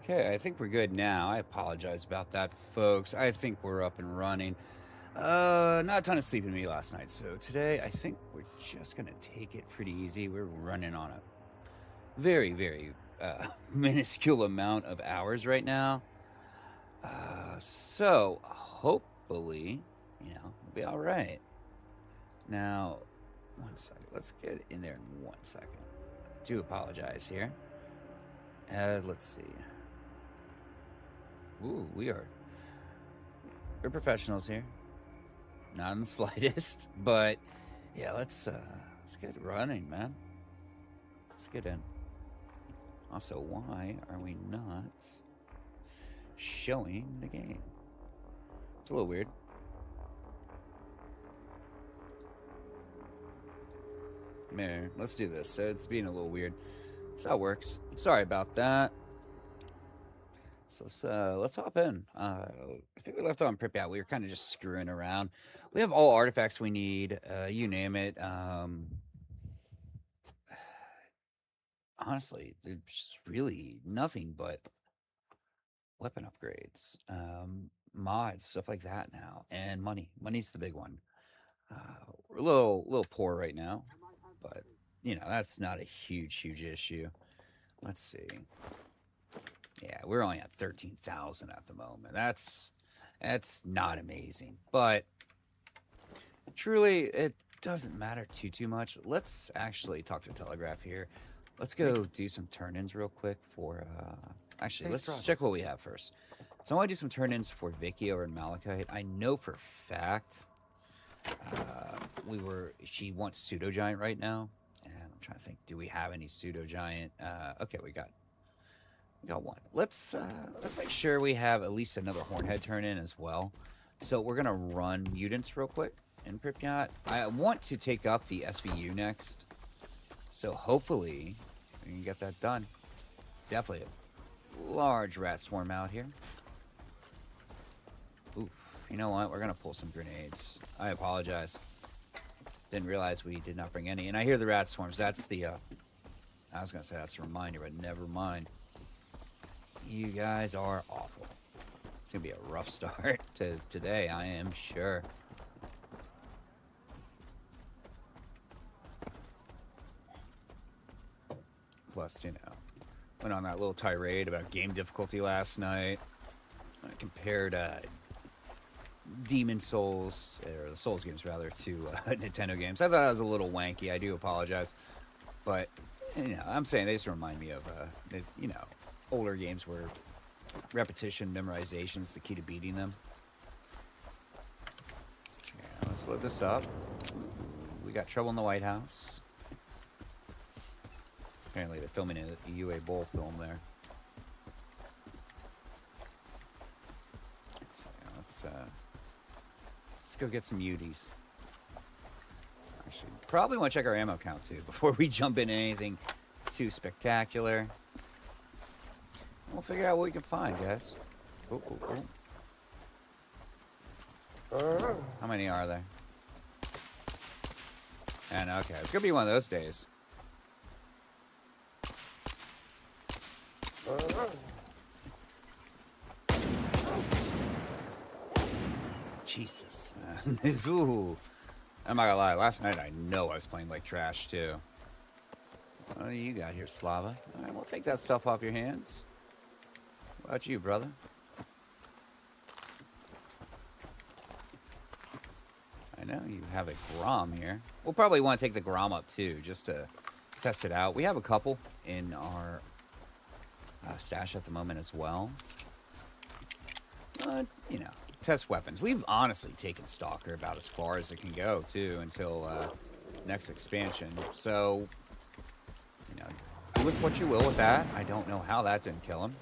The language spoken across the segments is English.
Okay, I think we're good now. I apologize about that, folks. I think we're up and running. Not a ton of sleep in me last night, so today I think we're just gonna take it pretty easy. We're running on a very, very minuscule amount of hours right now. So hopefully, we'll be all right. Now, one second. Let's get in there in 1 second. I do apologize here. Let's see. Ooh, we're professionals here. Not in the slightest, but yeah, let's get running, man. Let's get in. Also, why are we not showing the game? It's a little weird. Man, let's do this. It's being a little weird. So it works. Sorry about that. So let's hop in. I think we left on Pripyat. We were kind of just screwing around. We have all artifacts we need. You name it. Honestly, there's really nothing but weapon upgrades, mods, stuff like that now, and money. Money's the big one. We're a little poor right now, but that's not a huge issue. Let's see. Yeah, we're only at 13,000 at the moment. That's not amazing, but truly it doesn't matter too much. Let's actually talk to Telegraph here. Let's go do some turn-ins real quick for actually let's check what we have first. So I want to do some turn-ins for Vicky over in Malachite. I know for a fact she wants Pseudo Giant right now, and I'm trying to think, do we have any Pseudo Giant? Okay, we got one. Let's make sure we have at least another Hornhead turn in as well. So we're gonna run mutants real quick in Pripyat. I want to take up the SVU next, so hopefully we can get that done. Definitely a large rat swarm out here. Oof. You know what? We're gonna pull some grenades. I apologize. Didn't realize we did not bring any. And I hear the rat swarms. That's the I was gonna say that's a reminder, but never mind. You guys are awful. It's gonna be a rough start to today, I am sure. Plus, went on that little tirade about game difficulty last night. I compared Demon Souls, or the Souls games rather, to Nintendo games. I thought it was a little wanky. I do apologize, but I'm saying they just remind me of older games where repetition, memorization is the key to beating them. Yeah, let's load this up. We got trouble in the White House. Apparently they're filming a UA Bowl film there. So yeah, let's go get some UDs. Actually, probably want to check our ammo count too before we jump into anything too spectacular. We'll figure out what we can find, guys. How many are there? And okay, it's gonna be one of those days. Jesus, man. Ooh. I'm not gonna lie, last night I know I was playing like trash too. What do you got here, Slava? All right, we'll take that stuff off your hands. What about you, brother? I know you have a Grom here. We'll probably want to take the Grom up too, just to test it out. We have a couple in our stash at the moment as well. But, test weapons. We've honestly taken Stalker about as far as it can go too until next expansion. So, do with what you will with that. I don't know how that didn't kill him.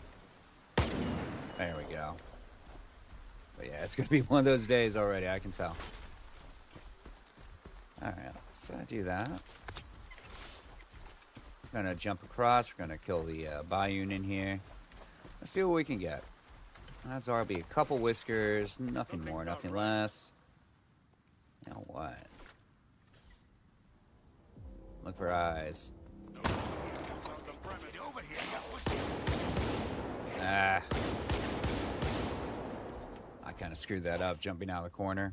There we go. But yeah, it's going to be one of those days already, I can tell. Alright, let's do that. We're going to jump across. We're going to kill the Bayun in here. Let's see what we can get. Odds are be a couple whiskers. Nothing more, nothing less. Now what? Look for eyes. Ah. I kind of screwed that up, jumping out of the corner.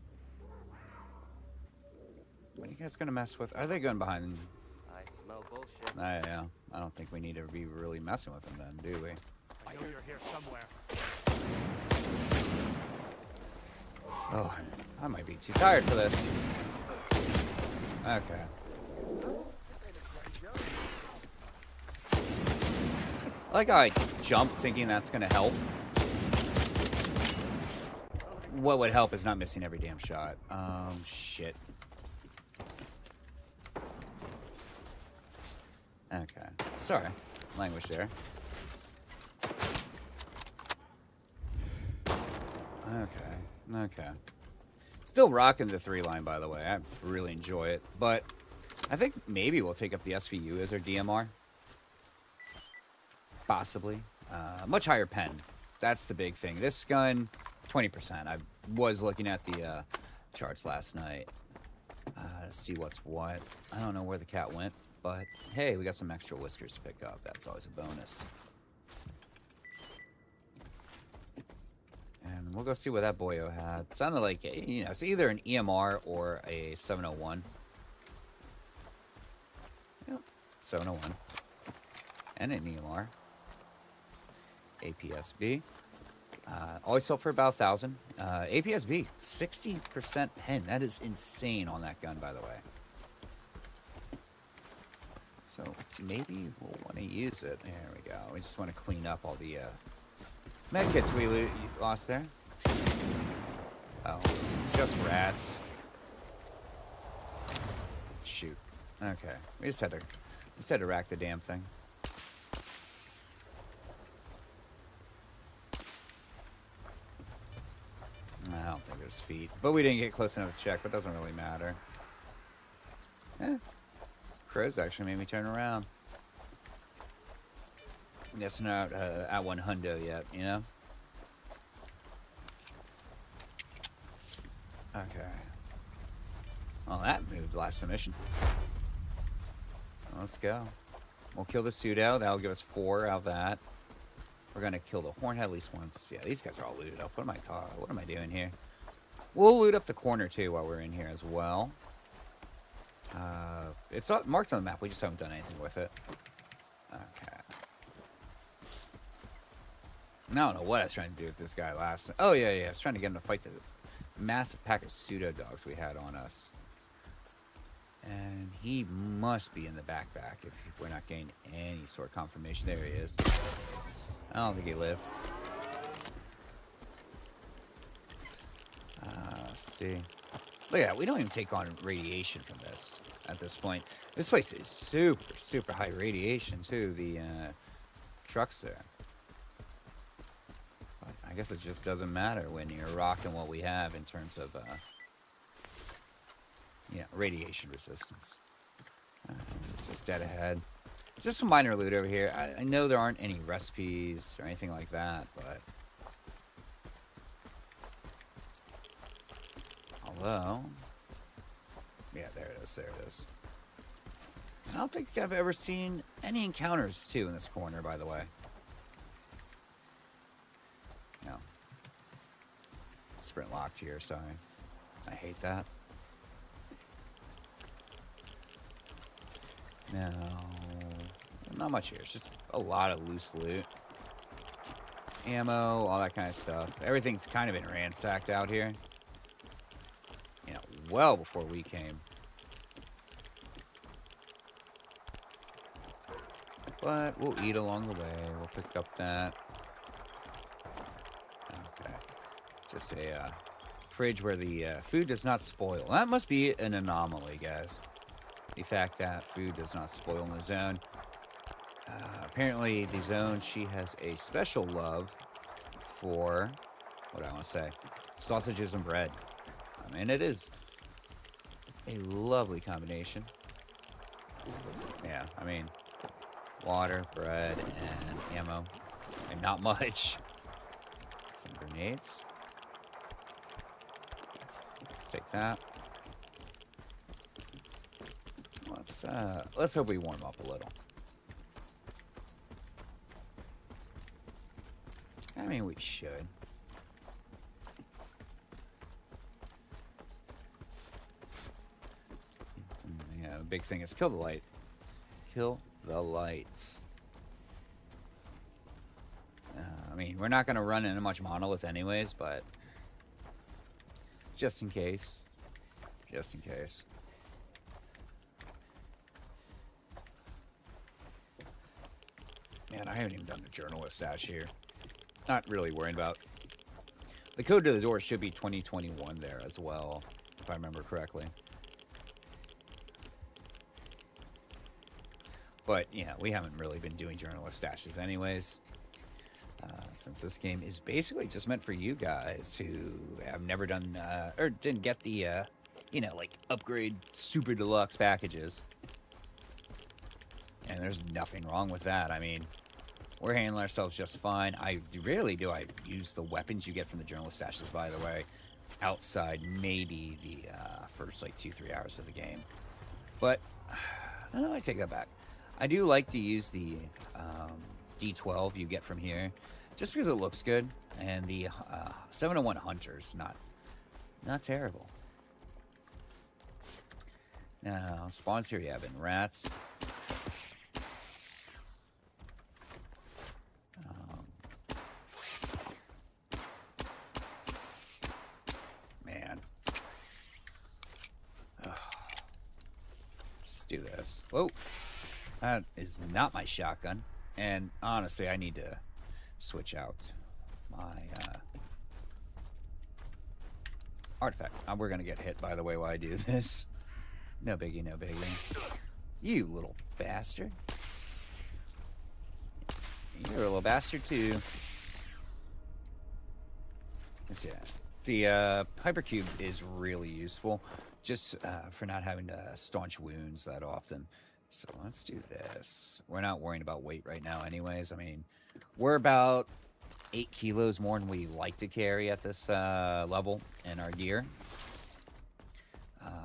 What are you guys going to mess with? Are they going behind? I smell bullshit. Yeah. I don't think we need to be really messing with them then, do we? I know you're here somewhere. Oh, I might be too tired for this. Okay. I like how I jump thinking that's going to help. What would help is not missing every damn shot. Shit. Okay. Sorry. Language there. Okay. Still rocking the 3-line, by the way. I really enjoy it. But I think maybe we'll take up the SVU as our DMR. Possibly. Much higher pen. That's the big thing. This gun, 20%. I was looking at the charts last night to see what's what. I don't know where the cat went, but hey, we got some extra whiskers to pick up. That's always a bonus. And we'll go see what that boyo had. Sounded like, you know, it's either an EMR or a 701. Yep, 701. And an EMR. APSB. Always sold for about 1,000. APSB, 60% pen. That is insane on that gun, by the way. So maybe we'll want to use it. There we go. We just want to clean up all the medkits we lost there. Oh, just rats. Shoot. Okay, we just had to rack the damn thing. I don't think there's feet, but we didn't get close enough to check. But it doesn't really matter. Crows actually made me turn around. I guess not at one hundo yet, you know? Okay. Well, that moved last submission. Let's go. We'll kill the pseudo. That'll give us 4 out of that. We're going to kill the hornhead at least once. Yeah, these guys are all looted up. What am I doing here? We'll loot up the corner, too, while we're in here as well. It's marked on the map. We just haven't done anything with it. Okay. I don't know what I was trying to do with this guy last time. Oh, yeah. I was trying to get him to fight the massive pack of pseudo dogs we had on us. And he must be in the backpack if we're not getting any sort of confirmation. There he is. I don't think he lived. Let's see. Look at that. We don't even take on radiation from this at this point. This place is super, super high radiation, too. The trucks there. But I guess it just doesn't matter when you're rocking what we have in terms of radiation resistance. It's just dead ahead. Just some minor loot over here. I know there aren't any recipes or anything like that, but... Although... Yeah, there it is. I don't think I've ever seen any encounters, too, in this corner, by the way. No. Sprint locked here, sorry. I hate that. No, not much here. It's just a lot of loose loot. Ammo, all that kind of stuff. Everything's kind of been ransacked out here. You know, well before we came. But we'll eat along the way. We'll pick up that. Okay. Just a fridge where the food does not spoil. That must be an anomaly, guys. The fact that food does not spoil in the zone. Apparently, the zone, she has a special love for, what do I want to say, sausages and bread. I mean, it is a lovely combination. Yeah, I mean, water, bread, and ammo. And not much. Some grenades. Let's take that. Let's hope we warm up a little. I mean, we should. Yeah, the big thing is kill the light. Kill the lights. I mean, we're not going to run into much monolith anyways, but just in case. Just in case. Man, I haven't even done the journalist stash here. Not really worried about. The code to the door should be 2021 there as well, if I remember correctly. But, yeah, we haven't really been doing journalist stashes anyways. Since this game is basically just meant for you guys who have never done, or didn't get the, you know, like, upgrade super deluxe packages. And there's nothing wrong with that. I mean, we're handling ourselves just fine. I rarely do I use the weapons you get from the journalist stashes, by the way, outside maybe the first, like, 2-3 hours of the game. But, no, I take that back. I do like to use the D12 you get from here, just because it looks good, and the 701 Hunter's not terrible. Now, spawns here, you have in rats. Man. Let's do this. Whoa. That is not my shotgun. And honestly, I need to switch out my artifact. We're going to get hit, by the way, while I do this. No biggie, no biggie. You little bastard. You're a little bastard, too. Yeah. The hypercube is really useful, just for not having to staunch wounds that often. So let's do this. We're not worrying about weight right now anyways. I mean, we're about 8 kilos more than we like to carry at this level in our gear.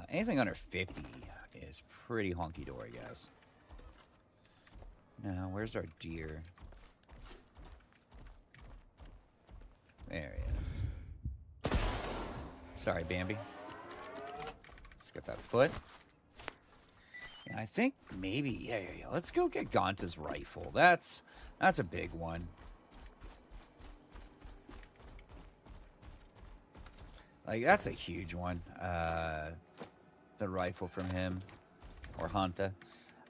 Anything under 50 is pretty honky-dory, guys. Now, where's our deer? There he is. Sorry, Bambi. Let's get that foot. Yeah, I think maybe, yeah. Let's go get Ganta's rifle. That's a big one. Like, that's a huge one. The rifle from him. Or Hanta.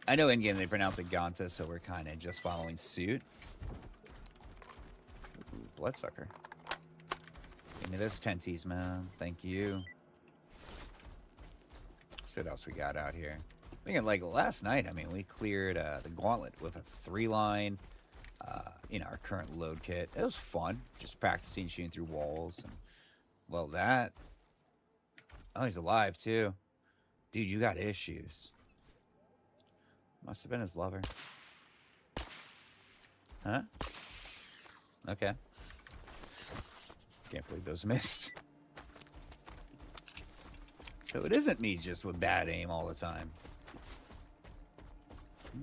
I know in-game they pronounce it Ganta, so we're kind of just following suit. Ooh, bloodsucker. Give me those tenties, man. Thank you. So what else we got out here? Thinking like last night, I mean, we cleared the gauntlet with a 3-line, our current load kit. It was fun, just practicing shooting through walls. And, well, that... Oh, he's alive, too. Dude, you got issues. Must have been his lover. Huh? Okay. Can't believe those missed. So it isn't me just with bad aim all the time.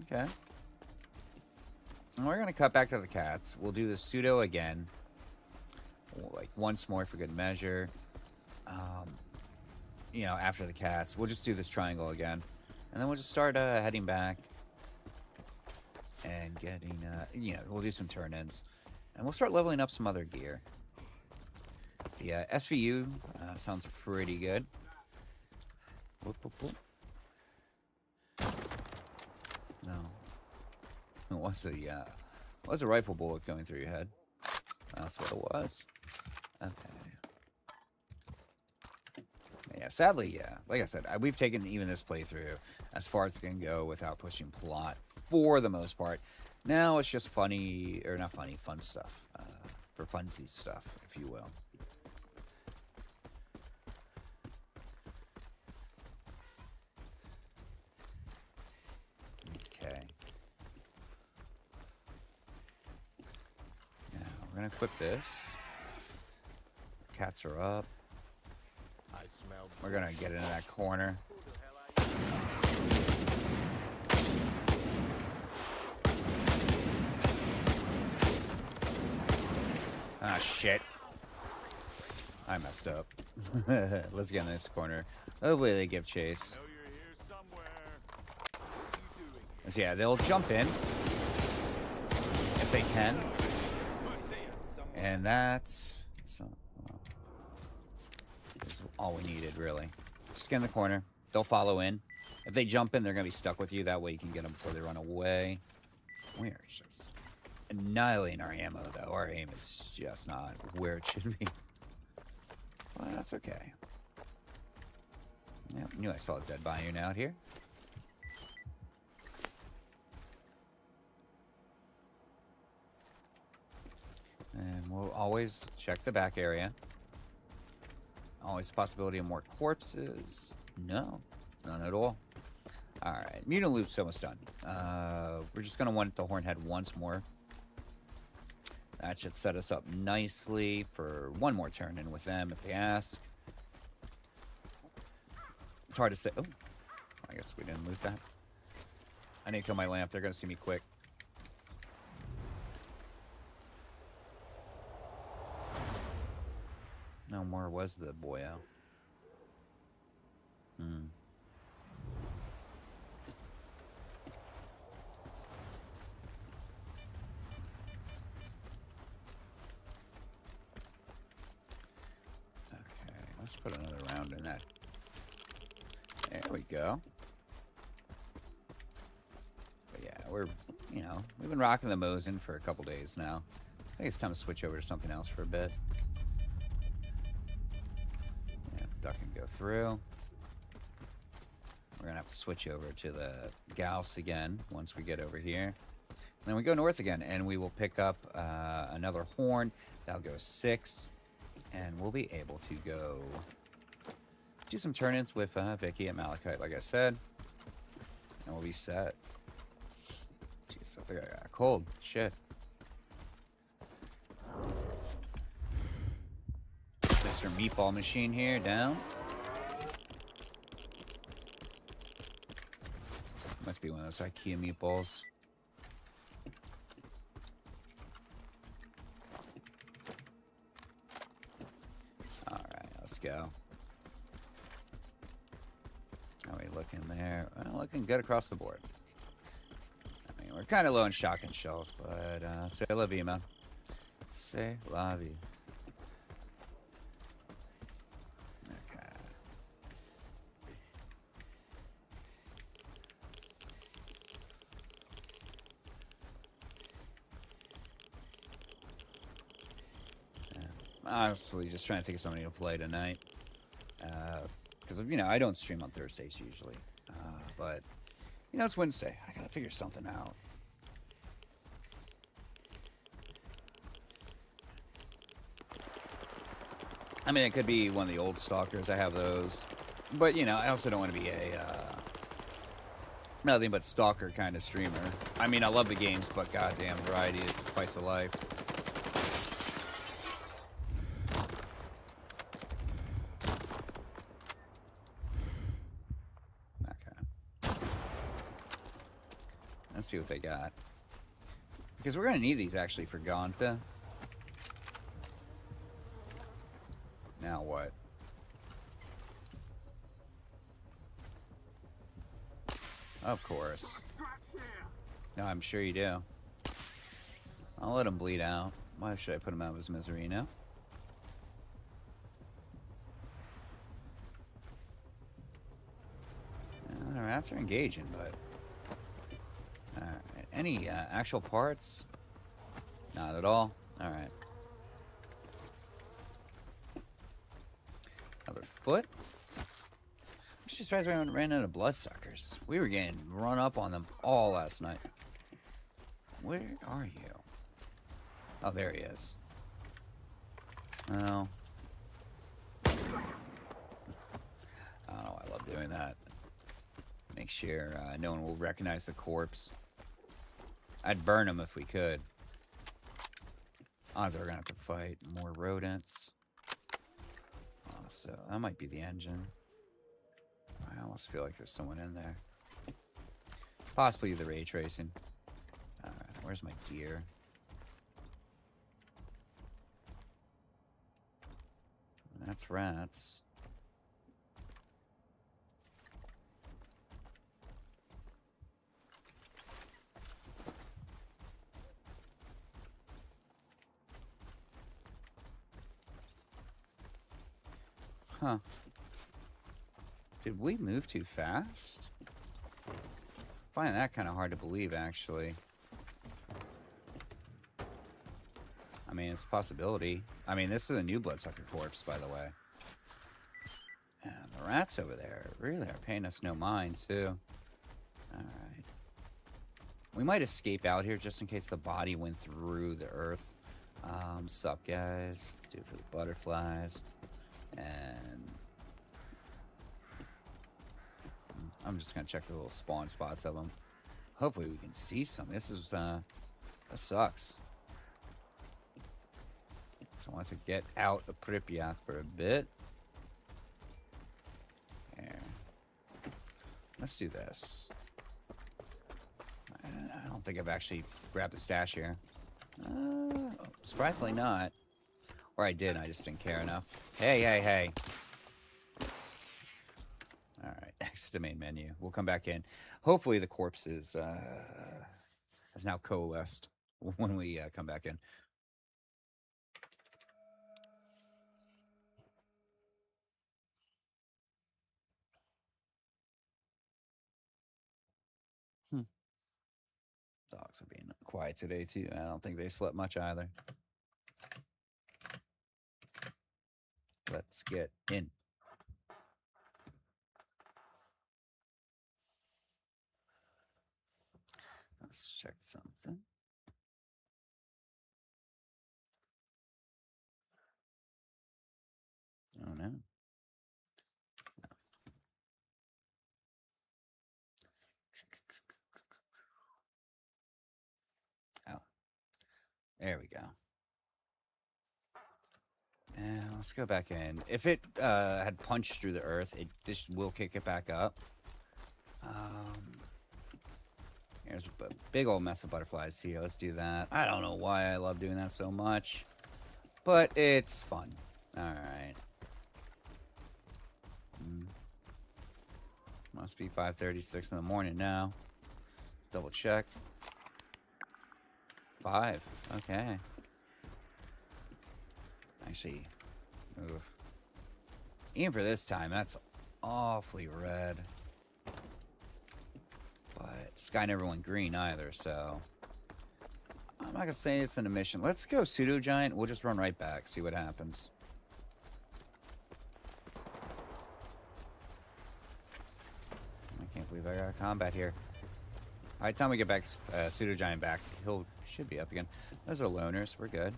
Okay. And we're going to cut back to the cats. We'll do the pseudo again. Like once more for good measure. After the cats. We'll just do this triangle again. And then we'll just start heading back. And getting, we'll do some turn-ins. And we'll start leveling up some other gear. The SVU sounds pretty good. Whoop, whoop, whoop. No. It was a rifle bullet going through your head. That's what it was. Okay. Yeah, sadly, yeah. Like I said, we've taken even this playthrough as far as it can go without pushing plot for the most part. Now it's just fun stuff. For funsies stuff, if you will. Okay. Now, we're going to equip this. Cats are up. We're going to get into that corner. shit. I messed up. Let's get in this corner. Hopefully they give chase. So yeah, they'll jump in if they can. And that's all we needed, really. Just get in the corner. They'll follow in. If they jump in, they're going to be stuck with you. That way you can get them before they run away. We are just annihilating our ammo, though. Our aim is just not where it should be. Well, that's okay. Yep, knew I saw a dead bayou out here. And we'll always check the back area. Always the possibility of more corpses. No, none at all. Alright, mutant loop's almost done. We're just going to want the Hornhead once more. That should set us up nicely for one more turn in with them if they ask. It's hard to say. Oh, I guess we didn't loot that. I need to kill my lamp. They're going to see me quick. No more was the boyo. Okay, let's put another round in that. There we go. But yeah, we've been rocking the Mosin for a couple days now. I think it's time to switch over to something else for a bit. Yeah, duck and go through. We're going to have to switch over to the Gauss again once we get over here. And then we go north again, and we will pick up another horn. That'll go 6. And we'll be able to go do some turn-ins with Vicky at Malachite, like I said. And we'll be set. Jeez, I think I got cold. Shit. Mr. Meatball Machine here, down. Must be one of those IKEA meatballs. Alright, let's go. How are we looking there? Well, looking good across the board. I mean, we're kind of low in shotgun shells, but c'est la vie, man. C'est la vie. Honestly, just trying to think of somebody to play tonight. Because, I don't stream on Thursdays usually. But, it's Wednesday. I gotta figure something out. I mean, it could be one of the old stalkers. I have those. But, I also don't want to be a nothing but stalker kind of streamer. I mean, I love the games, but goddamn, variety is the spice of life. Let's see what they got. Because we're going to need these, actually, for Ganta. Now what? Of course. No, I'm sure you do. I'll let him bleed out. Why should I put him out of his misery, Their rats are engaging, but... Alright. Any actual parts? Not at all. Alright. Another foot. I'm just surprised we haven't ran into bloodsuckers. We were getting run up on them all last night. Where are you? Oh, there he is. Well. I don't know. I love doing that. Make sure no one will recognize the corpse. I'd burn him if we could. Odds are we're gonna have to fight more rodents. Oh, so that might be the engine. I almost feel like there's someone in there. Possibly the ray tracing. Alright, where's my deer? That's rats. Huh. Did we move too fast? I find that kind of hard to believe, actually. I mean, it's a possibility. I mean, this is a new bloodsucker corpse, by the way. And the rats over there really are paying us no mind, too. Alright. We might escape out here just in case the body went through the earth. Sup, guys? Do it for the butterflies. And I'm just gonna check the little spawn spots of them. Hopefully we can see some. This is, that sucks. So I want to get out of Pripyat for a bit. Here. Let's do this. I don't think I've actually grabbed the stash here. Surprisingly not. Or I did, I just didn't care enough. Hey, hey, hey. Alright, exit the main menu. We'll come back in. Hopefully the corpse is, has now coalesced when we come back in. Dogs are being quiet today, too. I don't think they slept much either. Let's get in. Let's check something. Oh, no. Oh. There we go. And let's go back in. If it had punched through the earth, this will kick it back up. Here's a big old mess of butterflies here. Let's do that. I don't know why I love doing that so much, but it's fun. All right. Must be 5:36 in the morning now. Let's double check. 5. Okay. Actually, oof. Even for this time, that's awfully red. But sky never went green either, so I'm not gonna say it's an emission. Let's go pseudo giant. We'll just run right back, see what happens. I can't believe I got a combat here. All right, time we get back pseudo giant back, should be up again. Those are loners. We're good.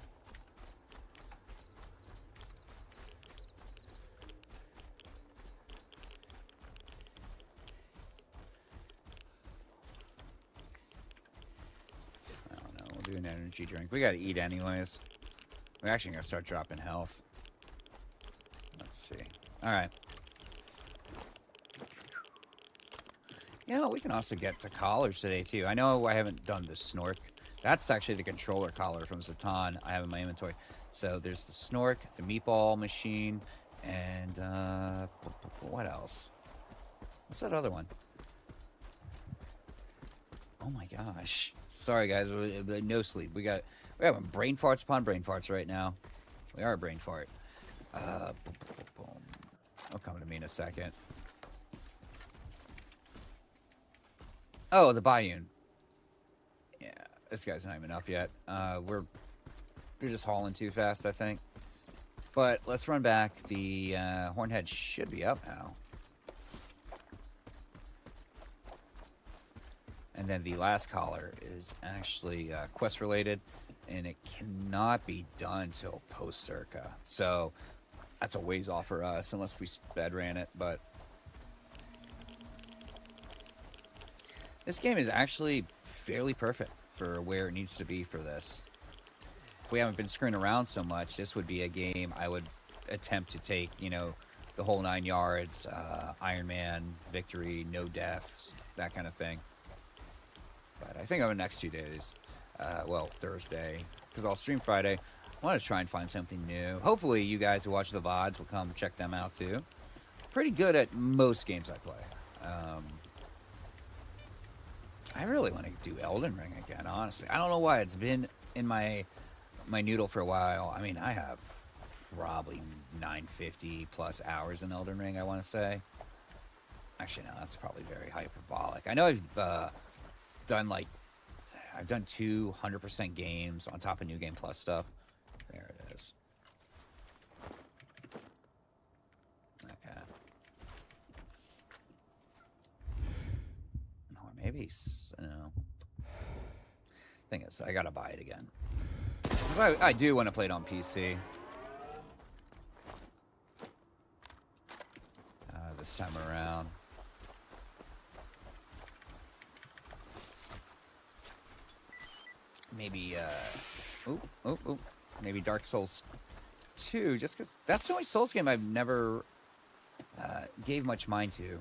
Do an energy drink. We gotta eat anyways. We're actually gonna start dropping health. Let's see. Alright. You know, we can also get the collars today too. I know I haven't done the snork. That's actually the controller collar from Zatan I have in my inventory. So there's the snork, the meatball machine, and what else? What's that other one? Oh my gosh. Sorry guys, no sleep. We're having brain farts upon brain farts right now. We are a brain fart. It'll come to me in a second. Oh, the Bayou. Yeah, this guy's not even up yet. We're just hauling too fast, I think. But let's run back. The Hornhead should be up now. And then the last collar is actually quest related, and it cannot be done till post Circa. So that's a ways off for us unless we sped ran it. But this game is actually fairly perfect for where it needs to be for this. If we haven't been screwing around so much, this would be a game I would attempt to take, you know, the whole 9 yards, Ironman, victory, no deaths, that kind of thing. But I think over the next 2 days, well, Thursday, because I'll stream Friday, want to try and find something new. Hopefully, you guys who watch the VODs will come check them out too. Pretty good at most games I play. I really want to do Elden Ring again, honestly. I don't know why. It's been in my noodle for a while. I mean, I have probably 950 plus hours in Elden Ring, I want to say. Actually, no, that's probably very hyperbolic. I know I've done 200% games on top of New Game Plus stuff. There it is. Okay. Or maybe, no. Thing is, I gotta buy it again. Because I do want to play it on PC. This time around. Maybe, maybe Dark Souls 2, just because that's the only Souls game I've never gave much mind to.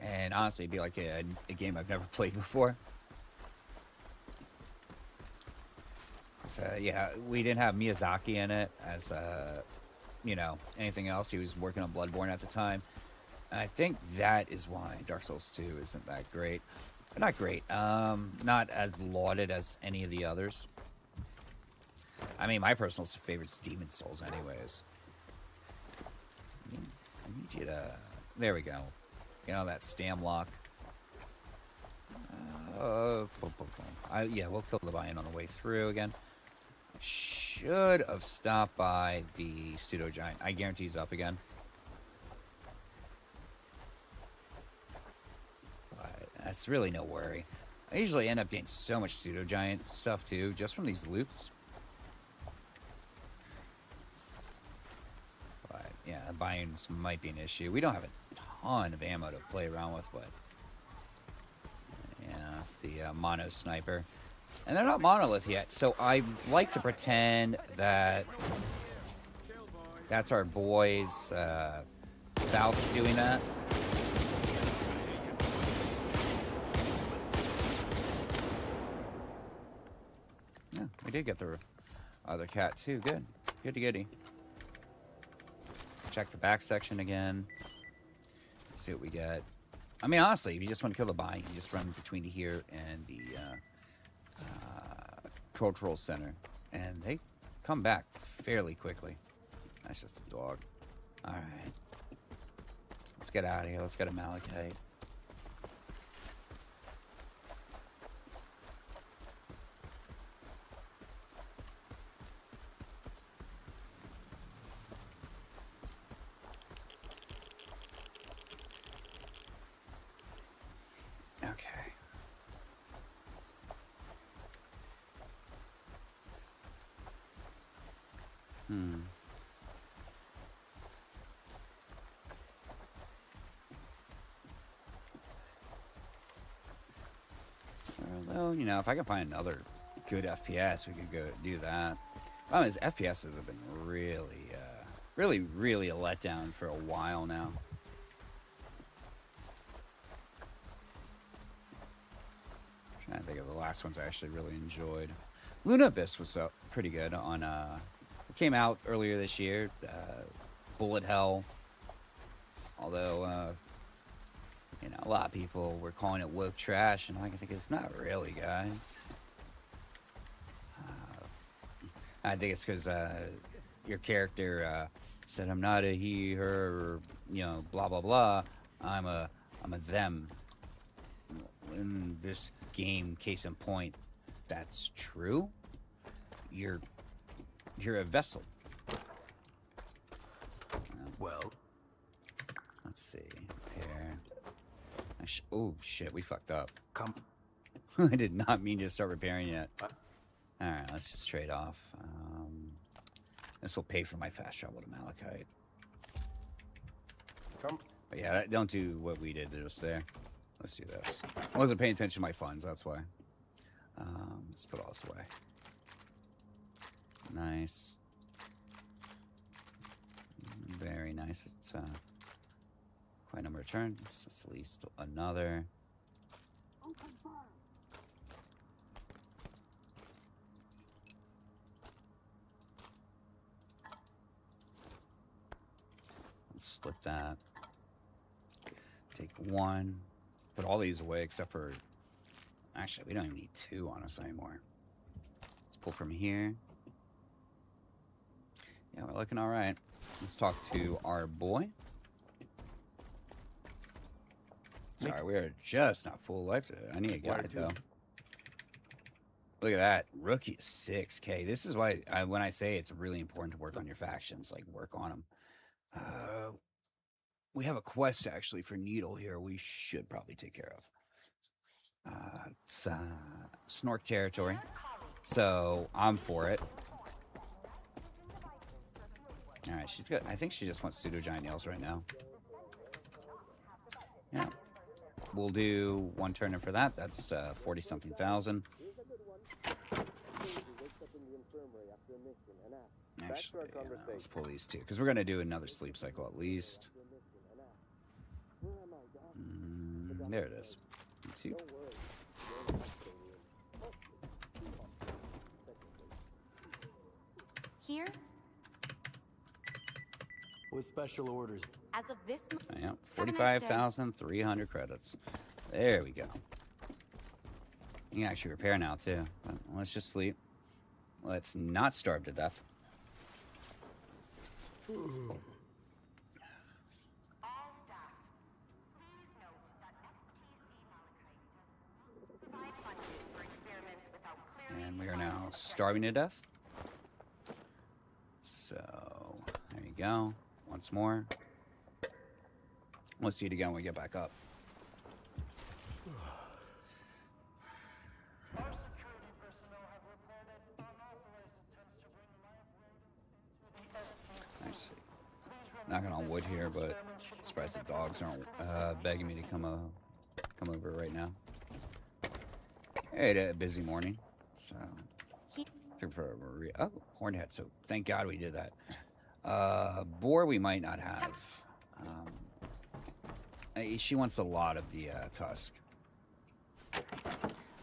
And honestly, it'd be like a game I've never played before. So, yeah, we didn't have Miyazaki in it as, anything else. He was working on Bloodborne at the time. And I think that is why Dark Souls 2 isn't that great. Not great. Not as lauded as any of the others. I mean, my personal favorite's Demon Souls anyways. I need you to... There we go. You know, that stam lock. Yeah, we'll kill the buy-in on the way through again. Should have stopped by the pseudo-giant. I guarantee he's up again. But that's really no worry. I usually end up getting so much pseudo-giant stuff too, just from these loops. But yeah, buy-ins might be an issue. We don't have a ton of ammo to play around with, but yeah, that's the mono sniper. And they're not monolith yet, so I like to pretend that that's our boys, Faust, doing that. Yeah, we did get the other cat too. Good. Goody. Check the back section again. See what we get. I mean, honestly, if you just want to kill the buy, you just run between here and the Cultural Center, and they come back fairly quickly. That's just a dog. All right, let's get out of here. Let's get a Malachite. Okay. Well, you know, if I can find another good FPS, we could go do that. Problem is, FPSs have been really a letdown for a while now. I'm trying to think of the last ones I actually really enjoyed. Luna Abyss was pretty good on, it came out earlier this year, Bullet Hell. Although, you know, a lot of people were calling it woke trash, and I think it's not really, guys. I think it's because your character said, "I'm not a he, her, or, you know, blah blah blah. I'm a them." In this game, case in point, that's true. You're a vessel. Well, let's see. Repair. Oh shit, we fucked up. Come. I did not mean to start repairing yet. All right, let's just trade off. This will pay for my fast travel to Malachite. Come. But yeah, don't do what we did just there. Let's do this. I wasn't paying attention to my funds, that's why. Let's put all this away. Nice. Very nice. It's quite a number of turns. That's at least another. Let's split that. Take one. Put all these away except for... Actually, we don't even need two on us anymore. Let's pull from here. Yeah, we're looking all right. Let's talk to our boy. Sorry, we are just not full life today. I need a guy, though. Look at that. Rookie 6K. This is why, when I say it's really important to work on your factions, like work on them. We have a quest, actually, for Needle here we should probably take care of. It's Snork territory. So, I'm for it. Alright, she's got... I think she just wants pseudo-giant nails right now. Yeah. We'll do one turn in for that. That's 40-something thousand. Actually, yeah, let's pull these two. Because we're going to do another sleep cycle at least. There it is. Two. Here? With special orders. As of this Yeah, 45,300 credits. There we go. You can actually repair now, too. But let's just sleep. Let's not starve to death. And we are now starving to death. So, there you go. Once more. Let's see it again when we get back up. Nice. Knocking on wood here, but I'm surprised the dogs aren't begging me to come over right now. I had a busy morning, so took for a hornhead. So thank God we did that. Boar we might not have. She wants a lot of the tusk.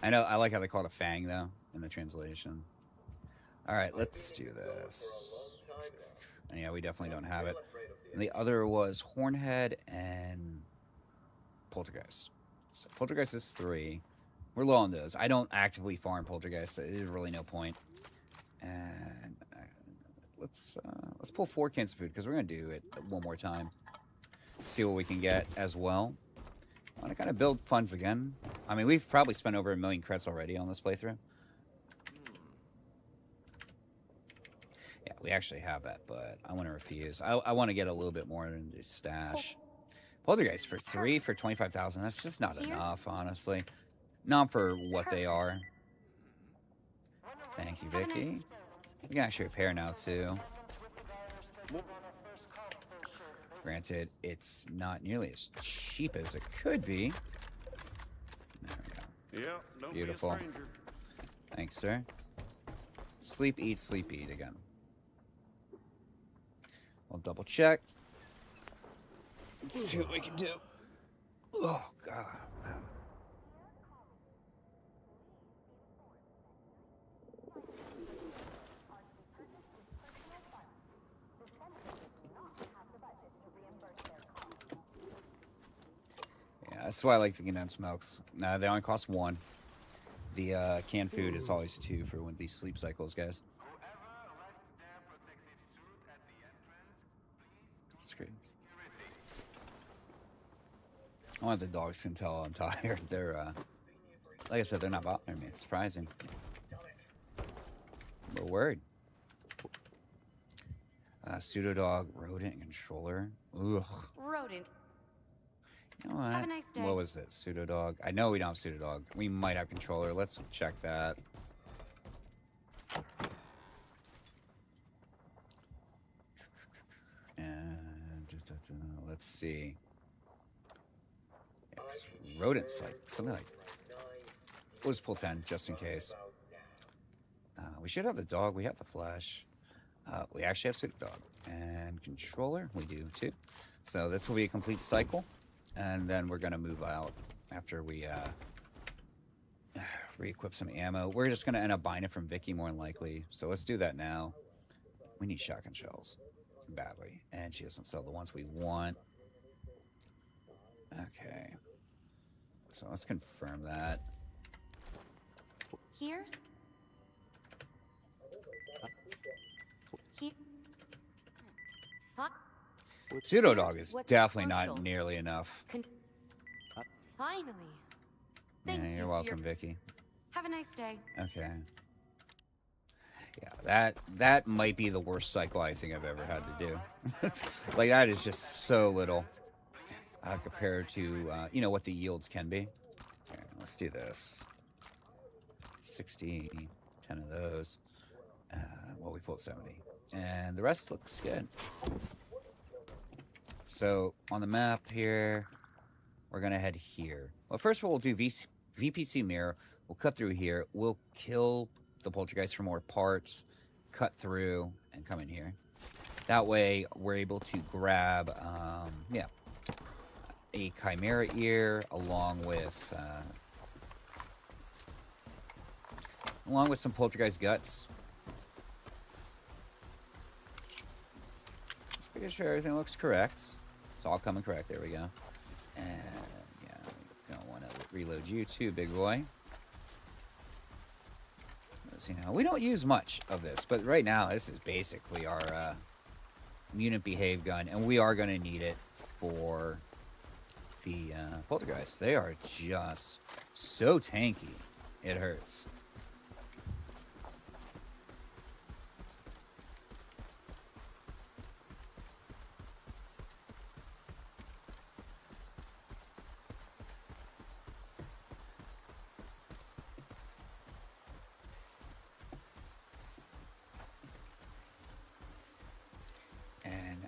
I know. I like how they call it a fang though in the translation. All right, let's do this. And yeah, we definitely don't have it. And the other was Hornhead and Poltergeist. So Poltergeist is 3. We're low on those. I don't actively farm Poltergeist, so there's really no point. And let's pull 4 cans of food because we're gonna do it one more time. See what we can get as well. I want to kind of build funds again. I mean, we've probably spent over 1 million credits already on this playthrough. Yeah, we actually have that, but I want to refuse. I want to get a little bit more in the stash. Poltergeist for 3 for 25,000. That's just not enough, honestly. Not for what they are. Thank you, Vicky. We can actually repair now, too. Granted, it's not nearly as cheap as it could be. There we go. Yeah, beautiful. Thanks, sir. Sleep, eat again. We'll double check. Let's see what we can do. Oh, God. Man. Yeah, that's why I like the condensed milks. They only cost 1. The canned food is always 2 for one of these sleep cycles, guys. Screams. I want the dogs can tell I'm tired. They're, like I said, they're not bothering me. It's surprising. But word. Pseudo dog, rodent, and controller. Ugh. rodent. You know what? Have a nice day. What was it? Pseudo dog. I know we don't have pseudo dog. We might have controller. Let's check that. And let's see. Yeah, 'cause rodents like something like. We'll just pull 10 just in case. We should have the dog. We have the flesh. We actually have pseudo dog and controller. We do too. So this will be a complete cycle, and then we're gonna move out after we re-equip some ammo. We're just gonna end up buying it from Vicky more than likely. So let's do that now. We need shotgun shells. badly. And she doesn't sell the ones we want. Okay. So let's confirm that. Here's here. Pseudo dog is What's definitely crucial? not nearly enough. Finally. Yeah, Thank you you're for welcome, your- Vicky. Have a nice day. Okay. Yeah, that might be the worst cycle I think I've ever had to do. Like, that is just so little compared to, you know, what the yields can be. Okay, let's do this. 60, 10 of those. Well, we pulled 70. And the rest looks good. So, on the map here, we're going to head here. Well, first of all, we'll do VPC mirror. We'll cut through here. We'll kill the poltergeist for more parts, cut through, and come in here. That way, we're able to grab, yeah, a chimera ear along with some poltergeist guts. Just making sure everything looks correct. It's all coming correct. There we go. And yeah, we don't want to reload you too, big boy. You know, we don't use much of this, but right now this is basically our mutant behave gun, and we are going to need it for the poltergeists. They are just so tanky, it hurts.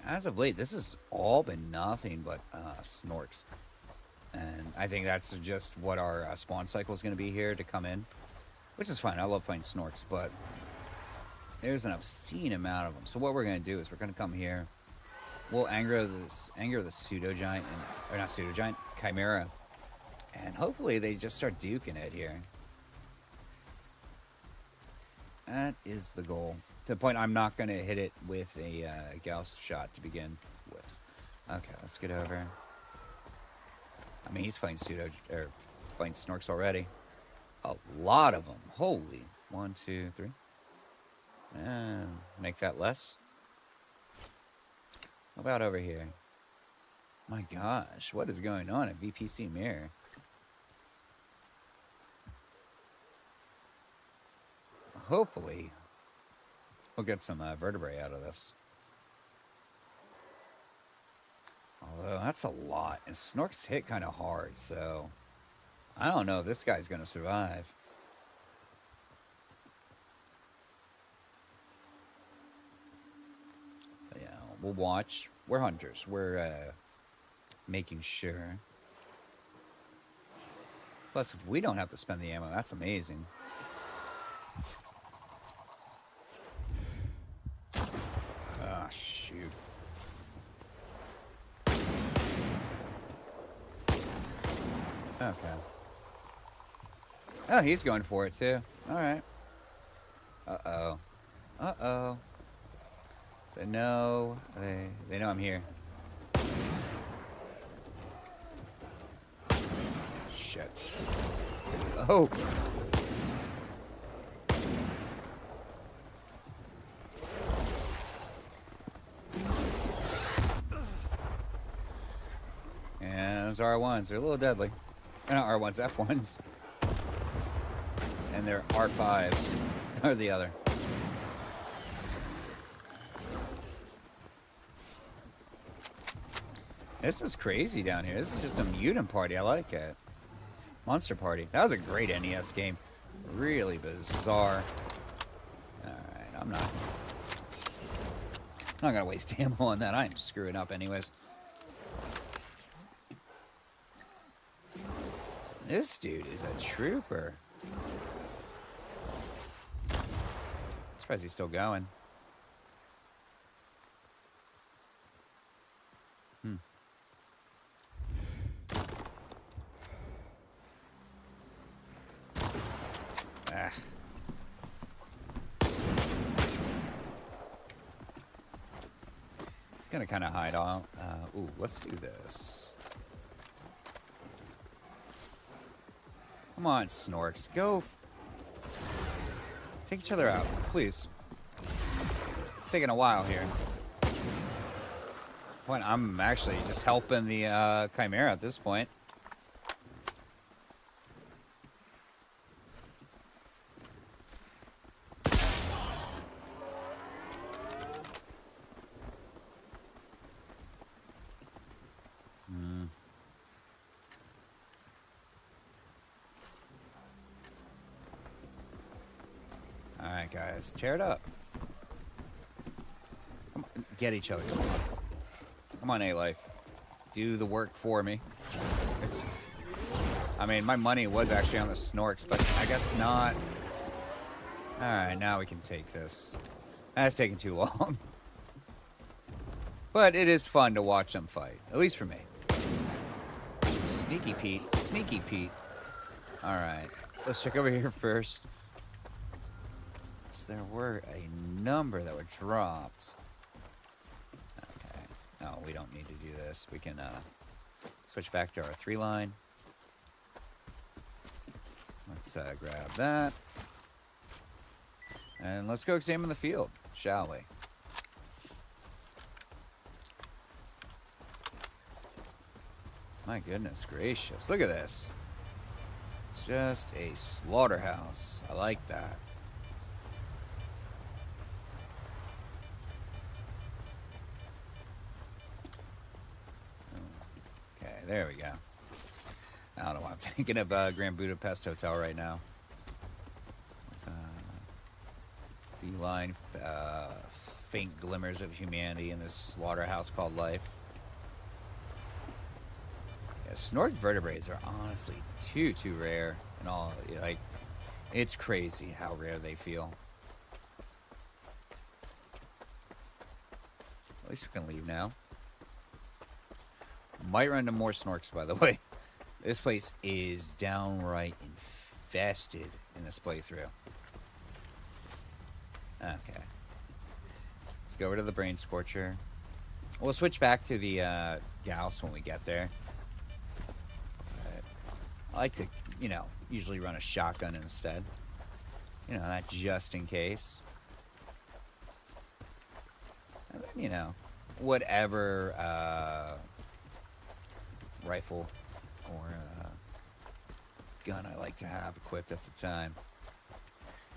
As of late, this has all been nothing but snorks. And I think that's just what our spawn cycle is going to be here to come in. Which is fine. I love fighting snorks, but there's an obscene amount of them. So what we're going to do is we're going to come here. We'll anger the pseudo-giant, or not pseudo-giant, chimera. And hopefully they just start duking it here. That is the goal. To the point I'm not going to hit it with a Gauss shot to begin with. Okay, let's get over. I mean, he's fighting fighting snorks already. A lot of them. Holy. 1, 2, 3. And make that less. How about over here? My gosh, what is going on at VPC Mirror? Hopefully, we'll get some vertebrae out of this. Although, that's a lot. And snorks hit kind of hard, so I don't know if this guy's going to survive. But yeah, we'll watch. We're hunters. We're making sure. Plus, if we don't have to spend the ammo, that's amazing. Ah, shoot. Okay. Oh, he's going for it, too. Alright. Uh-oh. Uh-oh. They know. They know I'm here. Shit. Oh! And those R1s, they're a little deadly. They're not R1s, F1s. And they're R5s. Or the other. This is crazy down here. This is just a mutant party. I like it. Monster Party. That was a great NES game. Really bizarre. Alright, I'm not gonna waste ammo on that. I'm screwing up anyways. This dude is a trooper. Surprised he's still going. Ah. gonna kind of hide on. Ooh, let's do this. Come on, Snorks. Go. Take each other out, please. It's taking a while here. What? I'm actually just helping the Chimera at this point. Alright, guys. Tear it up. Come on, get each other. Come on. Come on, A-Life. Do the work for me. I mean, my money was actually on the Snorks, but I guess not. Alright, now we can take this. That's taking too long. But it is fun to watch them fight. At least for me. Sneaky Pete. Sneaky Pete. Alright. Let's check over here first. There were a number that were dropped. Okay. No, we don't need to do this. We can switch back to our 3-line. Let's grab that. And let's go examine the field, shall we? My goodness gracious. Look at this. Just a slaughterhouse. I like that. Okay, there we go. I don't know why I'm thinking of Grand Budapest Hotel right now. With the line, faint glimmers of humanity in this slaughterhouse called life. Yeah, snork vertebrates are honestly too rare and all. Like, it's crazy how rare they feel. At least we can leave now. Might run into more snorks, by the way. This place is downright infested in this playthrough. Okay. Let's go over to the Brain Scorcher. We'll switch back to the Gauss when we get there. But I like to, usually run a shotgun instead. That just in case. And then, whatever rifle or gun I like to have equipped at the time.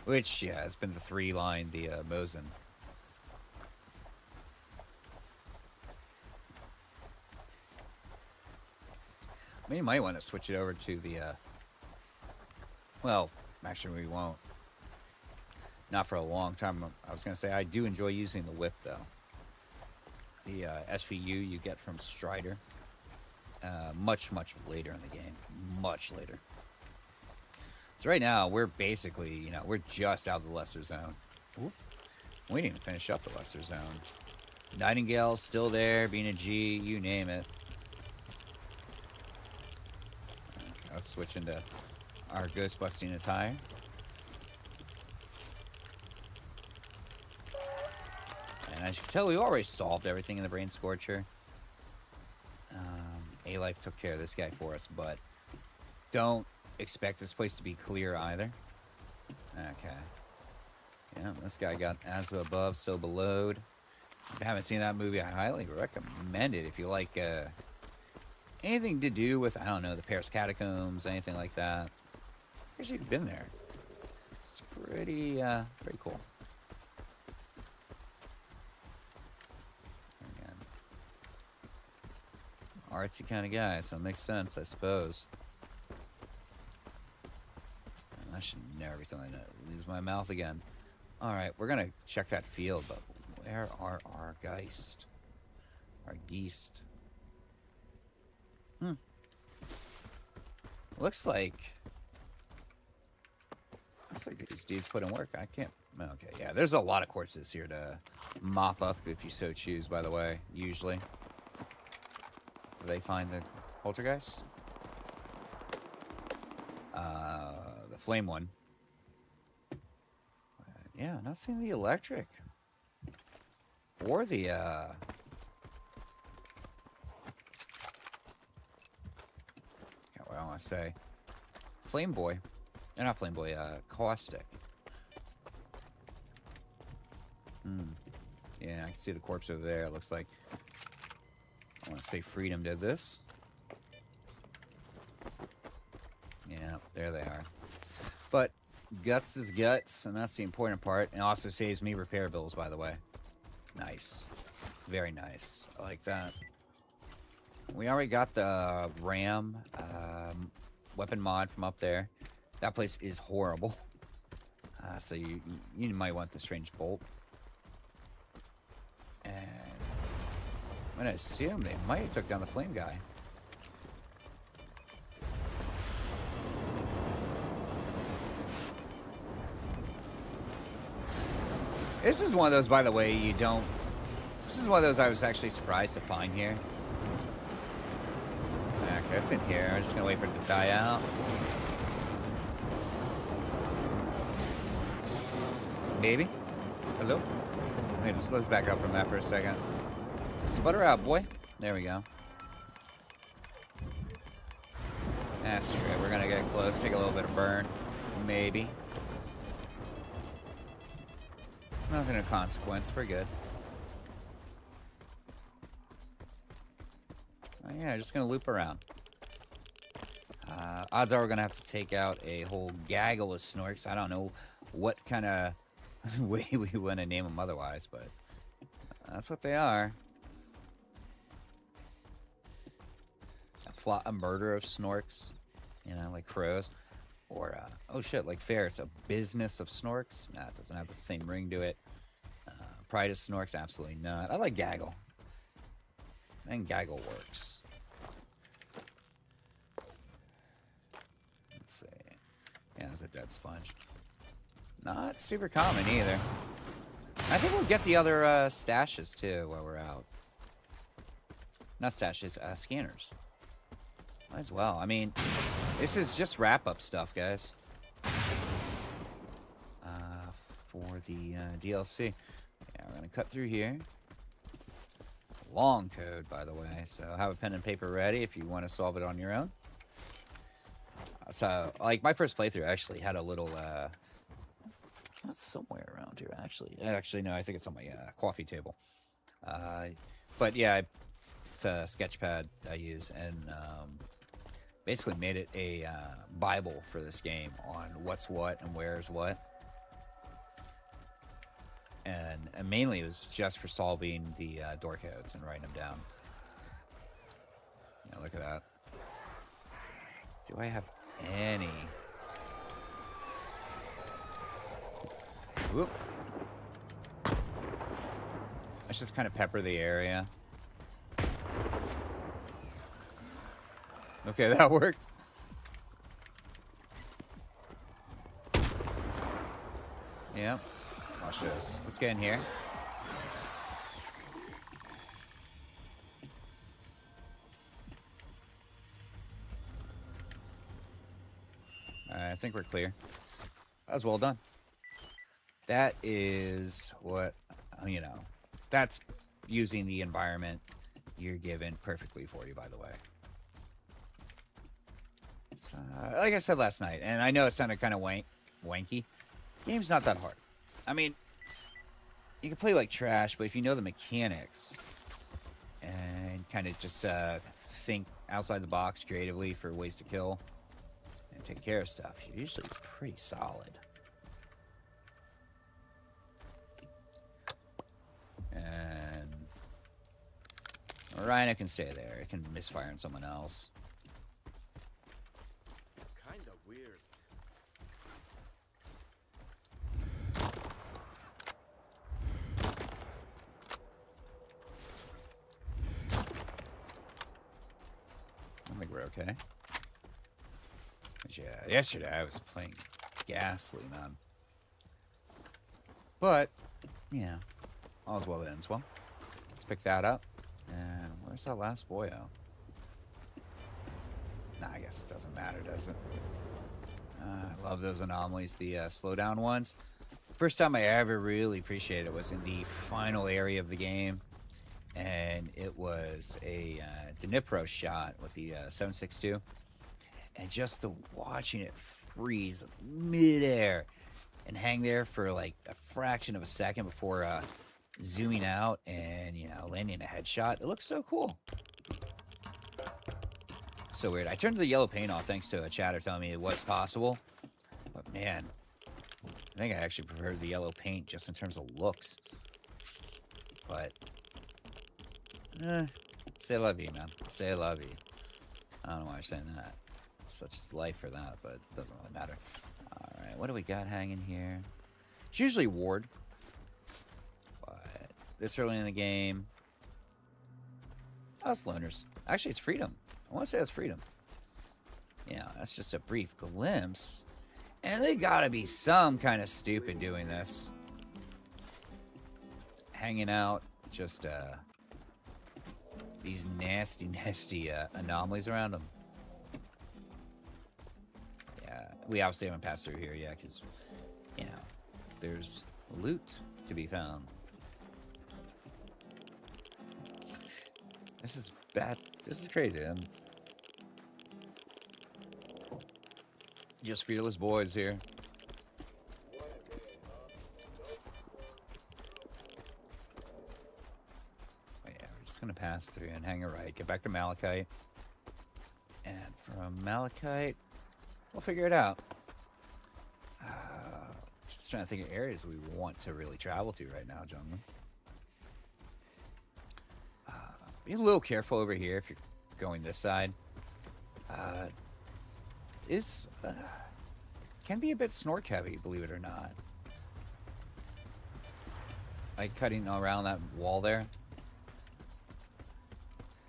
Which, yeah, has been the 3-line, the Mosin. I mean, you might want to switch it over to the, well, actually we won't. Not for a long time. I was going to say, I do enjoy using the whip, though. The SVU you get from Strider. Much later in the game. Much later. So right now, we're basically, we're just out of the Lesser Zone. Ooh. We didn't even finish up the Lesser Zone. Nightingale's still there, being a G, you name it. Okay, let's switch into our ghost busting attire. And as you can tell, we already solved everything in the Brain Scorcher. A-Life took care of this guy for us, but don't expect this place to be clear either. Okay. Yeah, this guy got as above, so belowed. If you haven't seen that movie, I highly recommend it. If you like anything to do with, I don't know, the Paris Catacombs, anything like that. I guess you've been there. It's pretty cool. Again, artsy kind of guy, so it makes sense, I suppose. I should never be something that leaves my mouth again. Alright, we're gonna check that field, but where are our Geist? Our Geist? Looks like these dudes put in work. I can't. Okay, yeah, there's a lot of corpses here to mop up if you so choose, by the way, usually. Do they find the poltergeist? The flame one. Yeah, not seeing the electric. Or the want to say. Flame Boy. Not Flame Boy, Caustic. Yeah, I can see the corpse over there, it looks like. I want to say Freedom did this. Yeah, there they are. But guts is guts, and that's the important part. And also saves me repair bills, by the way. Nice. Very nice. I like that. We already got the RAM weapon mod from up there. That place is horrible. So you might want the strange bolt. And I'm going to assume they might have took down the flame guy. This is one of those, by the way, you don't... This is one of those I was actually surprised to find here. Okay, it's in here. I'm just going to wait for it to die out. Maybe? Hello? Wait, let's back up from that for a second. Sputter out, boy. There we go. That's right. We're going to get close. Take a little bit of burn. Maybe. Nothing of consequence. We're good. Oh, yeah, just going to loop around. Odds are we're going to have to take out a whole gaggle of snorks. I don't know what kind of way we want to name them otherwise, but that's what they are. A murder of snorks, you know, like crows. Or, oh shit, like fair. It's a business of snorks. Nah, it doesn't have the same ring to it. Pride of snorks, absolutely not. I like gaggle. I think gaggle works. Let's see. Yeah, it's a dead sponge. Not super common either. I think we'll get the other stashes too while we're out. Not stashes, scanners. Might as well. I mean, this is just wrap-up stuff, guys. For the DLC. Yeah, we're going to cut through here. Long code, by the way. So have a pen and paper ready if you want to solve it on your own. So, like, my first playthrough actually had a little... That's somewhere around here, actually. Actually, no, I think it's on my coffee table. But, yeah, it's a sketch pad I use, and basically made it a Bible for this game on what's what and where's what. And mainly it was just for solving the door codes and writing them down. Yeah, look at that. Do I have any... Whoop. Let's just kind of pepper the area. Okay, that worked. Yep. Watch this. Let's get in here. I think we're clear. That was well done. That is what, you know, that's using the environment you're given perfectly for you, by the way. So, like I said last night, and I know it sounded kind of wanky, game's not that hard. I mean, you can play like trash, but if you know the mechanics and kind of just think outside the box creatively for ways to kill and take care of stuff, you're usually pretty solid. And Rhino can stay there. It can misfire on someone else. Kinda weird. I think we're okay. But yeah, yesterday I was playing ghastly, man. But, yeah, all's well that ends well. Let's pick that up. And where's that last boyo? Nah, I guess it doesn't matter, does it? I love those anomalies, the slowdown ones. First time I ever really appreciated it was in the final area of the game. And it was a Dnipro shot with the 7.62. And just the watching it freeze midair and hang there for like a fraction of a second before zooming out and, you know, landing a headshot. It looks so cool. So weird. I turned the yellow paint off thanks to a chatter telling me it was possible. But man, I think I actually prefer the yellow paint just in terms of looks. But, say love you, man. Say love you. I don't know why I'm saying that. Such is life for that, but it doesn't really matter. Alright, what do we got hanging here? It's usually Ward. But this early in the game... Oh, it's Loners. Actually, it's Freedom. I want to say it's Freedom. Yeah, that's just a brief glimpse. And they gotta be some kind of stupid doing this. Hanging out, just, these nasty, nasty, anomalies around them. Yeah, we obviously haven't passed through here yet, because, you know, there's loot to be found. This is bad. This is crazy. Just fearless boys here. But yeah, we're just gonna pass through and hang a right, get back to Malachite. And from Malachite, we'll figure it out. Just trying to think of areas we want to really travel to right now, gentlemen. Be a little careful over here if you're going this side. Can be a bit snork heavy, believe it or not. Like cutting around that wall there.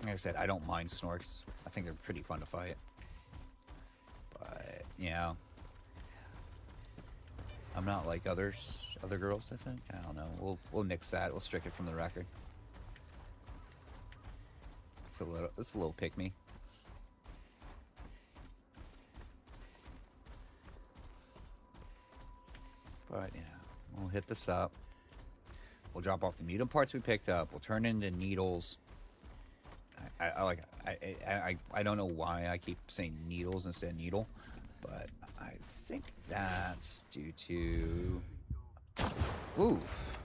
Like I said, I don't mind snorks. I think they're pretty fun to fight. But, you know, I'm not like other girls, I think. I don't know. We'll nix that. We'll strike it from the record. It's a little pick me. But yeah, we'll hit this up. We'll drop off the mutant parts we picked up. We'll turn into needles. I don't know why I keep saying needles instead of needle, but I think that's due to... Oof.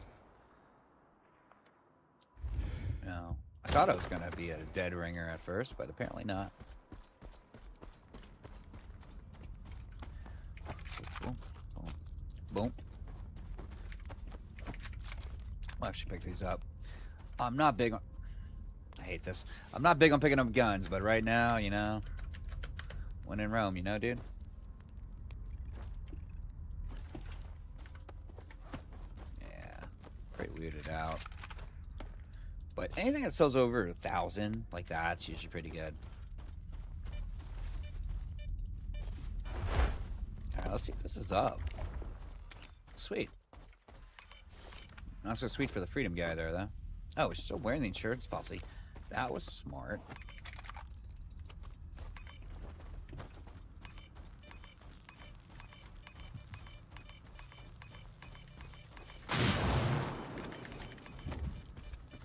No. I thought it was going to be a dead ringer at first, but apparently not. Boom, boom, boom. I'll actually pick these up. I'm not big on... I hate this. I'm not big on picking up guns, but right now, you know... When in Rome, you know, dude? Yeah. Pretty looted out. But anything that sells over 1,000, like that's usually pretty good. Alright, let's see if this is up. Sweet. Not so sweet for the freedom guy there, though. Oh, he's still wearing the insurance policy. That was smart.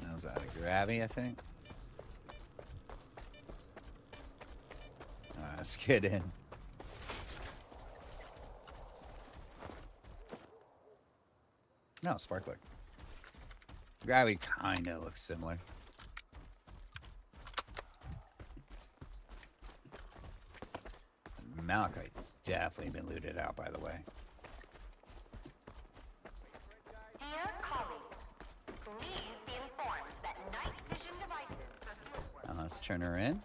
That was out of gravity, I think. Alright, let's get in. No, sparkler. Gravity kinda looks similar. Malachite's definitely been looted out, by the way. Dear colleagues, please be informed that night vision devices Let's turn her in.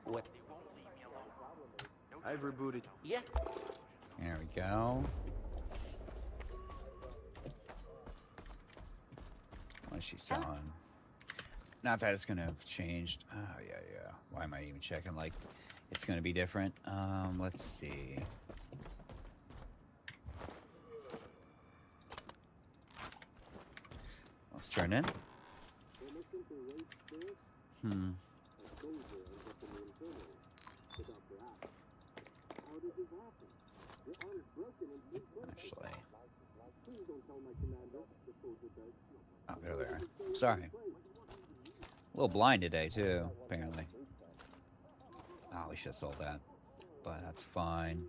What? I've rebooted. Yeah. There we go. What is she selling? Not that it's gonna have changed. Oh yeah. Why am I even checking like it's gonna be different? Let's see. Let's turn in. Actually. Oh, there they are. Sorry. A little blind today, too, apparently. Oh, we should have sold that. But that's fine.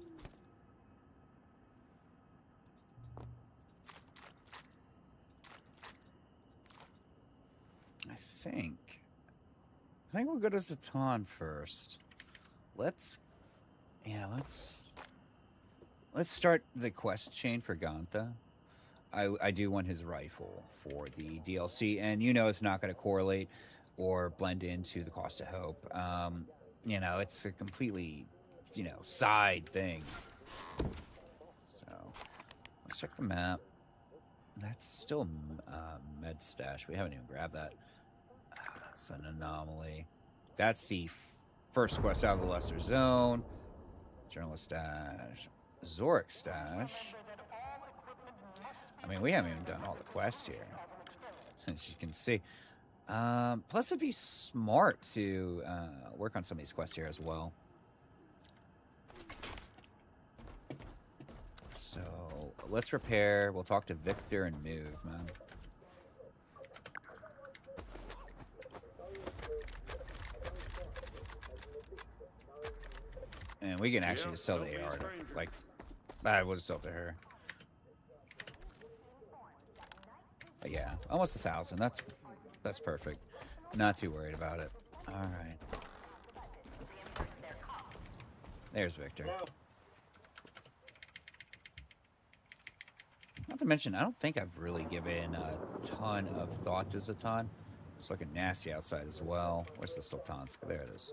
I think we'll go to Zatan first. Let's start the quest chain for Gantha. I do want his rifle for the DLC, and it's not going to correlate or blend into the Cost of Hope. It's a completely, side thing. So let's check the map. That's still med stash. We haven't even grabbed that. That's an anomaly. That's the first quest out of the Lesser Zone. Journalist stash. Zorik stash. I mean, we haven't even done all the quests here, as you can see. Plus, it'd be smart to work on some of these quests here as well. So, let's repair. We'll talk to Victor and move, man. And we can actually just sell the AR to, like, I would sell to her. But yeah, almost 1,000. That's perfect. Not too worried about it. All right. There's Victor. Not to mention, I don't think I've really given a ton of thought to Zatan. It's looking nasty outside as well. Where's the Sultansk? There it is.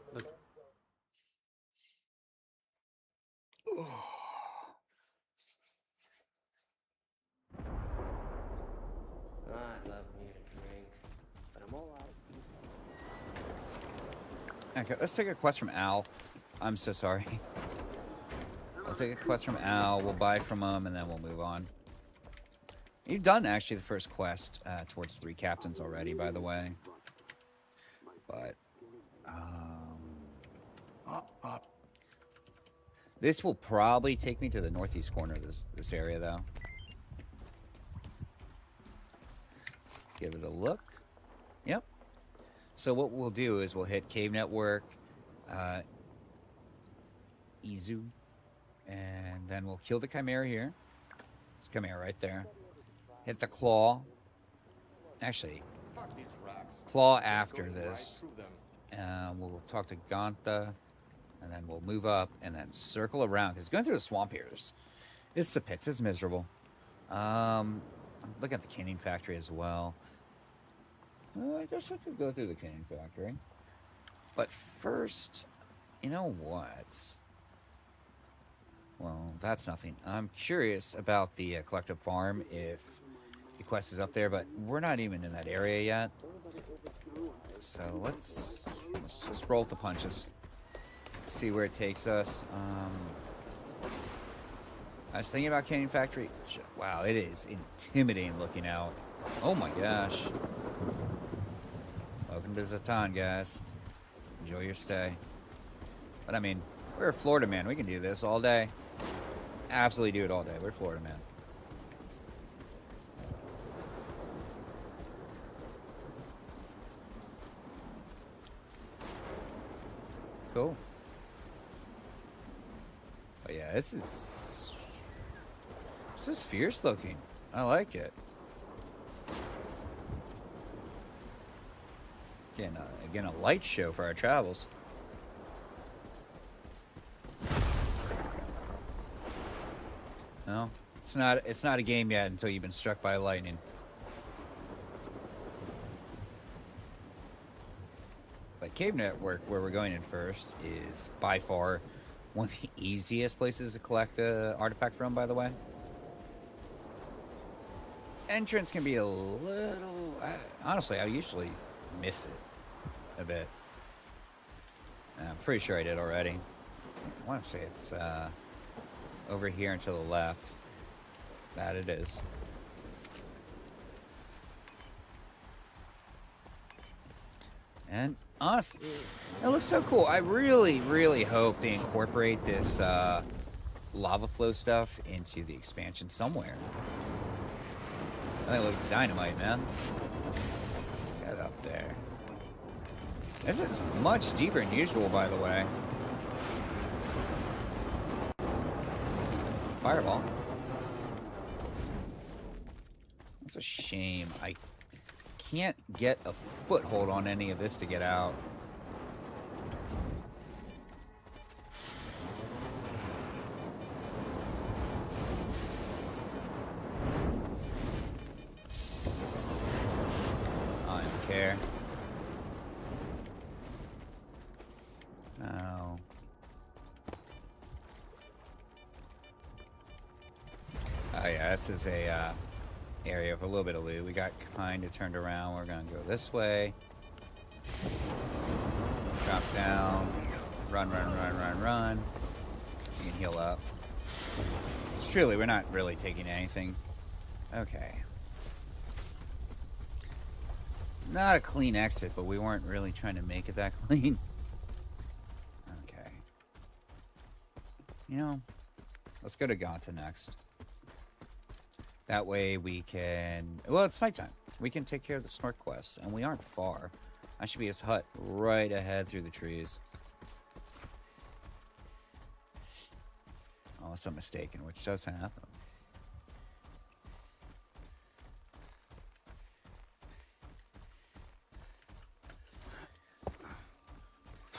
I'd love me a drink, but I'm all out. Okay, let's take a quest from Al. I'm so sorry. We'll take a quest from Al. We'll buy from him, and then we'll move on. You've done, actually, the first quest towards 3 captains already, by the way. But, this will probably take me to the northeast corner of this area, though. Let's give it a look. Yep. So what we'll do is we'll hit Cave Network, Izu, and then we'll kill the Chimera here. It's Chimera right there. Hit the Claw. Actually, Claw after this. We'll talk to Gantha, and then we'll move up, and then circle around. Because going through the swamp here it's the pits. It's miserable. I'm looking at the canning factory as well. I guess I could go through the canning factory. But first, you know what? Well, that's nothing. I'm curious about the collective farm, if the quest is up there, but we're not even in that area yet. So let's just roll with the punches. See where it takes us. I was thinking about Canyon Factory. Wow, it is intimidating looking out. Oh my gosh. Welcome to Zatan, guys. Enjoy your stay. But I mean, we're a Florida man. We can do this all day. Absolutely do it all day. We're Florida man. Cool. But yeah, this is fierce looking. I like it. Again, a light show for our travels. No, it's not a game yet until you've been struck by lightning. But Cave Network, where we're going in first, is by far one of the easiest places to collect an artifact from, by the way. Entrance can be a little... honestly, I usually miss it a bit. I'm pretty sure I did already. I want to say it's over here and to the left. That it is. And honestly, it looks so cool. I really, really hope they incorporate this lava flow stuff into the expansion somewhere. I think it looks dynamite, man. Get up there. This is much deeper than usual, by the way. Fireball. That's a shame. I can't get a foothold on any of this to get out. I don't care. No. Oh yeah, this is a area of a little bit of loot. We got kind of turned around. We're gonna go this way. Drop down. Run, run, run, run, run. You can heal up. It's truly, we're not really taking anything. Okay. Not a clean exit, but we weren't really trying to make it that clean. Okay. You know, let's go to Ganta next. That way we can... Well, it's nighttime. We can take care of the Snork quest, and we aren't far. I should be his hut right ahead through the trees. Unless I'm mistaken, which does happen.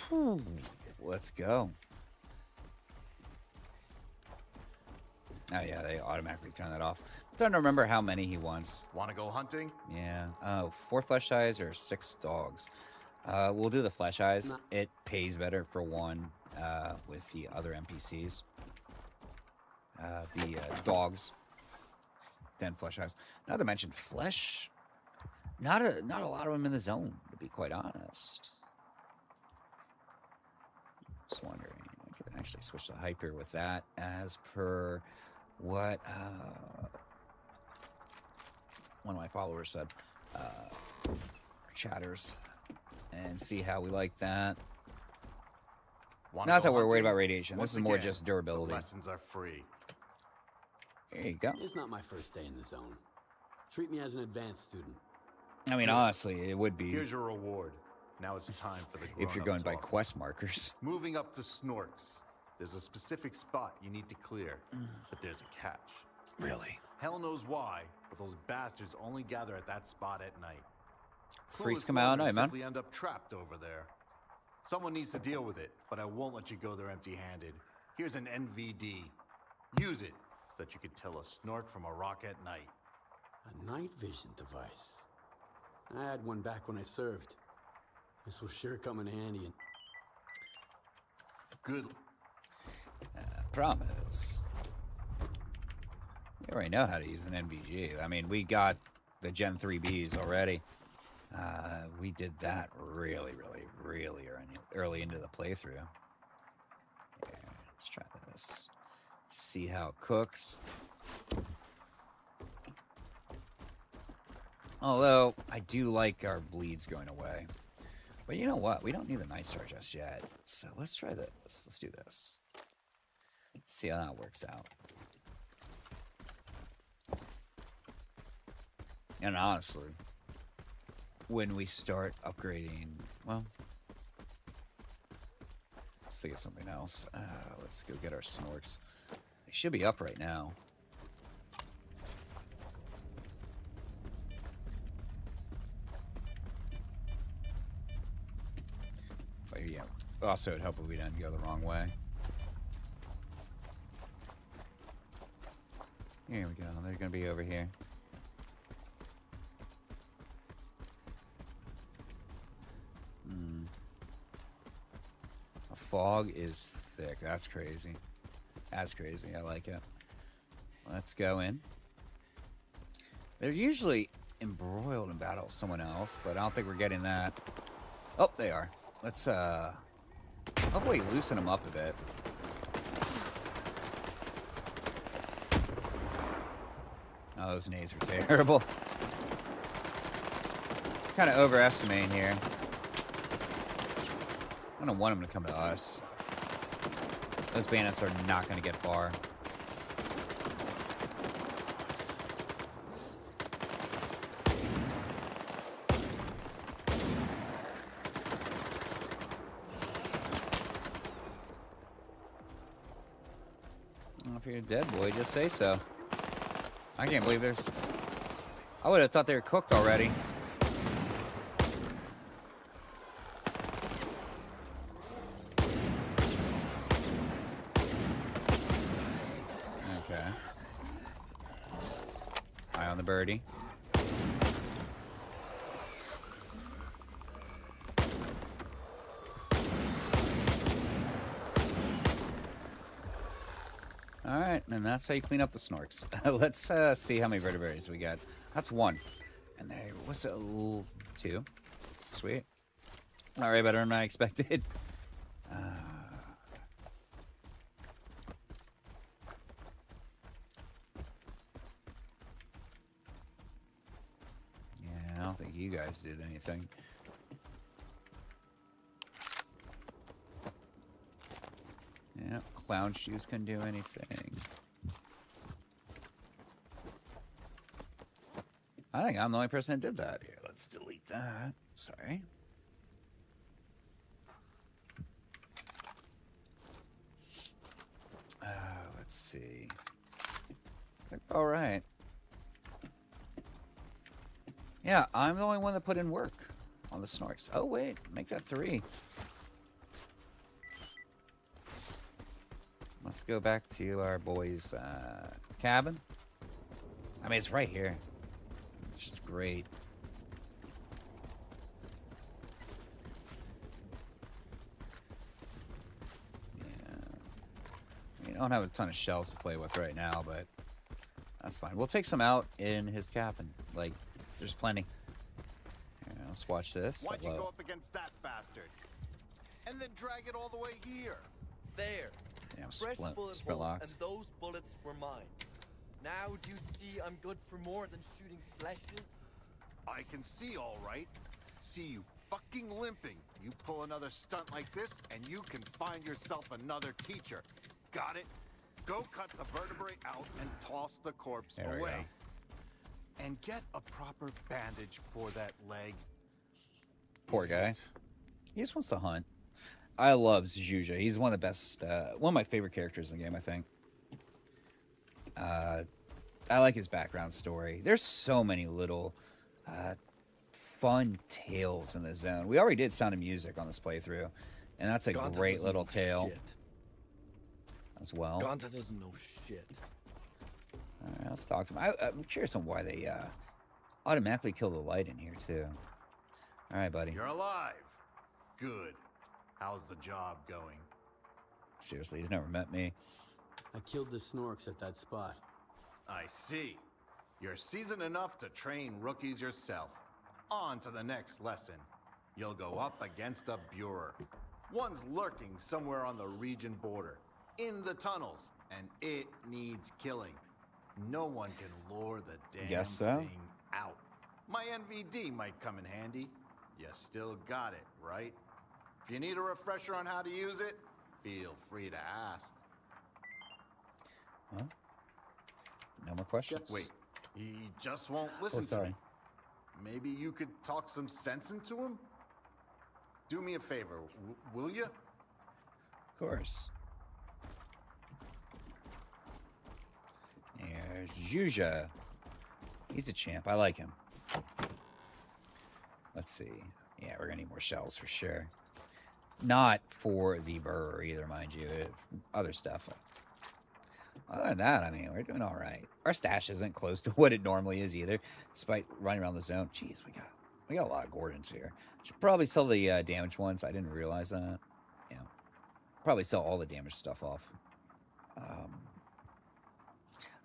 Whew. Let's go. Oh yeah, they automatically turn that off. Don't remember how many he wants. Want to go hunting? Yeah. Oh, 4 flesh eyes or 6 dogs. We'll do the flesh eyes. Nah. It pays better for one with the other NPCs. The dogs. Then flesh eyes. Not to mention flesh. Not a lot of them in the zone, to be quite honest. Just wondering. I could actually switch to hyper with that as per what one of my followers said. Chatters. And see how we like that. Wanna Not go that we're worried hunting? about radiation. Once This is more again, just the durability. lessons are free. There you go. It's not my first day in the zone. Treat me as an advanced student. I mean, honestly, it would be Here's your reward. Now it's time for the if you're grown-up going by talk. quest markers. Moving up to Snorks. There's a specific spot you need to clear, but there's a catch. Really? Hell knows why, but those bastards only gather at that spot at night. Freaks Clueless come out at learners night, man. simply end up trapped over there. Someone needs to deal with it, but I won't let you go there empty-handed. Here's an NVD. Use it so that you can tell a snork from a rock at night. A night vision device. I had one back when I served. This will sure come in handy. Good. Promise. We already know how to use an NVG. I mean, we got the Gen 3Bs already. We did that really early into the playthrough. Yeah, let's try this. See how it cooks. Although, I do like our bleeds going away. But you know what? We don't need the Night Star just yet. So let's try this. Let's do this. See how that works out. And honestly, when we start upgrading, well, let's think of something else. Let's go get our snorks. They should be up right now. But yeah, also it'd help if we didn't go the wrong way. Here we go. They're gonna be over here. A fog is thick. That's crazy. That's crazy. I like it. Let's go in. They're usually embroiled in battle with someone else, but I don't think we're getting that. Oh, they are. Let's hopefully loosen them up a bit. Oh, those nades were terrible. Kind of overestimating here. I don't want them to come to us. Those bandits are not going to get far. Well, if you're dead, boy, just say so. I can't believe there's... I would have thought they were cooked already. Okay. Eye on the birdie. All right, and that's how you clean up the snorks. Let's see how many vertebrates we got. That's 1. And there, what's it? 2. Sweet. All right, better than I expected. Yeah, I don't think you guys did anything. Yeah, clown shoes couldn't do anything. I think I'm the only person that did that. Here, let's delete that. Sorry. Let's see. All right. Yeah, I'm the only one that put in work on the snorks. Oh, wait. Make that 3. Let's go back to our boys' cabin. I mean, it's right here. It's just great. Yeah. We don't have a ton of shells to play with right now, but that's fine. We'll take some out in his cabin. Like, there's plenty. Here, let's watch this. Why'd you go up against that bastard? And then drag it all the way here? There. Damn, Fresh bullet sprint holes, locked. and those bullets were mine. Now do you see I'm good for more than shooting fleshes? I can see all right. See you fucking limping. You pull another stunt like this, and you can find yourself another teacher. Got it? Go cut the vertebrae out and toss the corpse There we away. go. And get a proper bandage for that leg. Poor guy. He just wants to hunt. I love Zhuja. He's one of the best, one of my favorite characters in the game, I think. I like his background story. There's so many little fun tales in the zone. We already did Sound of Music on this playthrough, and that's a Ganta great doesn't little know tale shit. as well. Ganta doesn't know shit. All right, let's talk to him. I'm curious on why they automatically kill the light in here, too. All right, buddy. You're alive. Good. How's the job going? Seriously, he's never met me. I killed the snorks at that spot. I see. You're seasoned enough to train rookies yourself. On to the next lesson. You'll go up against a Burer. One's lurking somewhere on the region border, in the tunnels, and it needs killing. No one can lure the damn Guess so. thing out. My NVD might come in handy. You still got it, right? If you need a refresher on how to use it, feel free to ask. Well, no more questions. Wait, he just won't listen to sorry. me. Maybe you could talk some sense into him? Do me a favor, will you? Of course. There's Zhuja. He's a champ. I like him. Let's see. Yeah, we're gonna need more shells for sure. Not for the burr either, mind you. Other stuff. Other than that, I mean, we're doing all right. Our stash isn't close to what it normally is either, despite running around the zone. Jeez, we got a lot of Gordons here. Should probably sell the damaged ones. I didn't realize that. Yeah, probably sell all the damaged stuff off. I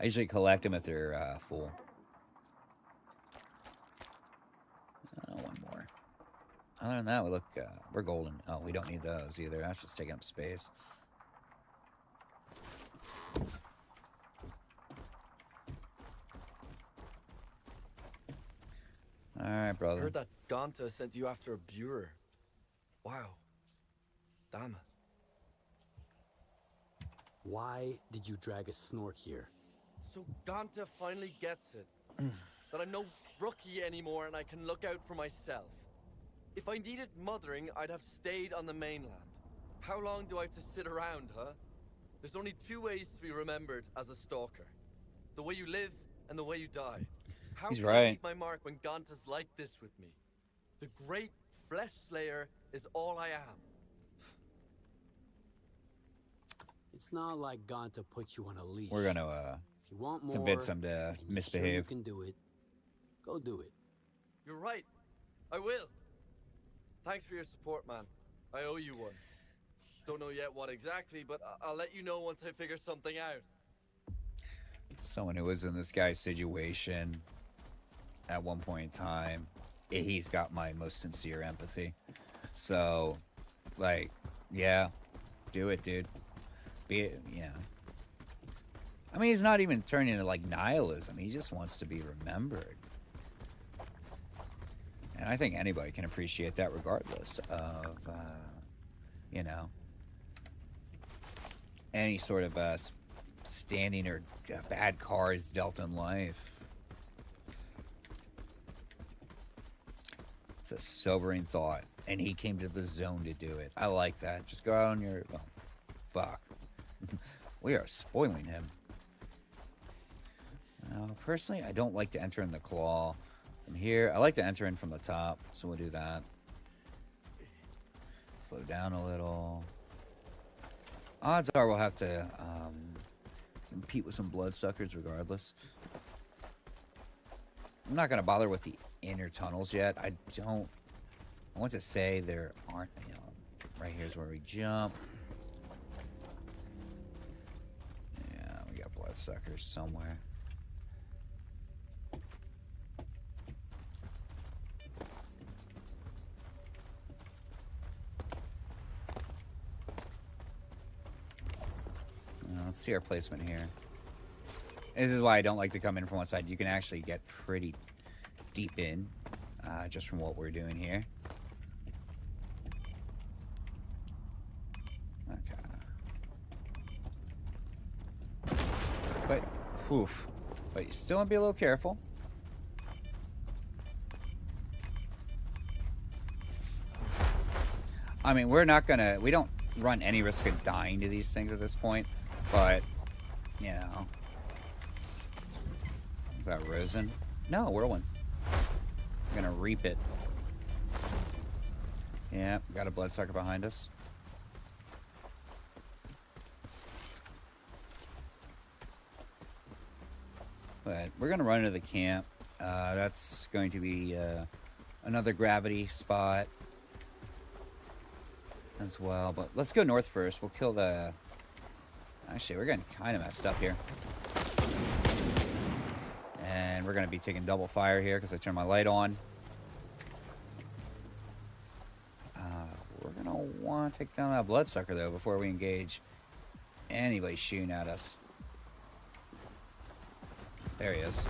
usually collect them if they're full. One more. Other than that, we look, we're golden. Oh, we don't need those either. That's just taking up space. All right, I brother. heard that Ganta sent you after a Burer. Wow. Damn it. Why did you drag a snork here? So Ganta finally gets it. That I'm no rookie anymore and I can look out for myself. If I needed mothering, I'd have stayed on the mainland. How long do I have to sit around, huh? There's only two ways to be remembered as a stalker. The way you live and the way you die. How He's can I right. leave my mark when Ganta's like this with me? The great flesh slayer is all I am. It's not like Ganta put you on a leash. We're gonna If you want more, convince him to and you're sure you misbehave. can do it, go do it. You're right. I will. Thanks for your support, man. I owe you one. Don't know yet what exactly, but I'll let you know once I figure something out. Someone who was in this guy's situation at one point in time, he's got my most sincere empathy. So, like, yeah, do it, dude. Be it, yeah. I mean, he's not even turning into like nihilism. He just wants to be remembered. And I think anybody can appreciate that regardless of, you know, any sort of standing or bad cards dealt in life. It's a sobering thought. And he came to the zone to do it. I like that. Just go out on your... Oh, fuck. We are spoiling him. Personally, I don't like to enter in the claw from here. I like to enter in from the top, so we'll do that. Slow down a little. Odds are we'll have to compete with some bloodsuckers regardless. I'm not going to bother with the inner tunnels yet. I want to say there aren't, you know, right here's where we jump. Yeah, we got bloodsuckers somewhere. Let's see our placement here. This is why I don't like to come in from one side. You can actually get pretty deep in, just from what we're doing here. Okay. But, oof. But you still want to be a little careful. I mean, we don't run any risk of dying to these things at this point. But, you know. Is that rosin? No, whirlwind. I'm gonna reap it. Yeah, got a bloodsucker behind us. But we're gonna run into the camp. That's going to be another gravity spot as well. But let's go north first. We'll kill the... Actually, we're getting kind of messed up here. And we're going to be taking double fire here because I turned my light on. We're going to want to take down that bloodsucker, though, before we engage anybody shooting at us. There he is.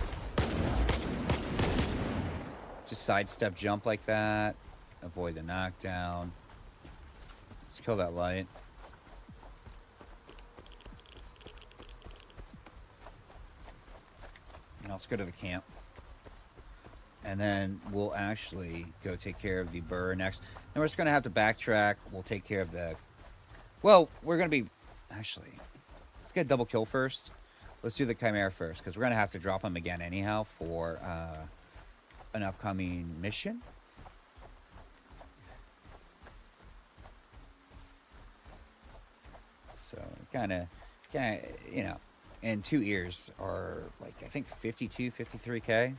Just sidestep jump like that. Avoid the knockdown. Let's kill that light. Let's go to the camp. And then we'll actually go take care of the burr next. Then we're just going to have to backtrack. We'll take care of the... Well, we're going to be... Actually, let's get a double kill first. Let's do the Chimera first, because we're going to have to drop him again anyhow for an upcoming mission. So, kind of, you know... And 2 ears are, like, I think 52, 53K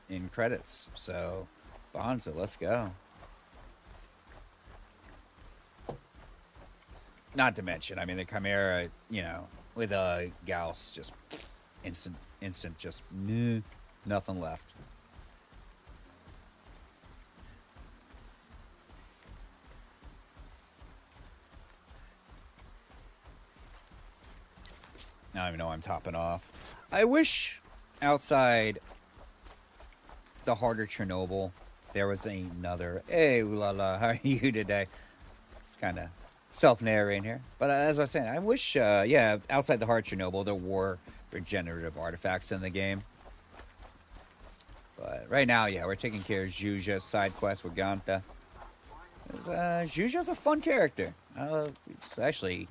in credits. So, Bonza, let's go. Not to mention, I mean, the Chimera, you know, with Gauss, just instant, just nothing left. I don't even know why I'm topping off. I wish outside the harder Chernobyl, there was another... Hey, ooh la la, how are you today? It's kind of self-narrating here. But as I was saying, I wish, yeah, outside the hard Chernobyl, there were regenerative artifacts in the game. But right now, yeah, we're taking care of Zhuzha's side quest with Ganta. Zhuzha's a fun character. It's actually...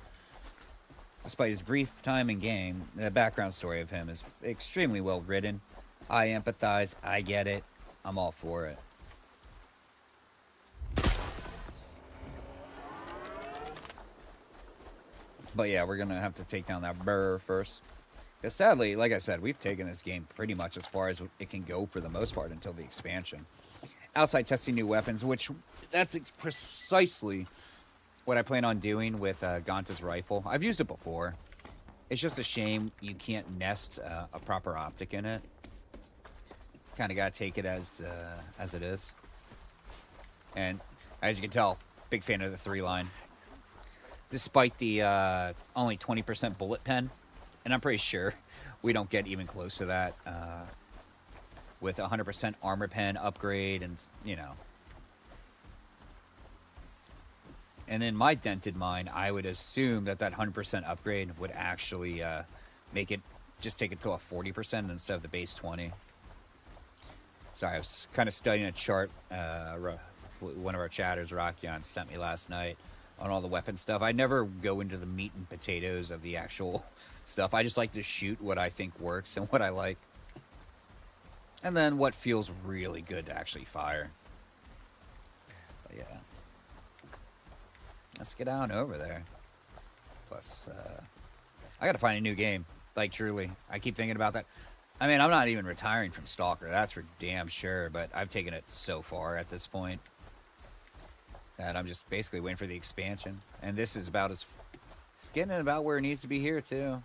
despite his brief time in game, the background story of him is extremely well written. I empathize. I get it. I'm all for it. But yeah, we're going to have to take down that burr first. Because sadly, like I said, we've taken this game pretty much as far as it can go for the most part until the expansion. Outside testing new weapons, which that's precisely what I plan on doing with Ganta's rifle. I've used it before. It's just a shame you can't nest a proper optic in it. Kind of got to take it as it is. And as you can tell, big fan of the 3-line. Despite the only 20% bullet pen, and I'm pretty sure we don't get even close to that with 100% armor pen upgrade, and you know. And in my dented mind, I would assume that 100% upgrade would actually make it, just take it to a 40% instead of the base 20. Sorry, I was kind of studying a chart one of our chatters, Rockion, sent me last night on all the weapon stuff. I never go into the meat and potatoes of the actual stuff. I just like to shoot what I think works and what I like. And then what feels really good to actually fire. But yeah. Let's get on over there. Plus, I gotta find a new game. Like, truly. I keep thinking about that. I mean, I'm not even retiring from S.T.A.K.L.E.R. That's for damn sure. But I've taken it so far at this point that I'm just basically waiting for the expansion. And this is about as... It's getting it about where it needs to be here, too.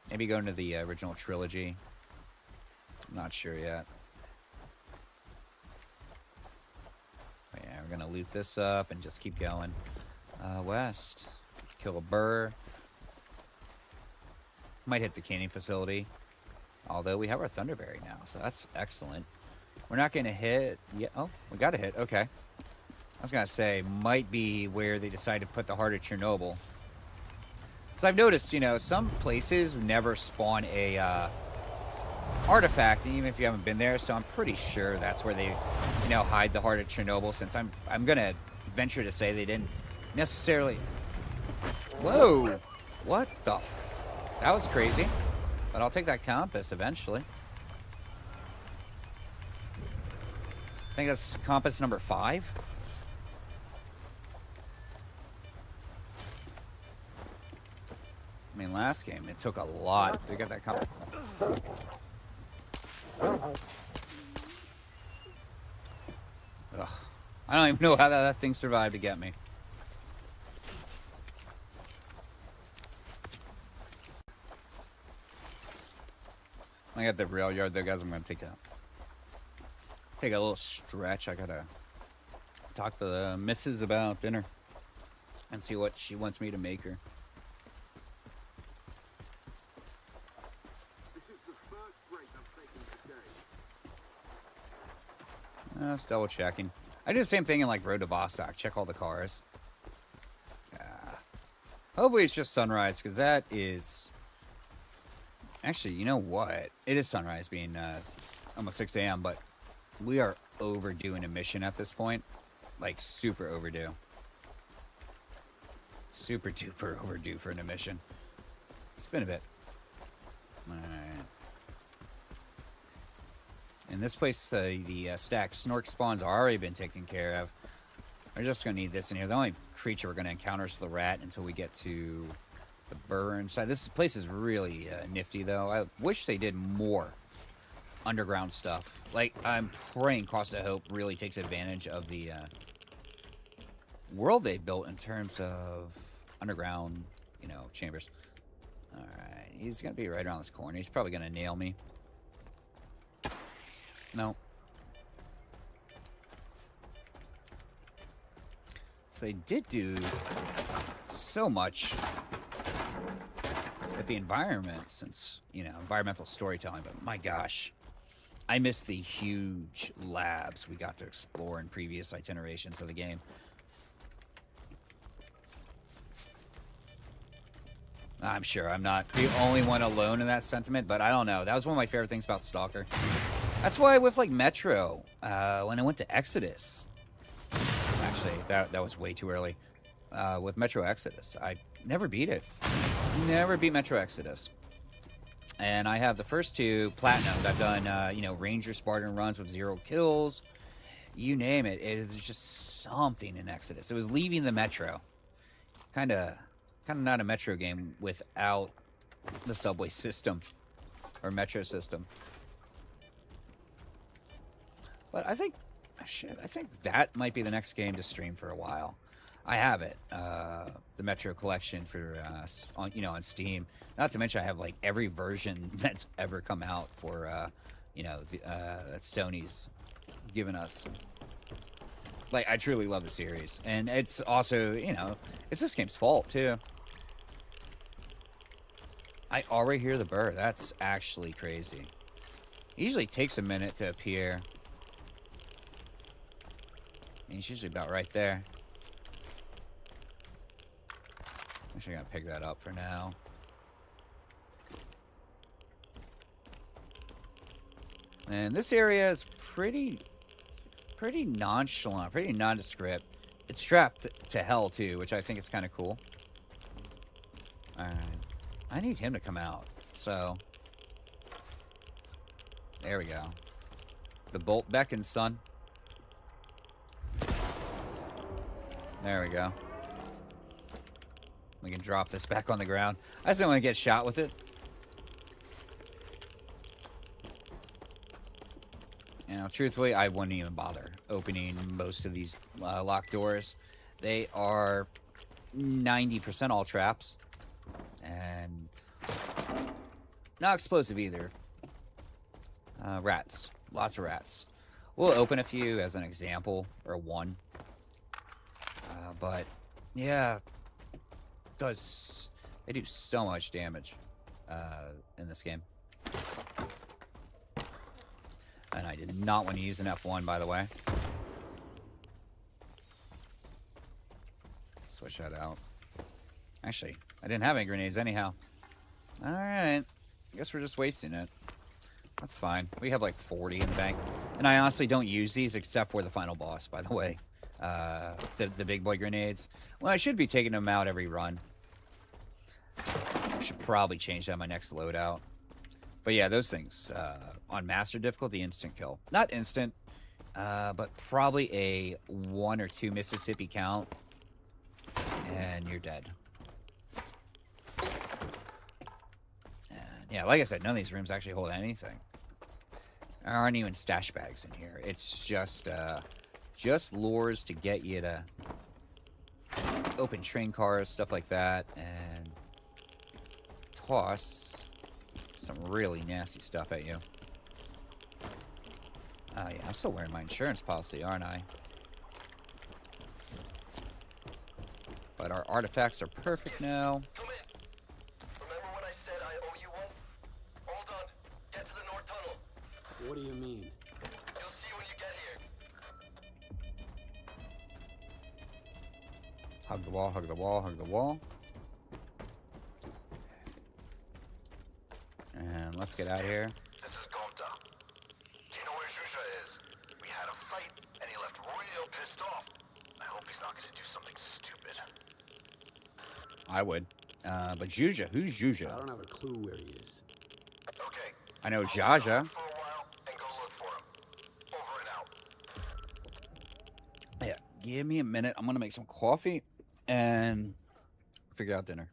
Maybe going to the original trilogy. I'm not sure yet. But yeah, we're going to loot this up and just keep going. West. Kill a burr. Might hit the canning facility. Although we have our Thunderberry now, so that's excellent. We're not going to hit... Yeah, oh, we got a hit. Okay. I was going to say, might be where they decided to put the Heart of Chernobyl. Because I've noticed, you know, some places never spawn a artifact, even if you haven't been there. So I'm pretty sure that's where they, you know, hide the Heart of Chernobyl. Since I'm going to venture to say they didn't necessarily... Whoa! What the That was crazy. But I'll take that compass eventually. I think that's compass number 5. I mean, last game, it took a lot to get that compass. Ugh. I don't even know how that thing survived to get me. I got the rail yard there, guys. I'm gonna take a little stretch. I gotta talk to the missus about dinner and see what she wants me to make her. Just double checking. I do the same thing in like Road to Vostok. Check all the cars. Hopefully it's just sunrise, because that is... Actually, you know what? It is sunrise, being almost 6 a.m., but we are overdue in a mission at this point. Like, super overdue. Super duper overdue for an emission. It's been a bit. Alright. In this place, the stacked snork spawns are already been taken care of. We're just going to need this in here. The only creature we're going to encounter is the rat until we get to the burr inside. This place is really nifty, though. I wish they did more underground stuff. Like, I'm praying Cost of Hope really takes advantage of the world they built in terms of underground, you know, chambers. Alright, he's going to be right around this corner. He's probably going to nail me. No. So they did do so much with the environment, since, you know, environmental storytelling, but my gosh, I miss the huge labs we got to explore in previous itinerations of the game. I'm sure I'm not the only one alone in that sentiment, but I don't know. That was one of my favorite things about S.T.A.K.L.E.R. That's why with, like, Metro, when I went to Exodus... Actually, that was way too early. with Metro Exodus. I never beat it. Never beat Metro Exodus. And I have the first two platinumed. I've done, you know, Ranger Spartan runs with 0 kills. You name it. It's just something in Exodus. It was leaving the Metro. Kind of not a Metro game without the subway system or Metro system. But I think, shit, I think that might be the next game to stream for a while. I have it, the Metro collection for, on, you know, on Steam. Not to mention I have like every version that's ever come out for, you know, that Sony's given us. Like, I truly love the series. And it's also, you know, it's this game's fault, too. I already hear the burr. That's actually crazy. It usually takes a minute to appear. And he's usually about right there. Actually, I'm gonna pick that up for now. And this area is pretty nonchalant, pretty nondescript. It's strapped to hell, too, which I think is kind of cool. Alright. I need him to come out, so... There we go. The bolt beckons, son. There we go. We can drop this back on the ground. I just don't want to get shot with it. You know, truthfully, I wouldn't even bother opening most of these locked doors. They are 90% all traps. And not explosive either. Rats. Lots of rats. We'll open a few as an example, or one. But, yeah. They do so much damage in this game. And I did not want to use an F1, by the way. Switch that out. Actually, I didn't have any grenades anyhow. Alright. I guess we're just wasting it. That's fine. We have like 40 in the bank. And I honestly don't use these except for the final boss, by the way. The big boy grenades. Well, I should be taking them out every run. I should probably change that on my next loadout. But yeah, those things, on Master difficulty, instant kill. Not instant, but probably a 1 or 2 Mississippi count. And you're dead. And yeah, like I said, none of these rooms actually hold anything. There aren't even stash bags in here. It's just lures to get you to open train cars, stuff like that, and toss some really nasty stuff at you. Oh yeah, I'm still wearing my insurance policy, aren't I? But our artifacts are perfect now. Come in. Remember when I said I owe you one? All done. Get to the North Tunnel. What do you mean? You'll see when you get here. Hug the wall, hug the wall, hug the wall. And let's get out of here. This is Gonta. Do you know where Zhuzha is? We had a fight, and he left real pissed off. I hope he's not gonna do something stupid. I would. But Zhuzha, who's I Zhuzha? don't have a clue where he is. Okay. I know I'll Jaja. for a while and go look for him. Over and out. Yeah, give me a minute. I'm gonna make some coffee and figure out dinner.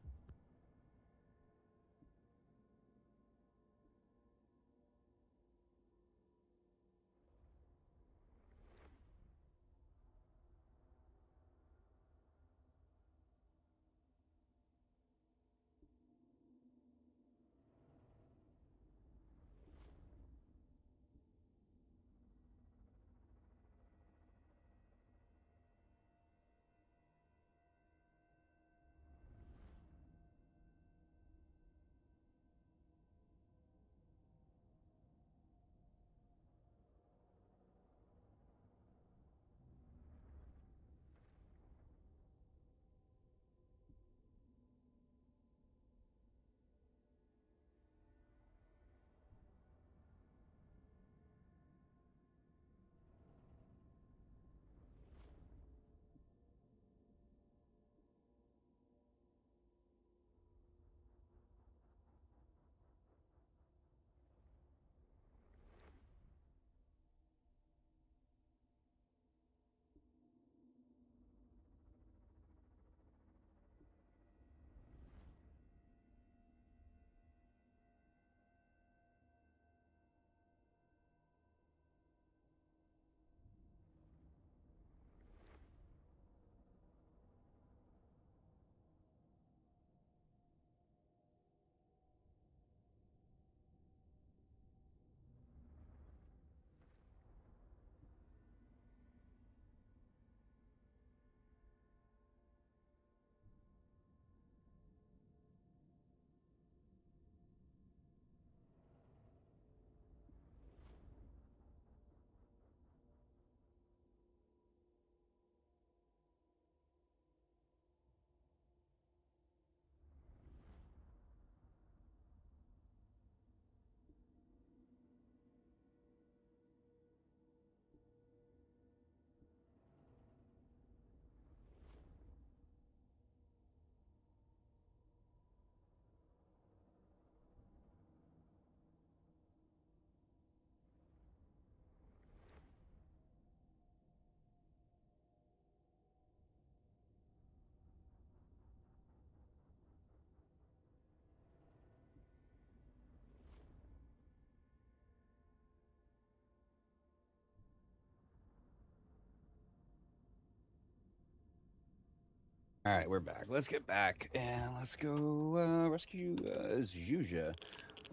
All right, we're back. Let's get back and let's go rescue Zhuja,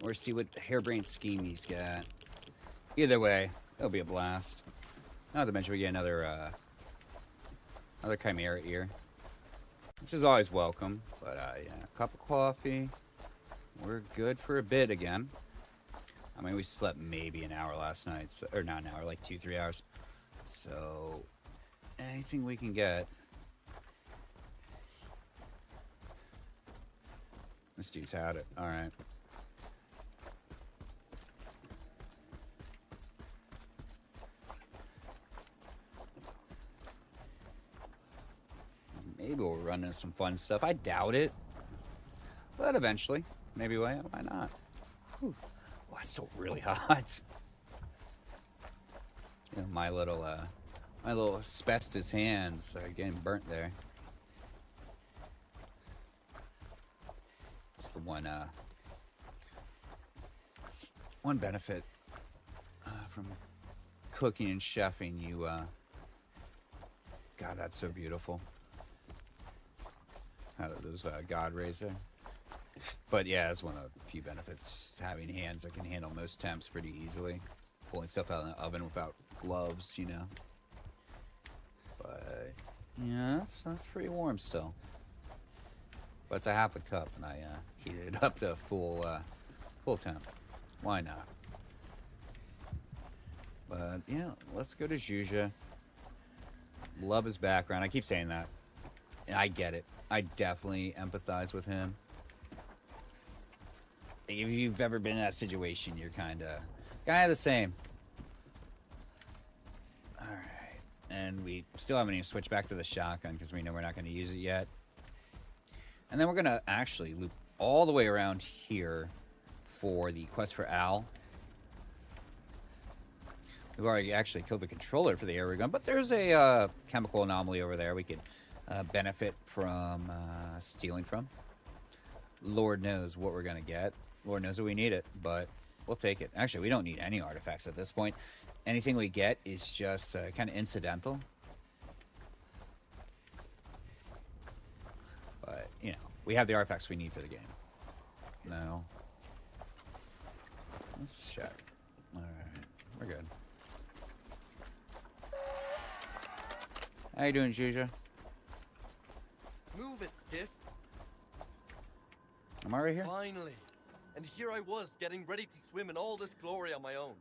or see what harebrained scheme he's got. Either way, it'll be a blast. Not to mention we get another Chimera ear, which is always welcome. But yeah, a cup of coffee. We're good for a bit again. I mean, we slept maybe an hour last night, so, or not an hour, like 2-3 hours. So anything we can get. This dude's had it. All right. Maybe we'll run into some fun stuff. I doubt it. But eventually. Maybe why not? Whew. Oh, it's so really hot. You know, my little asbestos hands are getting burnt there. It's the one benefit from cooking and chefing. You, God, that's so beautiful. How do those God rays there? But yeah, it's one of the few benefits. Having hands that can handle most temps pretty easily. Pulling stuff out of the oven without gloves, you know. But yeah, that's pretty warm still. But it's a half a cup, and I heated it up to full temp. Why not? But yeah, let's go to Zhuja. Love his background. I keep saying that. And I get it. I definitely empathize with him. If you've ever been in that situation, you're kind of the same. All right. And we still haven't even switched back to the shotgun because we know we're not going to use it yet. And then we're going to actually loop all the way around here for the quest for Al. We've already actually killed the controller for the air gun, but there's a chemical anomaly over there we could benefit from stealing from. Lord knows what we're going to get. Lord knows that we need it, but we'll take it. Actually, we don't need any artifacts at this point. Anything we get is just kind of incidental. But, you know, we have the artifacts we need for the game. No. Let's check. All right. We're good. How you doing, Zhuja? Move it, Skiff. Am I right here? Finally. And here I was, getting ready to swim in all this glory on my own.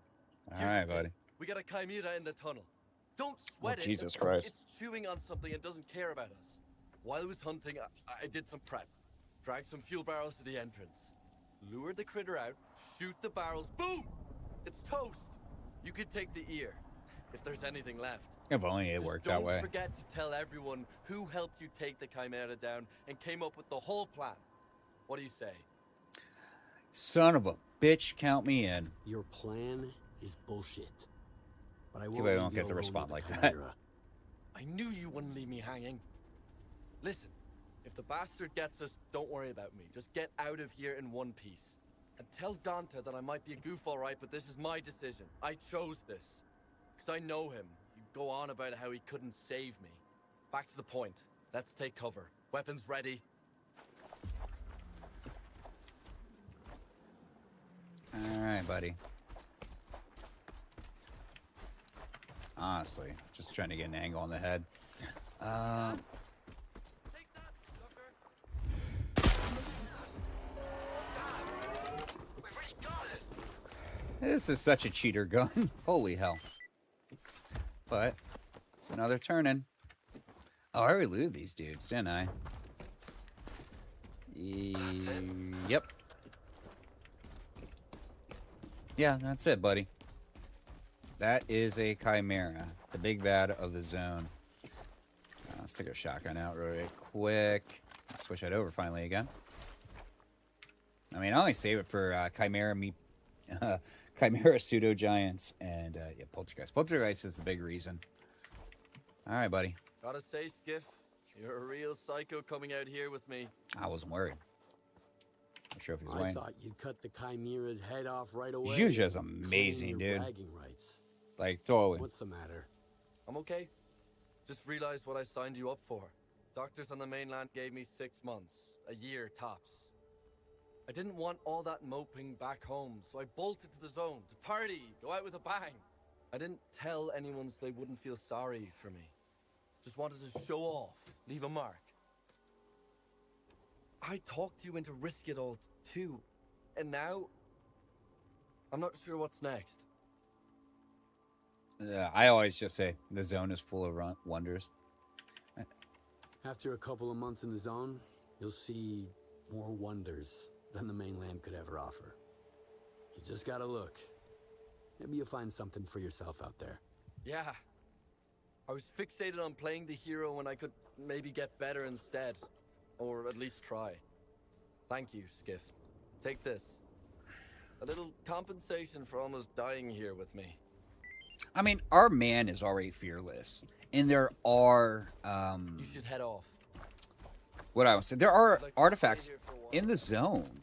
All right, buddy. We got a chimera in the tunnel. Don't sweat it. Jesus Christ. It's chewing on something and doesn't care about us. While I was hunting, I did some prep. Dragged some fuel barrels to the entrance. Lured the critter out, shoot the barrels, boom! It's toast! You could take the ear, if there's anything left. If only it worked that way. Don't forget to tell everyone who helped you take the chimera down and came up with the whole plan. What do you say? Son of a bitch, count me in. Your plan is bullshit. But I Too bad I don't get to respond like that. I knew you wouldn't leave me hanging. Listen, if the bastard gets us, don't worry about me. Just get out of here in one piece. And tell Dante that I might be a goof alright, but this is my decision. I chose this. Because I know him. He'd go on about how he couldn't save me. Back to the point. Let's take cover. Weapons ready. Alright, buddy. Honestly, just trying to get an angle on the head. Take that, sucker. We've already got it! This is such a cheater gun. Holy hell. But it's another turn-in. Oh, I already looted these dudes, didn't I? Yep. Yeah, that's it, buddy. That is a chimera, the big bad of the zone. Let's take our shotgun out really quick. Switch that over finally again. I mean, I only save it for chimera pseudo giants and yeah, poltergeist. Poltergeist is the big reason. All right, buddy. Gotta say, Skiff, you're a real psycho coming out here with me. I wasn't worried. Not sure if he was I waiting. thought you'd cut the chimera's head off right away. Zhuja's amazing, Claim your dude. bragging rights. Like, totally. What's the matter? I'm okay. Just realized what I signed you up for. Doctors on the mainland gave me 6 months, a year tops. I didn't want all that moping back home, so I bolted to the zone to party, go out with a bang. I didn't tell anyone so they wouldn't feel sorry for me. Just wanted to show off, leave a mark. I talked you into risk it all too, and now I'm not sure what's next. I always just say the zone is full of wonders. After a couple of months in the zone, you'll see more wonders than the mainland could ever offer. You just gotta look. Maybe you'll find something for yourself out there. Yeah. I was fixated on playing the hero when I could maybe get better instead. Or at least try. Thank you, Skiff. Take this. A little compensation for almost dying here with me. I mean, our man is already fearless. And there are... You should head off. What I was saying, there are artifacts in the zone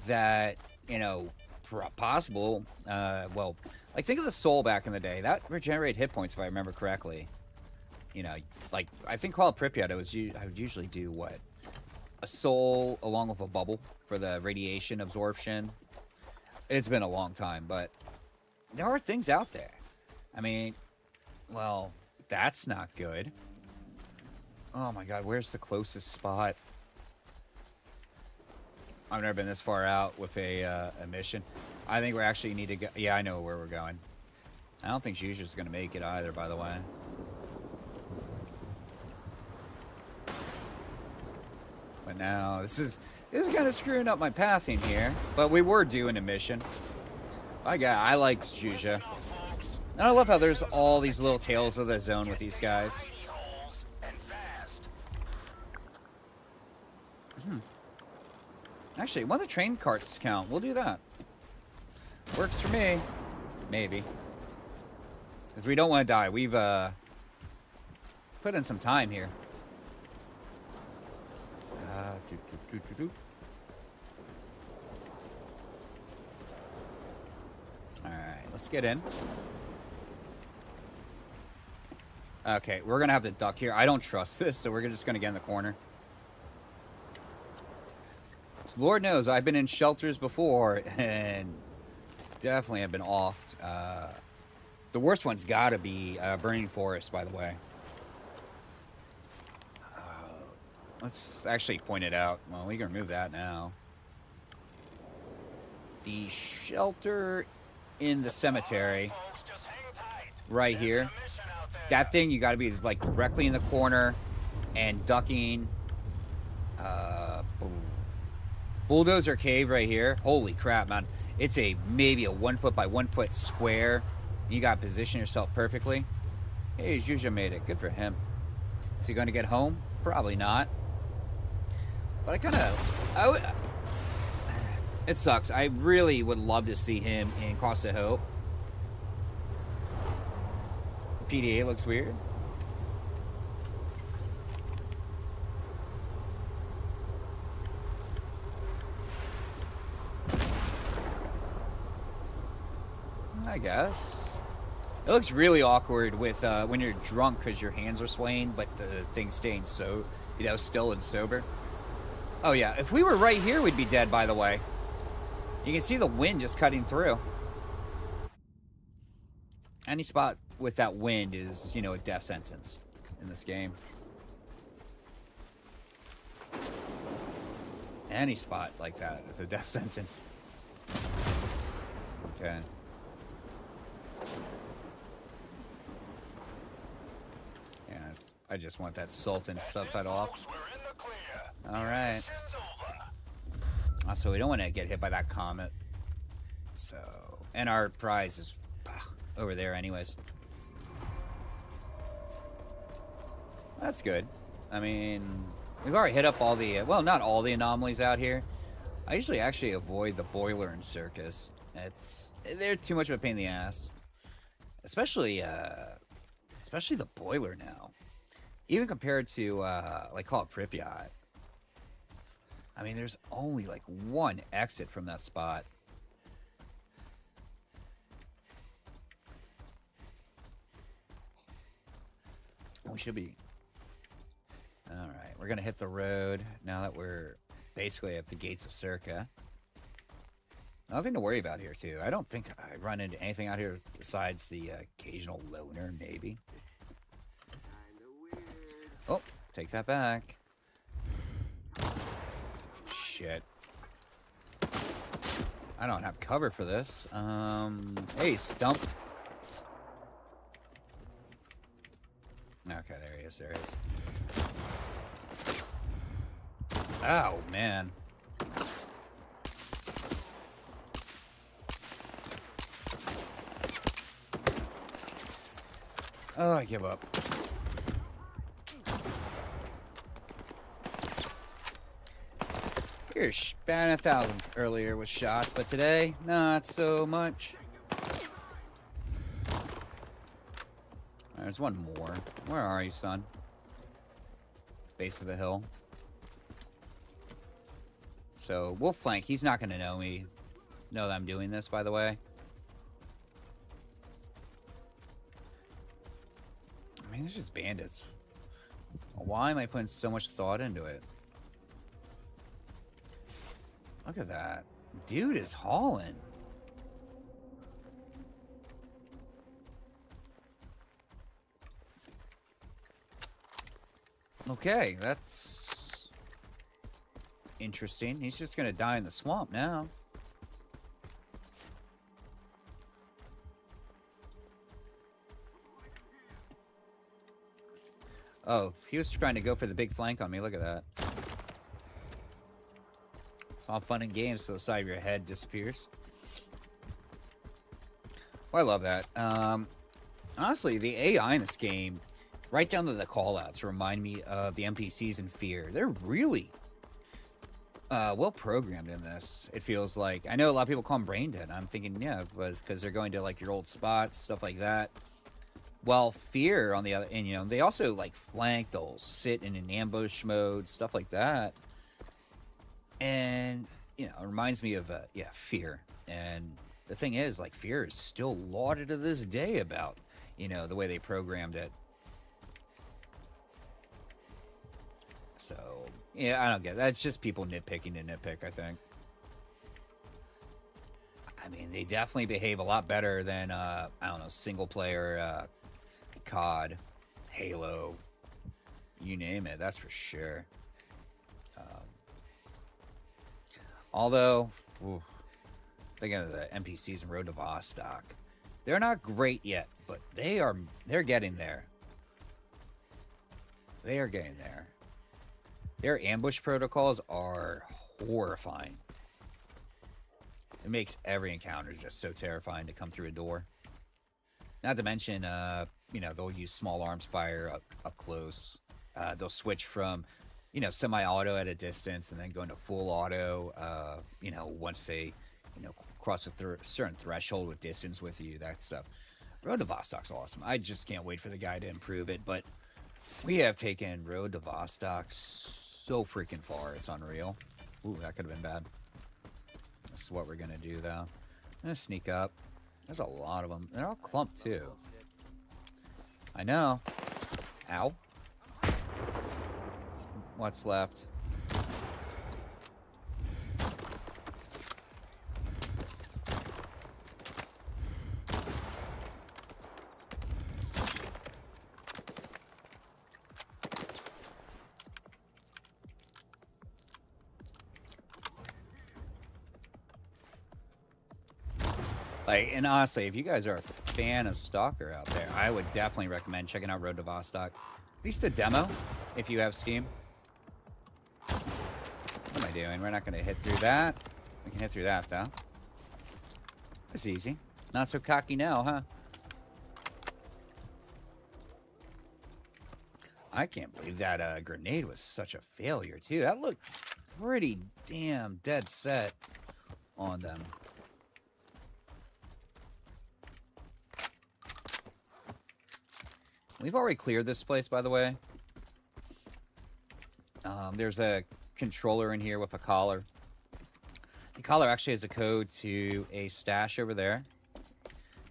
that, you know, possible. Well, like think of the soul back in the day. That regenerated hit points, if I remember correctly. You know, like, I think called Pripyat, I would usually do what? A soul along with a bubble for the radiation absorption. It's been a long time, but there are things out there. I mean, well, that's not good. Oh my god, where's the closest spot? I've never been this far out with a mission. I think we actually need to go... Yeah, I know where we're going. I don't think Zhuzha's going to make it either, by the way. But now, this is kind of screwing up my pathing here. But we were doing a mission. I like Zhuzha. And I love how there's all these little tales of the zone with these guys. Actually, one of the train carts count. We'll do that. Works for me. Maybe. Because we don't want to die. We've put in some time here. Alright, let's get in. Okay, we're going to have to duck here. I don't trust this, so we're just going to get in the corner. So Lord knows, I've been in shelters before, and definitely have been offed. The worst one's got to be Burning Forest, by the way. Let's actually point it out. Well, we can remove that now. The shelter in the cemetery, right here. That thing, you got to be like directly in the corner and ducking. Bulldozer Cave right here. Holy crap, man. It's maybe a 1 foot by 1 foot square. You got to position yourself perfectly. Hey, Zhuzha made it. Good for him. Is he going to get home? Probably not. But it sucks. I really would love to see him in Cost of Hope. PDA looks weird. I guess. It looks really awkward with when you're drunk because your hands are swaying, but the thing's staying so, you know, still and sober. Oh yeah, if we were right here, we'd be dead, by the way. You can see the wind just cutting through. Any spot with that wind is, you know, a death sentence in this game. Any spot like that is a death sentence. Okay. Yeah, I just want that Sultan subtitle off. Alright. So we don't want to get hit by that comet. So, and our prize is over there anyways. That's good. I mean, we've already hit up all the, well, not all the anomalies out here. I usually actually avoid the boiler and circus. They're too much of a pain in the ass. Especially the boiler now. Even compared to, like, call it Pripyat. I mean, there's only, like, one exit from that spot. We should be... Alright. we're gonna hit the road now that we're basically at the gates of Circa. Nothing to worry about here, too. I don't think I run into anything out here besides the occasional loner, maybe. Oh, take that back. Shit. I don't have cover for this. Hey, Stump. Okay, there he is. There he is. Oh, man. Oh, I give up. You're batting 1,000 earlier with shots, but today, not so much. There's one more. Where are you, son? Base of the hill. So, we'll flank. He's not going to know that I'm doing this, by the way. I mean, there's just bandits. Why am I putting so much thought into it? Look at that. Dude is hauling. Okay, that's interesting. He's just gonna die in the swamp now. Oh, he was trying to go for the big flank on me. Look at that. It's all fun and games so the side of your head disappears. Well, I love that. Honestly, the AI in this game, right down to the callouts, remind me of the NPCs in Fear. They're really well programmed in this. It feels like, I know a lot of people call them brain dead. I'm thinking, yeah, because they're going to like your old spots, stuff like that. Well, Fear on the other end, you know, they also like flank. They'll sit in an ambush mode, stuff like that. And you know, it reminds me of Fear. And the thing is, like, Fear is still lauded to this day about, you know, the way they programmed it. So yeah, I don't get it. That's just people nitpicking to nitpick, I think. I mean, they definitely behave a lot better than I don't know, single player COD, Halo, you name it, that's for sure. Although, thinking of the NPCs in Road to Vostok, they're not great yet, but they're getting there. They are getting there. Their ambush protocols are horrifying. It makes every encounter just so terrifying to come through a door. Not to mention, you know, they'll use small arms fire up close. They'll switch from, you know, semi-auto at a distance and then go into full auto, you know, once they, you know, cross a certain threshold with distance with you, that stuff. Road to Vostok's awesome. I just can't wait for the guy to improve it, but we have taken Road to Vostok so freaking far. It's unreal. Ooh, that could have been bad. This is what we're going to do, though. I'm going to sneak up. There's a lot of them. They're all clumped, too. I know. Ow. What's left? Like, and honestly, if you guys are a fan of Stalker out there, I would definitely recommend checking out Road to Vostok. At least the demo, if you have Steam. What am I doing? We're not going to hit through that. We can hit through that, though. That's easy. Not so cocky now, huh? I can't believe that grenade was such a failure, too. That looked pretty damn dead set on them. We've already cleared this place, by the way. There's a controller in here with a collar. The collar actually has a code to a stash over there.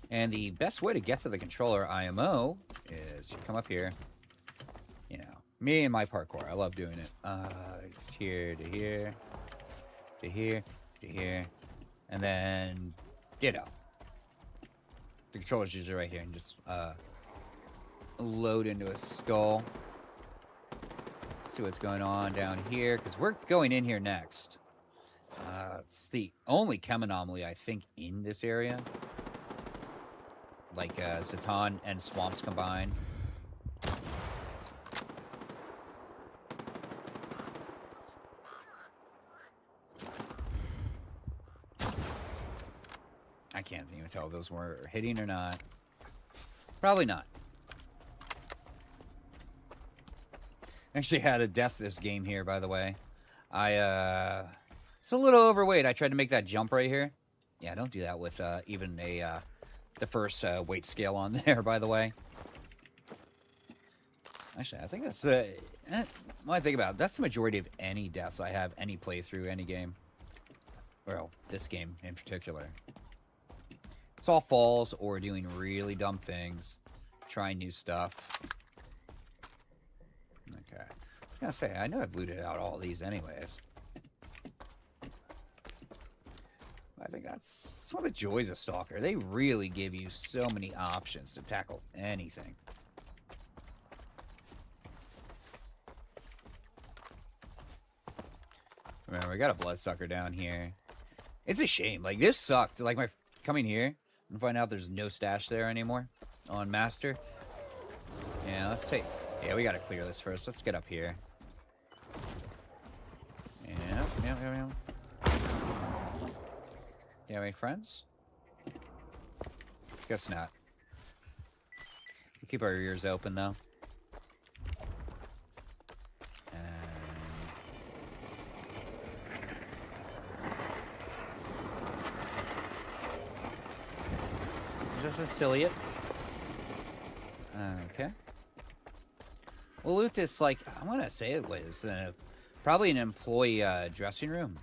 And the best way to get to the controller IMO is you come up here, you know, Me and my parkour. I love doing it. Here to here, to here, to here, and then ditto. The controller's usually right here, and just load into a skull. See what's going on down here, because we're going in here next. It's the only chem anomaly, I think, in this area. Like Zatan and swamps combined. I can't even tell if those were hitting or not. Probably not. Actually had a death this game here, by the way. It's a little overweight. I tried to make that jump right here. Yeah, don't do that with even the first weight scale on there, by the way. Actually, I think that's when I think about it, that's the majority of any deaths I have, any playthrough, any game. Well, this game in particular. It's all falls or doing really dumb things, trying new stuff. Okay. I was gonna say, I know I've looted out all these anyways. I think that's one of the joys of Stalker. They really give you so many options to tackle anything. Remember, we got a bloodsucker down here. It's a shame. Like, this sucked. Like, my coming here and find out there's no stash there anymore on Master. Yeah, let's take... Yeah, we gotta clear this first. Let's get up here. Yeah. Do you have any friends? Guess not. We keep our ears open, though. Is this a Ciliate? Okay. We'll loot this, like, I'm gonna say it was probably an employee dressing room.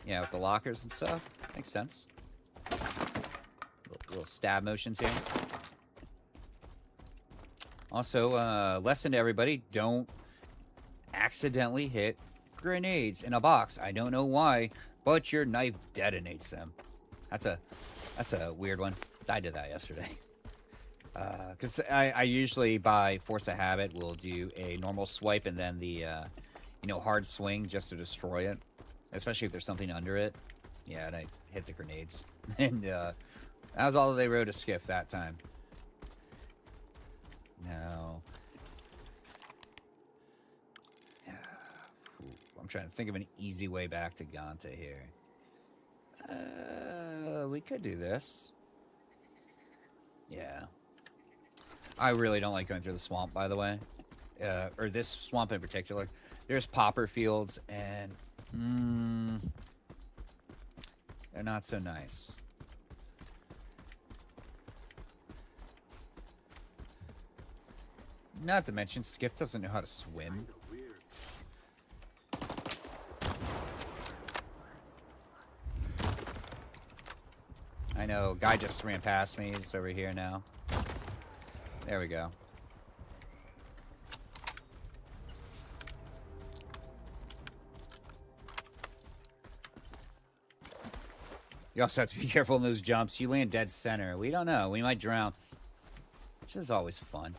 Yeah, with the lockers and stuff. Makes sense. Little stab motions here. Also, lesson to everybody, don't accidentally hit grenades in a box. I don't know why, but your knife detonates them. That's a weird one. I did that yesterday. Because I usually, by force of habit, will do a normal swipe and then the, hard swing just to destroy it. Especially if there's something under it. Yeah, and I hit the grenades. And that was all they wrote a skiff that time. No. I'm trying to think of an easy way back to Ganta here. We could do this. Yeah. I really don't like going through the swamp, by the way. Or this swamp in particular. There's popper fields, and they're not so nice. Not to mention, Skiff doesn't know how to swim. I know, guy just ran past me. He's over here now. There we go. You also have to be careful in those jumps. You land dead center. We don't know. We might drown. Which is always fun.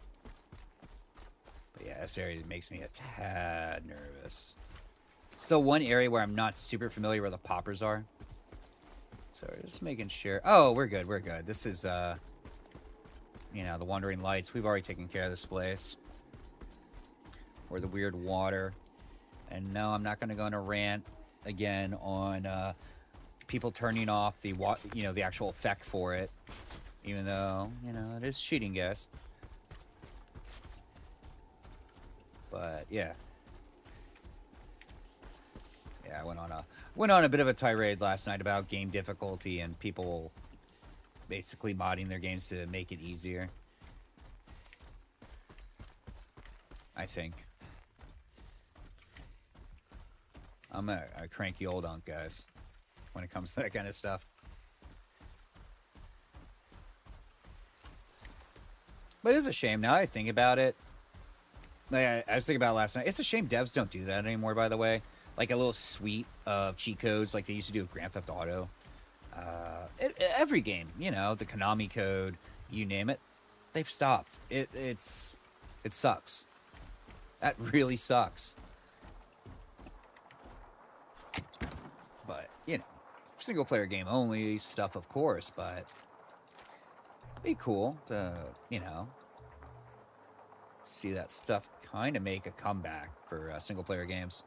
But yeah, this area makes me a tad nervous. It's the one area where I'm not super familiar where the poppers are. So we're just making sure. Oh, we're good. We're good. This is, the Wandering Lights. We've already taken care of this place. Or the weird water. And no, I'm not going to go on a rant again on, people turning off the the actual effect for it, even though it is cheating, guess. But yeah, I went on a bit of a tirade last night about game difficulty and people basically modding their games to make it easier. I think I'm a cranky old unk, guys, when it comes to that kind of stuff. But it's a shame. Now I think about it, I was thinking about it last night. It's a shame devs don't do that anymore, by the way. Like a little suite of cheat codes like they used to do with Grand Theft Auto. Every game, you know, the Konami code, you name it, they've stopped. It sucks. That really sucks. But, you know, single player game only stuff, of course, but be cool to, you know, see that stuff kind of make a comeback for single player games.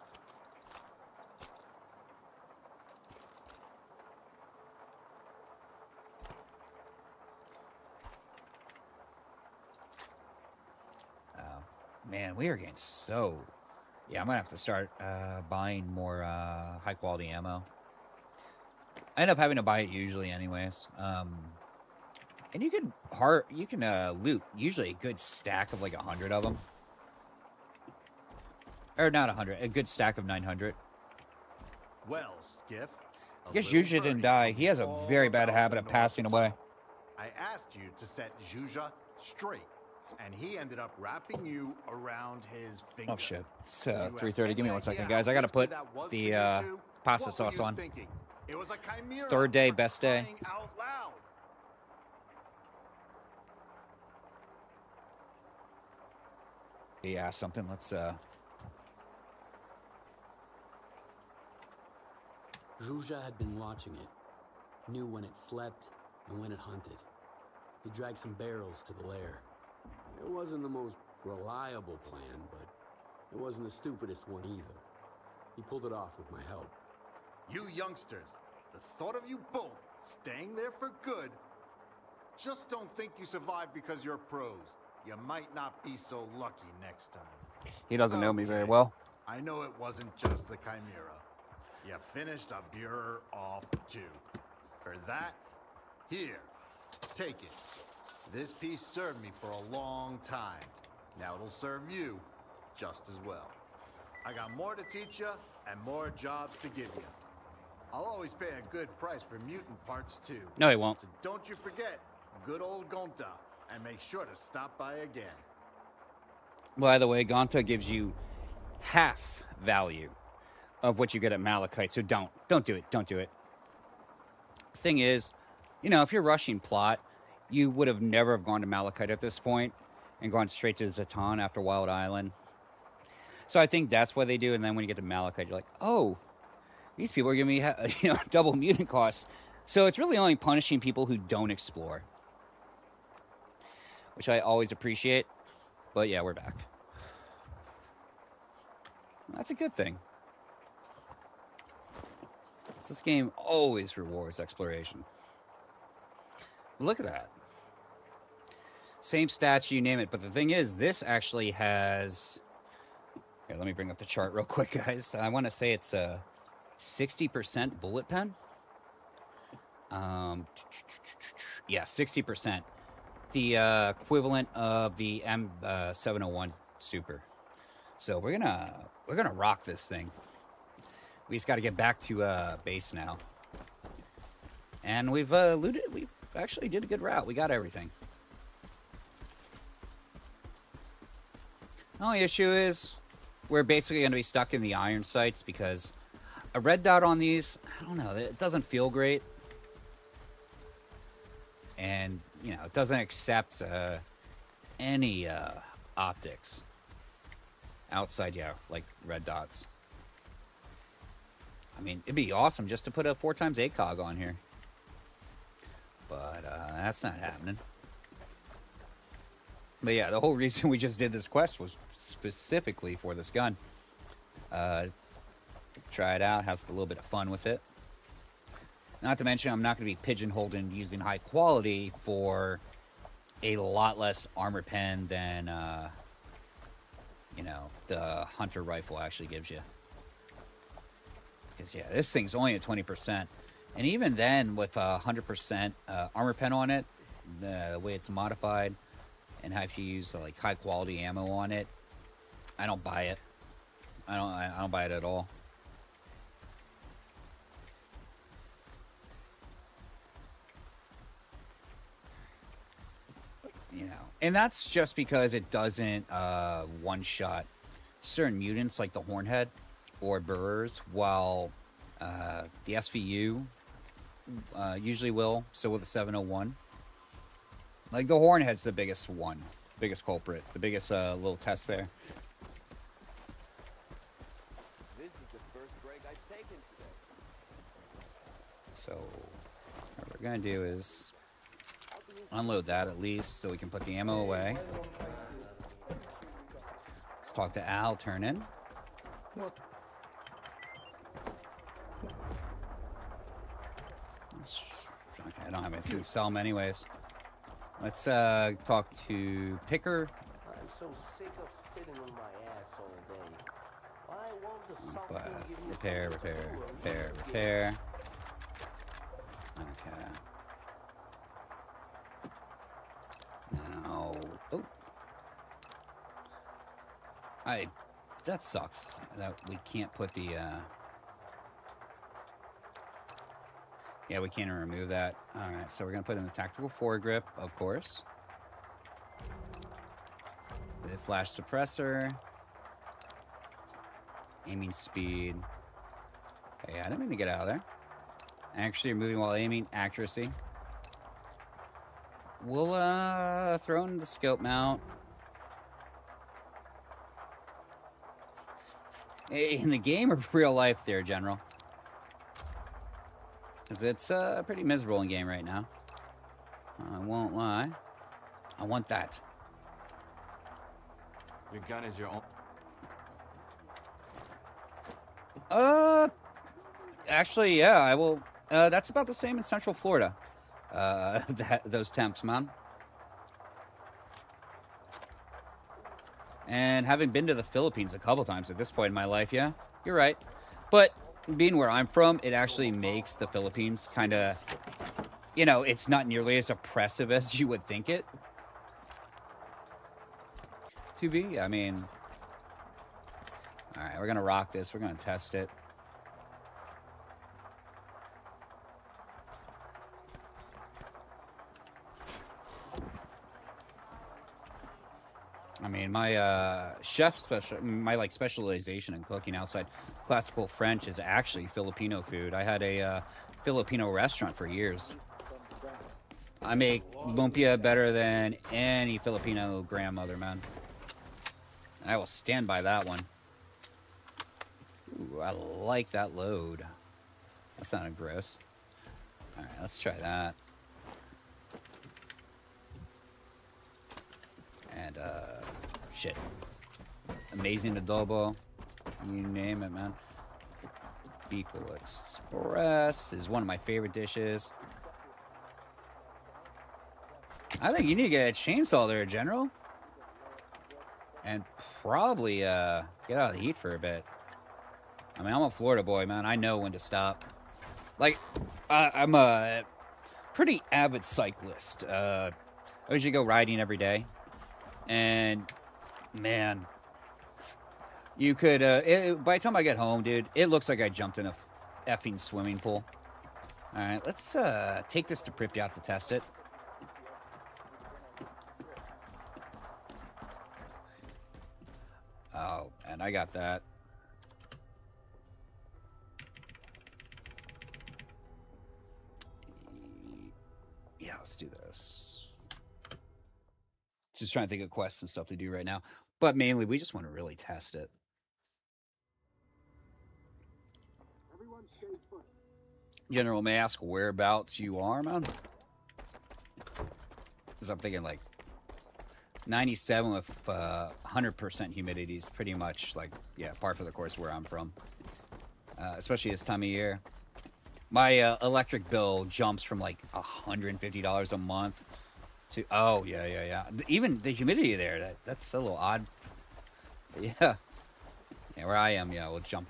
Man, we are getting so... Yeah, I'm going to have to start buying more high-quality ammo. I end up having to buy it usually anyways. And you can loot usually a good stack of like 100 of them. Or not 100, a good stack of 900. Well, Skiff. I guess Zhuzha didn't die. He has a very bad habit of passing away. I asked you to set Zhuzha straight, and he ended up wrapping you around his finger. Oh shit, it's 3:30. Give me 1 second, guys. I gotta put the pasta sauce on. It was a chimera. It's third day, best day. Out loud. Yeah, something. Let's Zhuzha had been watching it, knew when it slept and when it hunted. He dragged some barrels to the lair. It wasn't the most reliable plan, but it wasn't the stupidest one either. He pulled it off with my help. You youngsters, the thought of you both staying there for good. Just don't think you survived because you're pros. You might not be so lucky next time. He doesn't know me very well. I know it wasn't just the chimera. You finished a Bureau off too. For that, here, take it. This piece served me for a long time. Now it'll serve you just as well. I got more to teach you and more jobs to give you. I'll always pay a good price for mutant parts too. No, he won't. So don't you forget good old Gonta, and make sure to stop by again. By the way, Gonta gives you half value of what you get at Malachite, so don't do it. Don't do it. Thing is, you know, if you're rushing plot, you would have never have gone to Malachite at this point and gone straight to Zatan after Wild Island. So I think that's what they do, and then when you get to Malachite, you're like, oh, these people are giving me, you know, double mutant costs. So it's really only punishing people who don't explore, which I always appreciate. But yeah, we're back. That's a good thing. So this game always rewards exploration. Look at that. Same stats, you name it. But the thing is, this actually has... Here, let me bring up the chart real quick, guys. I want to say it's a 60% bullet pen. Yeah, 60%. The equivalent of the M701 Super. So we're gonna rock this thing. We just got to get back to base now. And we've looted. We actually did a good route. We got everything. The only issue is we're basically going to be stuck in the iron sites because a red dot on these, I don't know, it doesn't feel great. And, you know, it doesn't accept any optics outside, yeah, like red dots. I mean, it'd be awesome just to put a 4x ACOG on here. But that's not happening. But yeah, the whole reason we just did this quest was specifically for this gun. Try it out, have a little bit of fun with it. Not to mention, I'm not going to be pigeonholed in using high quality for a lot less armor pen than, you know, the hunter rifle actually gives you. Because, yeah, this thing's only at 20%. And even then, with 100% armor pen on it, the way it's modified, and how if you use like high quality ammo on it, I don't buy it. I don't buy it at all. But, you know, And that's just because it doesn't one-shot certain mutants like the Hornhead or Burrs, while the SVU usually will. So with the 701. Like, the Hornhead's the biggest one. Biggest culprit. The biggest little test there. This is the first break I've taken today. So what we're going to do is unload that at least so we can put the ammo away. Let's talk to Al, turn in. What? Okay, I don't have anything to sell them anyways. Let's talk to Picker. I'm so sick of sitting on my ass all day. I want the something give me Repair. something to do. Okay. Now, oh. That sucks that we can't put the, yeah, we can't remove that. All right, so we're gonna put in the tactical foregrip, of course. The flash suppressor. Aiming speed. Hey, I didn't mean to get out of there. Actually, moving while aiming, accuracy. We'll throw in the scope mount. In the game or real life there, General? Because it's pretty miserable in game right now. I won't lie. I want that. Your gun is your own. Actually, yeah, I will. That's about the same in Central Florida. Those temps, man. And having been to the Philippines a couple times at this point in my life, yeah, you're right. But being where I'm from, it actually makes the Philippines kind of, you know, it's not nearly as oppressive as you would think it to be. I mean, all right, we're going to rock this. We're going to test it. I mean, my my specialization in cooking outside classical French is actually Filipino food. I had a Filipino restaurant for years. I make lumpia better than any Filipino grandmother, man. I will stand by that one. Ooh, I like that load. That sounded gross. All right, let's try that. And, shit. Amazing adobo. You name it, man. Bicol Express is one of my favorite dishes. I think you need to get a chainsaw there, General. And probably, get out of the heat for a bit. I mean, I'm a Florida boy, man. I know when to stop. Like, I'm a pretty avid cyclist. I usually go riding every day. And, man, you could, by the time I get home, dude, it looks like I jumped in a effing swimming pool. All right, let's take this to Pripyat to test it. Oh, and I got that. Yeah, let's do this. Just trying to think of quests and stuff to do right now. But mainly, we just want to really test it. General, may I ask whereabouts you are, man? Because I'm thinking, like, 97 with 100% humidity is pretty much, like, yeah, par for the course where I'm from. Especially this time of year. My electric bill jumps from, like, $150 a month to, oh, yeah. Even the humidity there, that's a little odd. Yeah. Yeah, where I am, yeah, we'll jump.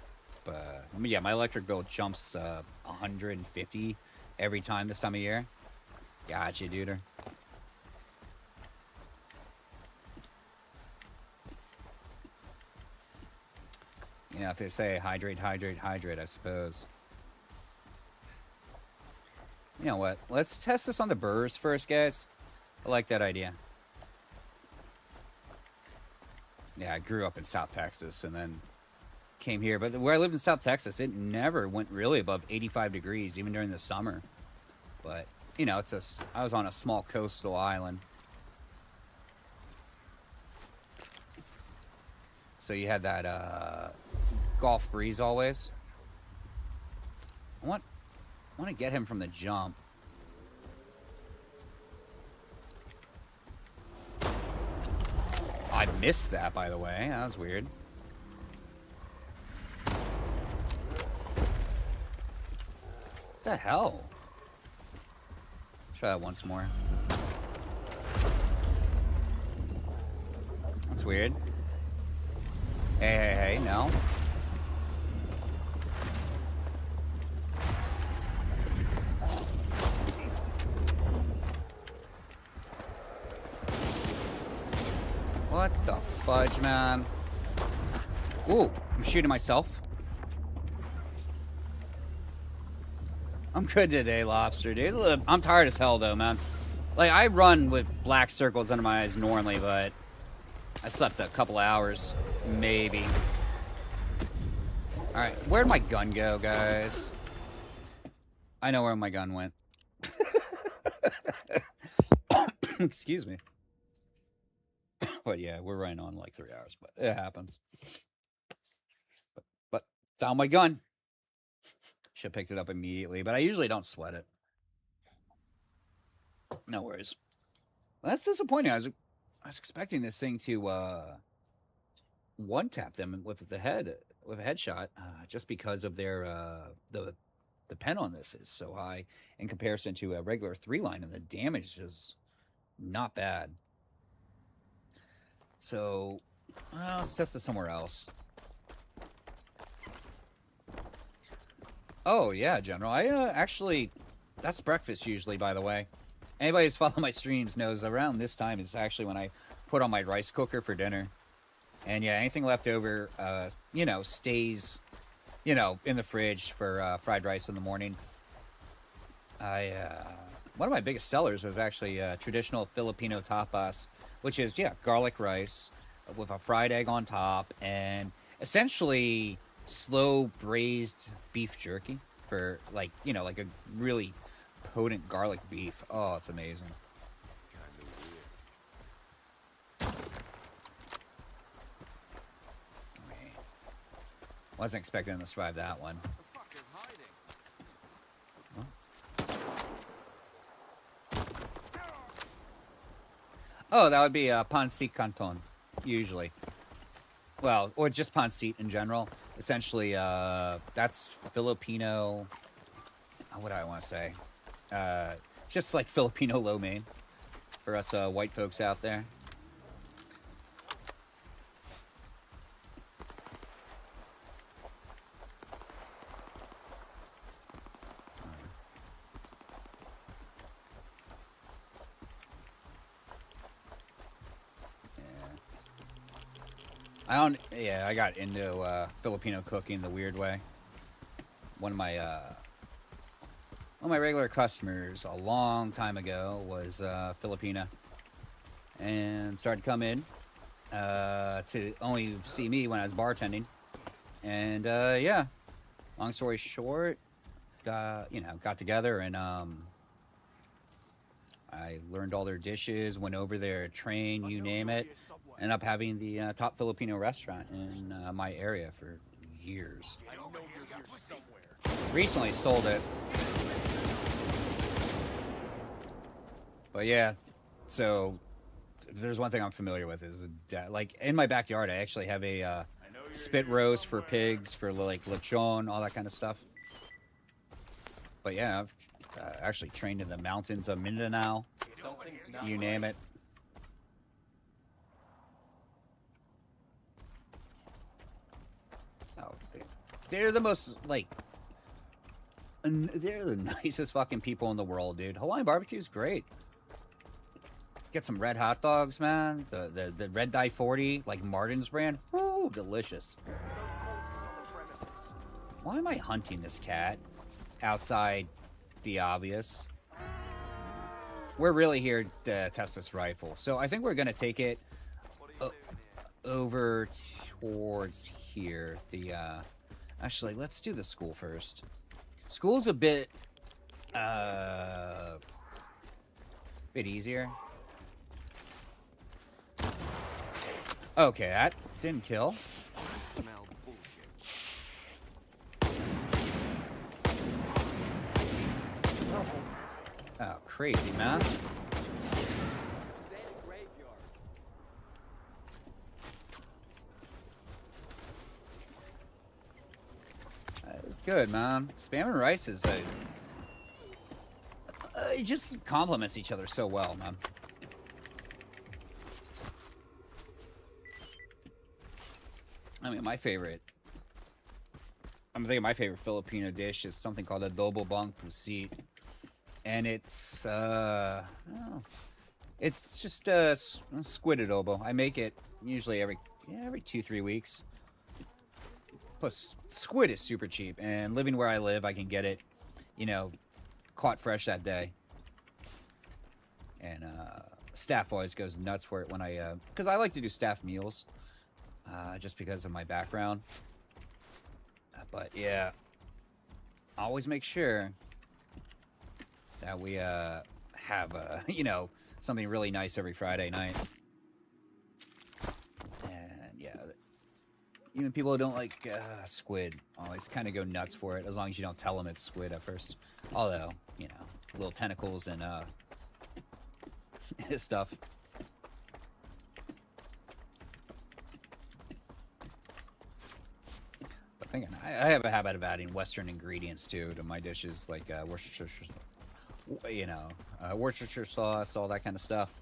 I mean, yeah, my electric bill jumps 150 every time this time of year. Gotcha, dude. You know, if they say hydrate, I suppose. You know what? Let's test this on the burrs first, guys. I like that idea. Yeah, I grew up in South Texas and then came here. But where I lived in South Texas, it never went really above 85 degrees, even during the summer. But, you know, I was on a small coastal island. So you had that Gulf breeze always. I want to get him from the jump. I missed that, by the way. That was weird. What the hell? Try that once more. That's weird. Hey, no. What the fudge, man? Ooh, I'm shooting myself. I'm good today, Lobster, dude. I'm tired as hell, though, man. Like, I run with black circles under my eyes normally, but I slept a couple hours, maybe. Alright, where'd my gun go, guys? I know where my gun went. Excuse me. But yeah, we're running on like 3 hours, but it happens. But found my gun. Should have picked it up immediately, but I usually don't sweat it. No worries. Well, that's disappointing. I was expecting this thing to one tap them with a headshot, just because of their the pen on this is so high in comparison to a regular 3-line, and the damage is not bad. So, let's test it somewhere else. Oh, yeah, General. I actually, that's breakfast usually, by the way. Anybody who's followed my streams knows around this time is actually when I put on my rice cooker for dinner. And yeah, anything left over, you know, stays, you know, in the fridge for fried rice in the morning. One of my biggest sellers was actually traditional Filipino tapas, which is, yeah, garlic rice with a fried egg on top and essentially slow braised beef jerky for, like, you know, like a really potent garlic beef. Oh, it's amazing. Wasn't expecting them to survive that one. Oh, that would be pancit canton, usually. Well, or just pancit in general. Essentially, that's Filipino. What do I want to say? Just like Filipino lo mein for us white folks out there. I got into Filipino cooking the weird way. One of my regular customers a long time ago was Filipina, and started to come in to only see me when I was bartending. And yeah, long story short, got together, and I learned all their dishes, went over there, trained, you name it. Ended up having the top Filipino restaurant in my area for years. Recently sold it. But yeah, so if there's one thing I'm familiar with is, like, in my backyard, I actually have a spit roast for pigs, for like lechon, all that kind of stuff. But yeah, I've actually trained in the mountains of Mindanao, you name it. Oh, they're the most, like, they're the nicest fucking people in the world, dude. Hawaiian barbecue's great. Get some red hot dogs, man. The red dye 40, like Martin's brand. Woo, delicious. Why am I hunting this cat outside the obvious? We're really here to test this rifle, so I think we're gonna take it over towards here. The actually, let's do the school first. School's a bit easier. Okay, that didn't kill. Smell bullshit. Oh, crazy, man. It's good, man. Spam and rice is it just complements each other so well, man. I mean, I'm thinking my favorite Filipino dish is something called adobo bang pusit, and it's just squid adobo. I make it usually every 2-3 weeks. Plus, squid is super cheap, and living where I live, I can get it, caught fresh that day. And staff always goes nuts for it when because I like to do staff meals, just because of my background. But yeah, always make sure that we have something really nice every Friday night. And yeah, even people who don't like squid always kind of go nuts for it, as long as you don't tell them it's squid at first. Although, little tentacles and stuff. But thinking, I have a habit of adding Western ingredients too to my dishes, like Worcestershire, Worcestershire sauce, all that kind of stuff.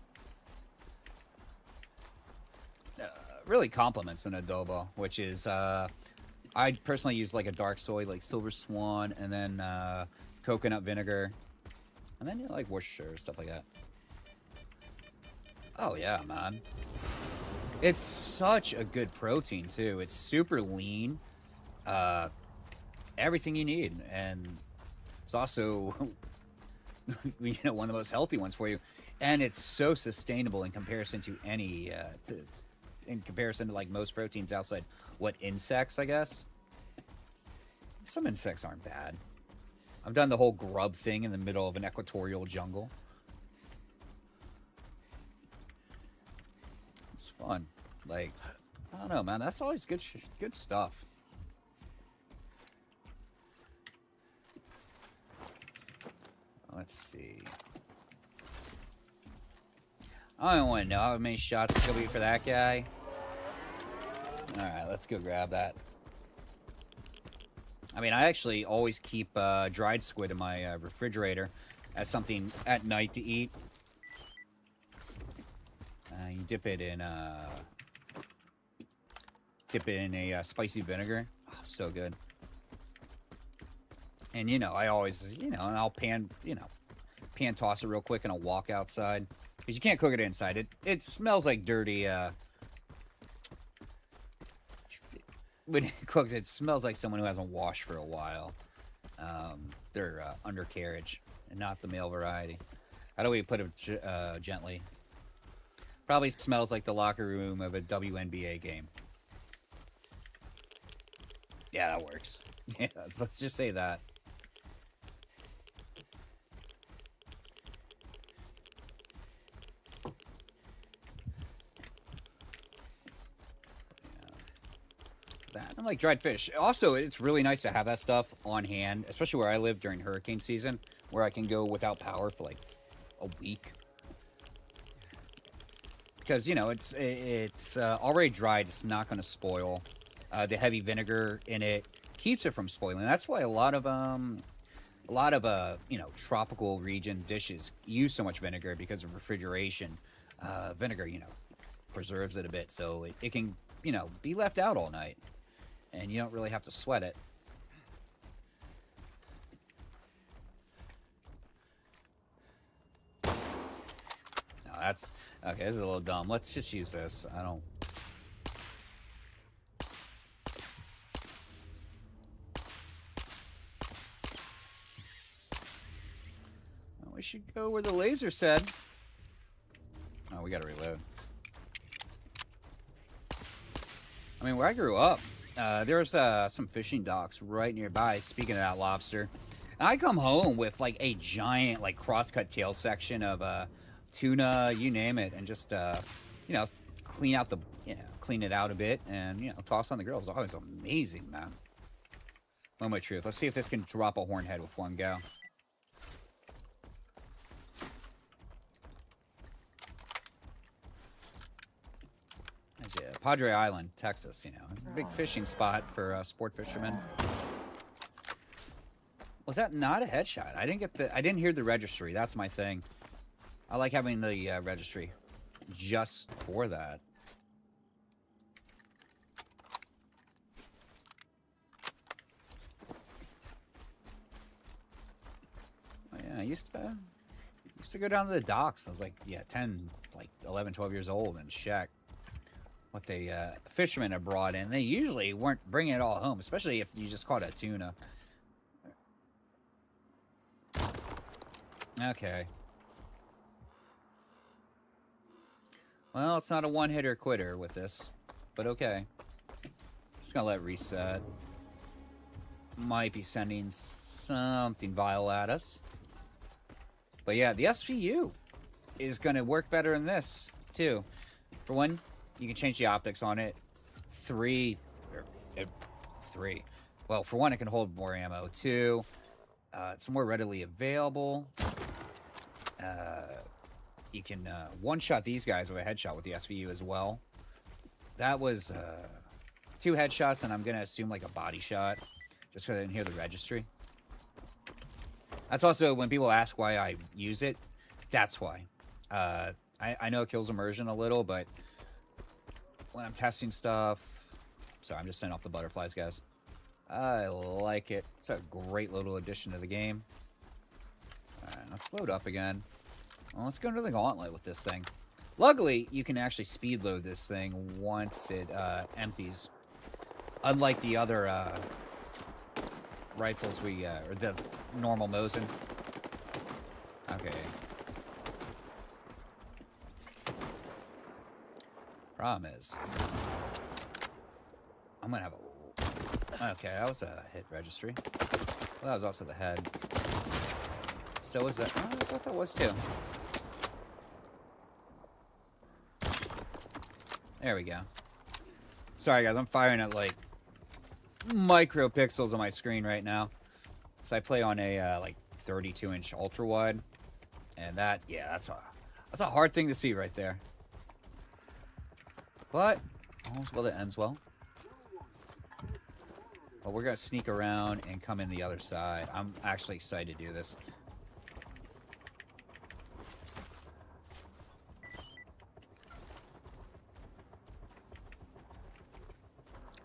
Really complements an adobo, which is I personally use like a dark soy, like Silver Swan, and then coconut vinegar, and then like Worcestershire, stuff like that. Oh yeah, man. It's such a good protein too. It's super lean. Everything you need, and it's also one of the most healthy ones for you, and it's so sustainable in comparison to any in comparison to like most proteins outside insects, I guess. Some insects aren't bad. I've done the whole grub thing in the middle of an equatorial jungle. It's fun. Like, I don't know, man. That's always good stuff. Let's see. I don't want to know how many shots it's going to be for that guy. Alright, let's go grab that. I mean, I actually always keep dried squid in my refrigerator as something at night to eat. You dip it in a spicy vinegar. Oh, so good. And, I always, and I'll pan toss it real quick and I'll walk outside. Because you can't cook it inside. It smells like dirty, when it cooks, it smells like someone who hasn't washed for a while. Their undercarriage, and not the male variety. How do we put it gently? Probably smells like the locker room of a WNBA game. Yeah, that works. Yeah, let's just say that. That and like dried fish. Also, it's really nice to have that stuff on hand, especially where I live during hurricane season, where I can go without power for like a week. Because it's already dried. It's not going to spoil. The heavy vinegar in it keeps it from spoiling. That's why a lot of tropical region dishes use so much vinegar, because of refrigeration. Vinegar, preserves it a bit, so it can be left out all night, and you don't really have to sweat it. No, that's okay. This is a little dumb. Let's just use this. We should go where the laser said. Oh, we gotta reload. I mean, where I grew up, there's some fishing docks right nearby. Speaking of that lobster, and I come home with like a giant like crosscut tail section of tuna, you name it, and just you know, clean out the clean it out a bit and toss on the grill. It's always amazing, man. Moment of truth. Let's see if this can drop a horn head with one go. Padre Island, Texas, big fishing spot for sport fishermen. Was that not a headshot? I didn't hear the registry. That's my thing. I like having the registry just for that. Oh, yeah, I used to go down to the docks. I was like, 10, like 11, 12 years old and check what the fishermen have brought in. They usually weren't bringing it all home, especially if you just caught a tuna. Okay. Well, it's not a one-hitter quitter with this, but okay. Just gonna let it reset. Might be sending something vile at us. But yeah, the SVU is gonna work better than this, too. For one, you can change the optics on it. Three. Well, for one, it can hold more ammo. Two, it's more readily available. You can one-shot these guys with a headshot with the SVU as well. That was 2 headshots, and I'm going to assume like a body shot, just because I didn't hear the registry. That's also, when people ask why I use it, that's why. I know it kills immersion a little, but when I'm testing stuff... Sorry, I'm just sending off the butterflies, guys. I like it. It's a great little addition to the game. Alright, let's load up again. Well, let's go into the gauntlet with this thing. Luckily, you can actually speed load this thing once it empties. Unlike the other rifles or the normal Mosin. Okay. Problem is, I'm gonna have a... Okay, that was a hit registry. Well, that was also the head. So was that... Oh, I thought that was too. There we go. Sorry, guys. I'm firing at, like, micro pixels on my screen right now. So I play on a, like, 32-inch ultra-wide. And that... Yeah, that's a hard thing to see right there. But, all's well that ends well. But we're going to sneak around and come in the other side. I'm actually excited to do this.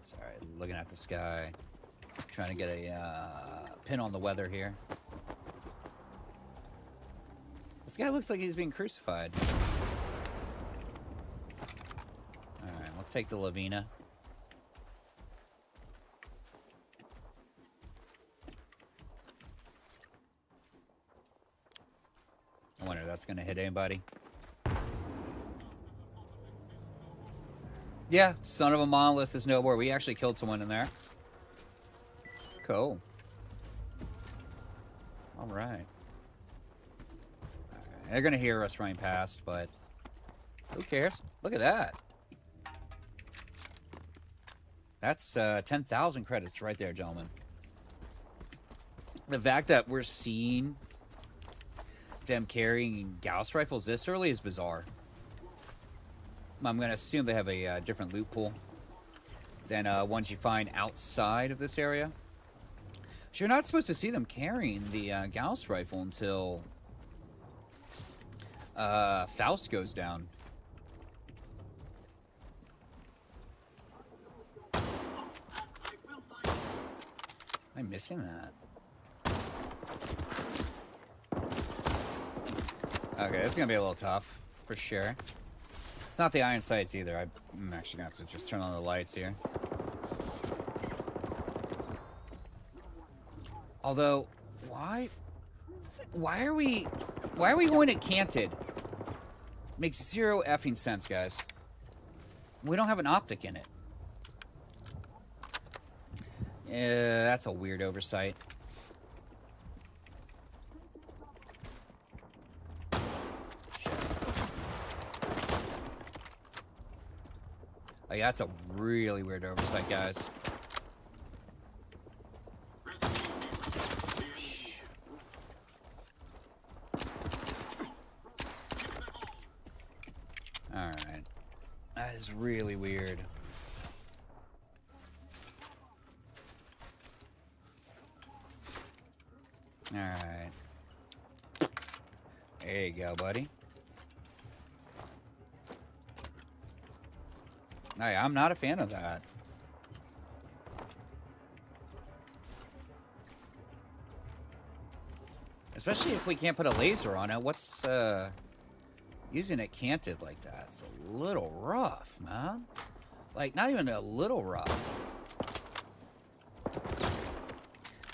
Sorry, looking at the sky. Trying to get a pin on the weather here. This guy looks like he's being crucified. Alright, we'll take the Lavina. I wonder if that's going to hit anybody. Yeah, son of a monolith is nowhere. We actually killed someone in there. Cool. Alright. They're going to hear us running past, but who cares? Look at that. That's 10,000 credits right there, gentlemen. The fact that we're seeing them carrying Gauss rifles this early is bizarre. I'm going to assume they have a different loot pool than ones you find outside of this area. So you're not supposed to see them carrying the Gauss rifle until Faust goes down. Am I missing that? Okay, this is going to be a little tough, for sure. It's not the iron sights either. I'm actually going to have to just turn on the lights here. Although, why are we going at canted? Makes zero effing sense, guys. We don't have an optic in it. That's a weird oversight. Shit. Like, that's a really weird oversight, guys. Alright. That is really weird. Alright. There you go, buddy. Hey, I'm not a fan of that. Especially if we can't put a laser on it. What's, using it canted like that? It's a little rough, man. Like, not even a little rough.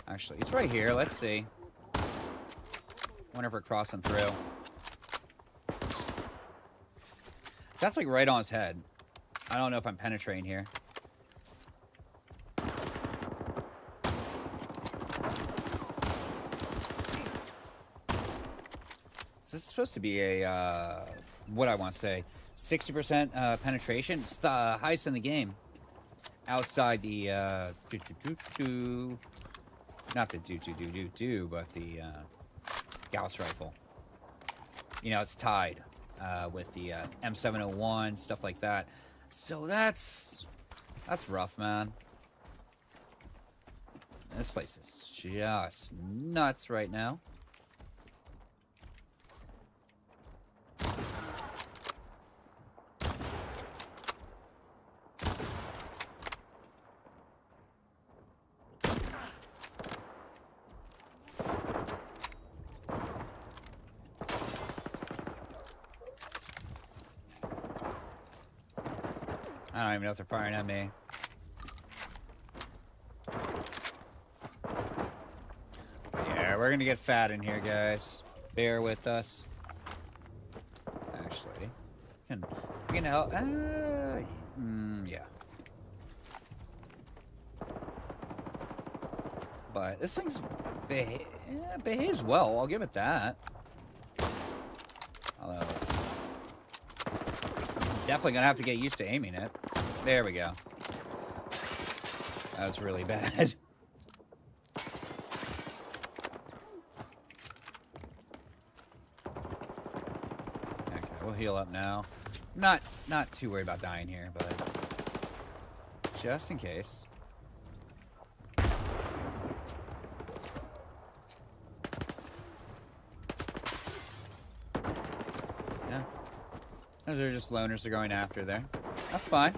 Actually, it's right here. Let's see. Wonder if we're crossing through. That's like right on his head. I don't know if I'm penetrating here. This is supposed to be a, what I want to say, 60% penetration. It's the highest in the game. Outside the, not the but the Gauss rifle. You know, it's tied with the M701, stuff like that. So that's rough, man. This place is just nuts right now. I don't even know if they're firing at me. Yeah, we're gonna get fat in here, guys. Bear with us. Actually, we can help. Yeah. But this thing's behaves well. I'll give it that. Although, definitely gonna have to get used to aiming it. There we go. That was really bad. Okay, we'll heal up now. Not too worried about dying here, but just in case. Yeah. Those are just loners they're going after there. That's fine.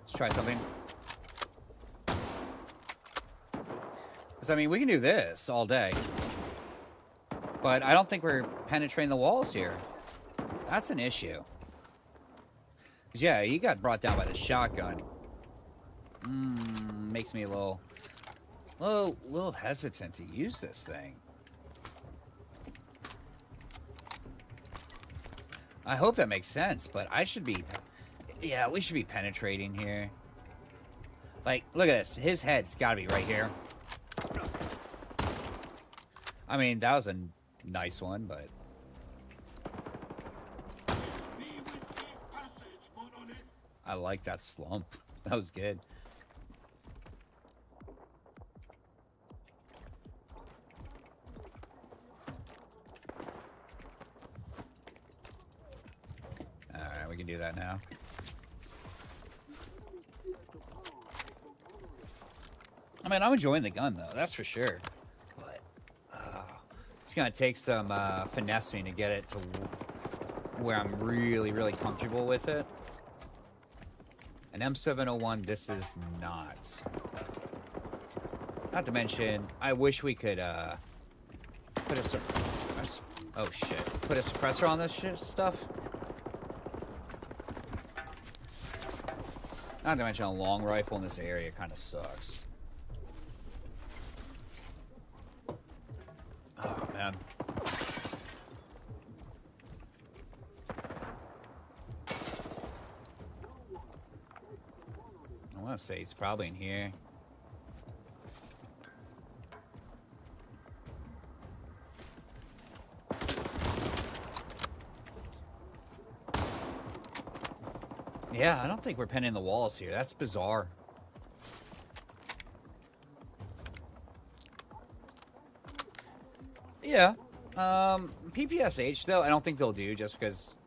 Let's try something. Because, I mean, we can do this all day. But I don't think we're penetrating the walls here. That's an issue. 'Cause, yeah, he got brought down by the shotgun. Makes me a little hesitant to use this thing. I hope that makes sense, but I should be... Yeah, we should be penetrating here. Like, look at this. His head's got to be right here. I mean, that was a nice one, but... I like that slump. That was good. Alright, we can do that now. I mean, I'm enjoying the gun, though. That's for sure. But it's going to take some finessing to get it to where I'm really, really comfortable with it. An M701, this is not. Not to mention, I wish we could put a suppressor on this stuff. Not to mention a long rifle in this area kind of sucks. Oh, man. I want to say it's probably in here. Yeah, I don't think we're pinning the walls here. That's bizarre. Yeah. PPSH, though, I don't think they'll do just because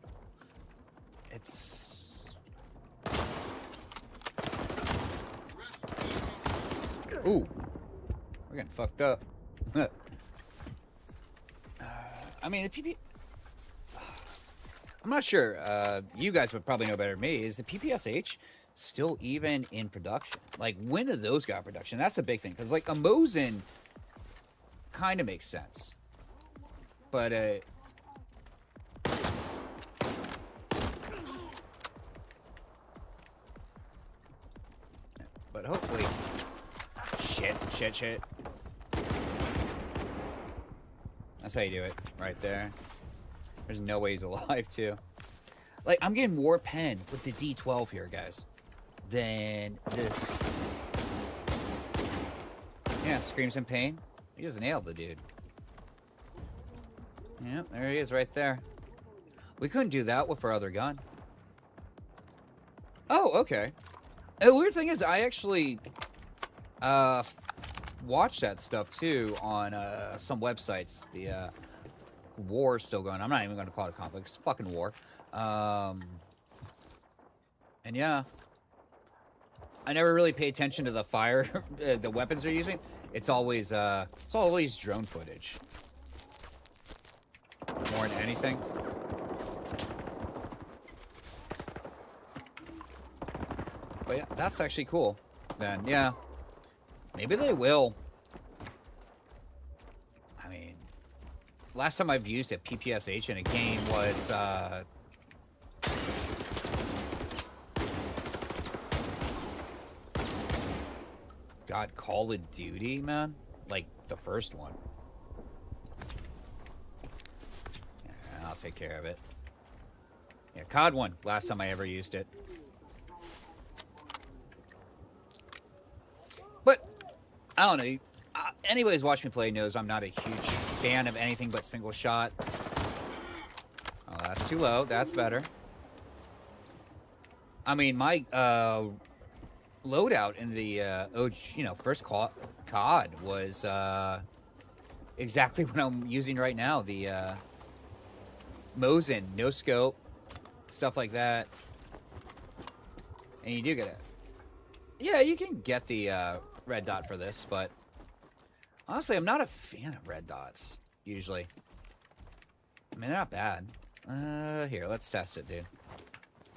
it's... Ooh. We're getting fucked up. I mean, the I'm not sure. You guys would probably know better than me. Is the PPSH still even in production? Like, when do those got production? That's the big thing. Because, like, a Mosin kind of makes sense. But, hopefully... Shit. That's how you do it. Right there. There's no way he's alive, too. Like, I'm getting more pen with the D12 here, guys, than this. Yeah, screams in pain. He just nailed the dude. Yeah, there he is right there. We couldn't do that with our other gun. Oh, okay. And the weird thing is, I actually watched that stuff, too, on some websites. The war is still going. I'm not even going to call it a conflict. It's fucking war. And yeah, I never really pay attention to the fire, the weapons they're using. It's always drone footage more than anything. But yeah, that's actually cool. Then yeah, maybe they will. I mean, last time I've used a PPSH in a game was God, Call of Duty, man. Like, the first one. Yeah, I'll take care of it. Yeah, COD 1, last time I ever used it. But, I don't know. Anyways, watch me play knows I'm not a huge fan of anything but single shot. Oh, that's too low. That's better. I mean, my, loadout in the first COD was exactly what I'm using right now. The Mosin, no scope, stuff like that. And you do get it. Yeah, you can get the red dot for this, but honestly, I'm not a fan of red dots usually. I mean, they're not bad. Here, let's test it, dude.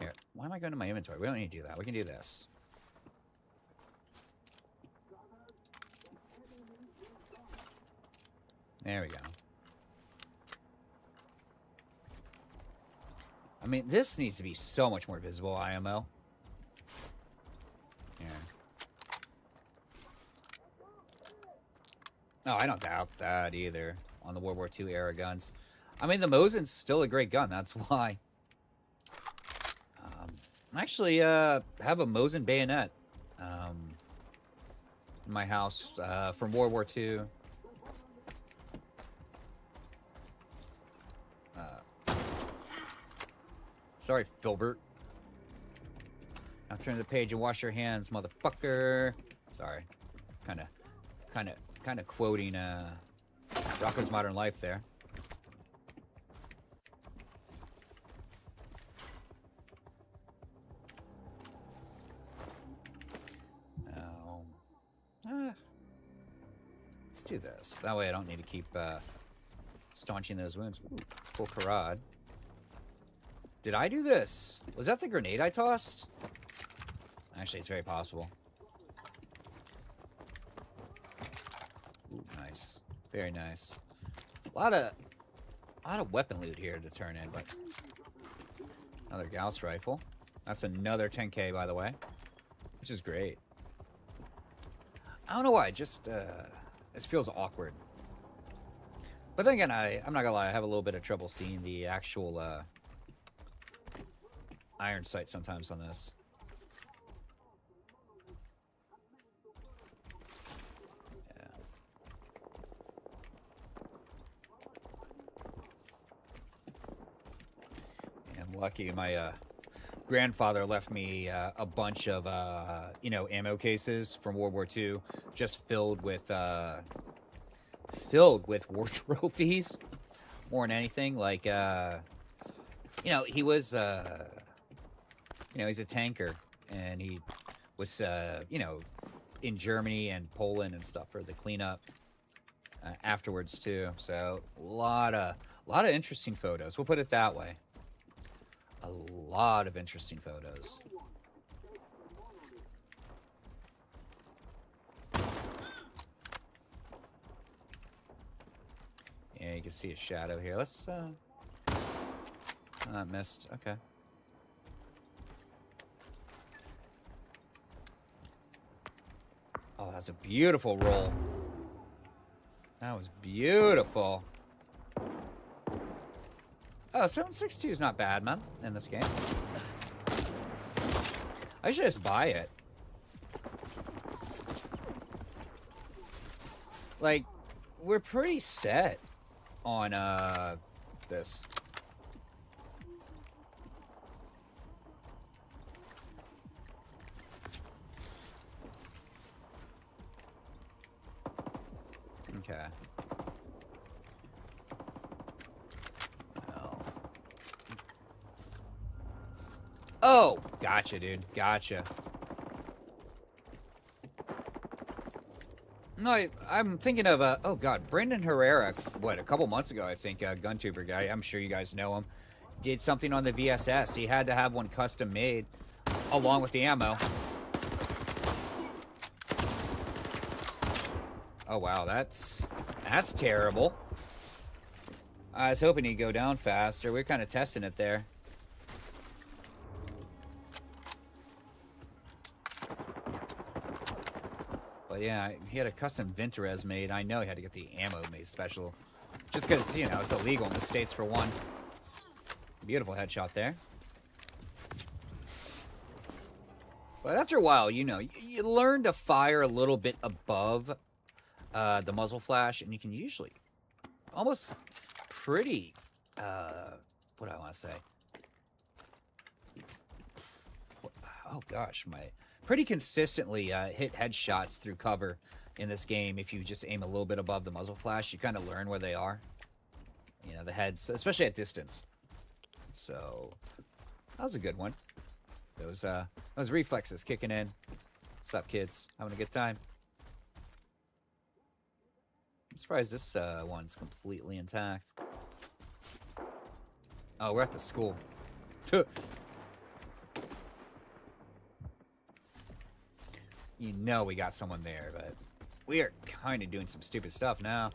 Here, why am I going to my inventory? We don't need to do that. We can do this. There we go. I mean, this needs to be so much more visible, IMO. Yeah. Oh, I don't doubt that either on the World War II era guns. I mean, the Mosin's still a great gun. That's why. I actually have a Mosin bayonet in my house from World War II. Sorry, Filbert. Now turn the page and wash your hands, motherfucker. Sorry. Kind of quoting Rocco's Modern Life there. Let's do this. That way I don't need to keep staunching those wounds. Ooh, full Karad. Did I do this? Was that the grenade I tossed? Actually, it's very possible. Ooh, nice. Very nice. A lot of weapon loot here to turn in, but another Gauss rifle. That's another 10K, by the way, which is great. I don't know why, just this feels awkward. But then again, I'm not gonna lie, I have a little bit of trouble seeing the actual iron sight sometimes on this. I'm lucky. My grandfather left me a bunch of you know, ammo cases from World War II, just filled with war trophies, more than anything. Like you know, he was you know, he's a tanker, and he was you know, in Germany and Poland and stuff for the cleanup afterwards too. So a lot of interesting photos. We'll put it that way. A lot of interesting photos. Yeah, you can see a shadow here. Let's missed. Okay. Oh, that's a beautiful roll. That was beautiful. Oh, 7.62 is not bad, man, in this game. I should just buy it. Like, we're pretty set on this. Okay. Oh, gotcha, dude. Gotcha. No, I'm thinking of, oh god, Brendan Herrera, what, a couple months ago, I think, GunTuber guy, I'm sure you guys know him, did something on the VSS. He had to have one custom made, along with the ammo. Oh wow, that's terrible. I was hoping he'd go down faster. We're kind of testing it there. But yeah, he had a custom Vintorez made. I know he had to get the ammo made special. Just because, you know, it's illegal in the States for one. Beautiful headshot there. But after a while, you know, you learn to fire a little bit above the muzzle flash, and you can usually almost pretty, what do I want to say? Oh gosh, pretty consistently hit headshots through cover in this game. If you just aim a little bit above the muzzle flash, you kind of learn where they are. You know, the heads, especially at distance. So that was a good one. Those reflexes kicking in. What's up, kids? Having a good time? I'm surprised this one's completely intact. Oh, we're at the school. You know we got someone there, but we are kind of doing some stupid stuff now.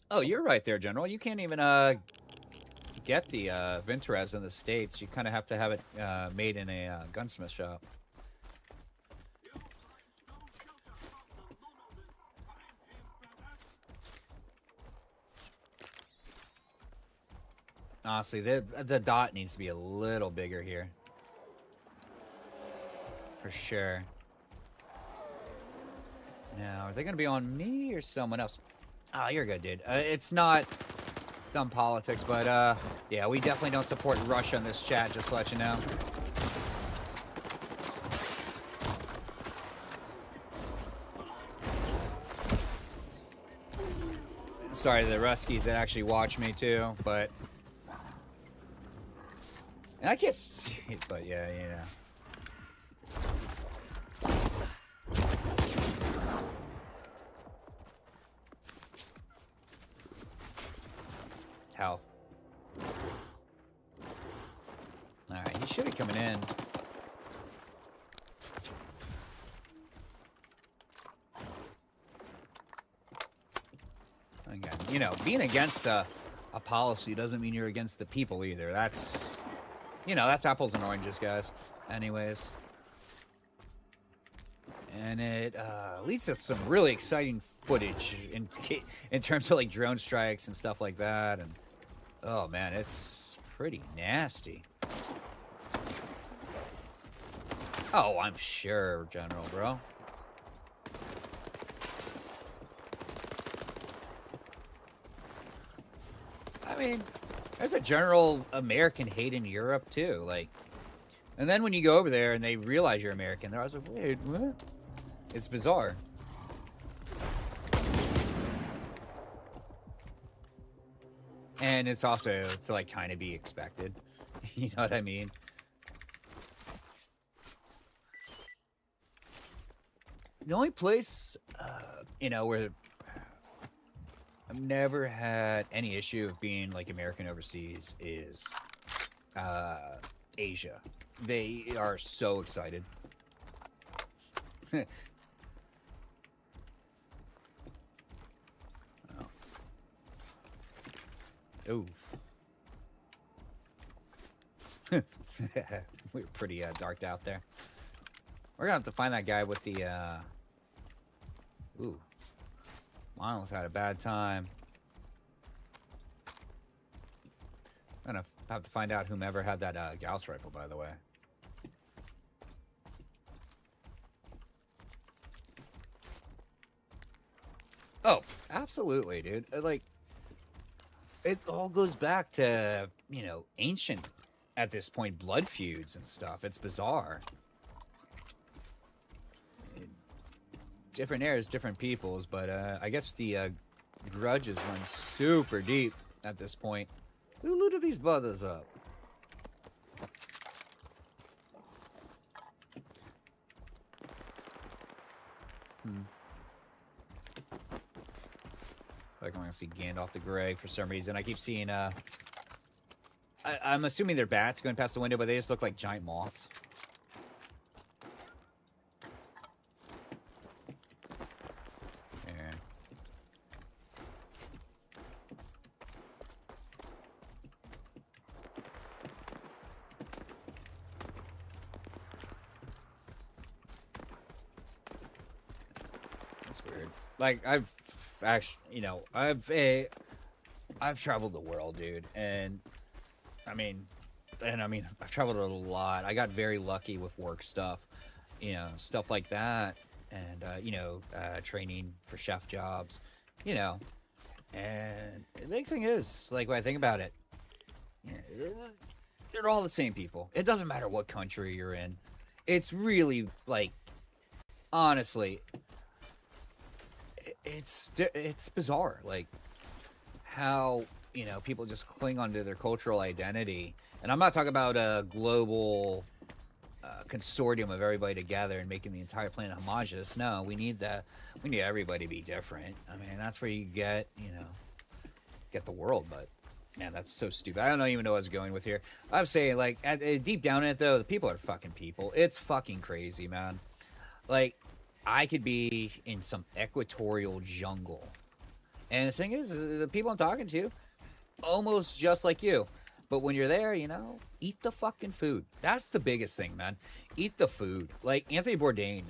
Oh, you're right there, General. You can't even get the Vintorez in the States. You kind of have to have it made in a gunsmith shop. Honestly, the dot needs to be a little bigger here. For sure. Now, are they going to be on me or someone else? Ah, you're good, dude. It's not dumb politics, but yeah, we definitely don't support Russia in this chat, just to let you know. Sorry to the Ruskies that actually watch me too, but... And I can't see it, but yeah, you know. Health. Alright, he should be coming in. Again, you know, being against a policy doesn't mean you're against the people either. That's, you know, that's apples and oranges, guys. Anyways. And it leads to some really exciting footage in terms of like drone strikes and stuff like that. And oh man, it's pretty nasty. Oh, I'm sure, General, bro. I mean, there's a general American hate in Europe, too. Like, and then when you go over there and they realize you're American, they're always like, wait, what? It's bizarre. And it's also to, like, kind of be expected. You know what I mean? The only place, you know, where I've never had any issue of being, like, American overseas is Asia. They are so excited. Oh. We were pretty darked out there. We're gonna have to find that guy with the ooh. Monolith had a bad time. I'm gonna have to find out whomever had that Gauss rifle, by the way. Oh, absolutely, dude. Like, it all goes back to, you know, ancient, at this point, blood feuds and stuff. It's bizarre. Different eras, different peoples, but I guess the grudges run super deep at this point. Who looted these brothers up? Like, I'm gonna see Gandalf the Grey for some reason. I keep seeing I'm assuming they're bats going past the window, but they just look like giant moths. Yeah. That's weird. Like, I've actually, you know, I've traveled the world, dude, and I mean, I've traveled a lot. I got very lucky with work stuff, you know, stuff like that, and you know, training for chef jobs, you know. And the big thing is, like, when I think about it, they're all the same people. It doesn't matter what country you're in. It's really, like, honestly, it's bizarre, like, how, you know, people just cling onto their cultural identity. And I'm not talking about a global consortium of everybody together and making the entire planet homogenous. No, we need everybody to be different. I mean, that's where you get, you know, get the world. But man, that's so stupid. I don't even know what I was going with here. I'm saying, like, deep down in it, though, the people are fucking people. It's fucking crazy, man. Like, I could be in some equatorial jungle, and the thing is the people I'm talking to, almost just like you. But when you're there, you know, eat the fucking food. That's the biggest thing, man. Eat the food. Like, Anthony Bourdain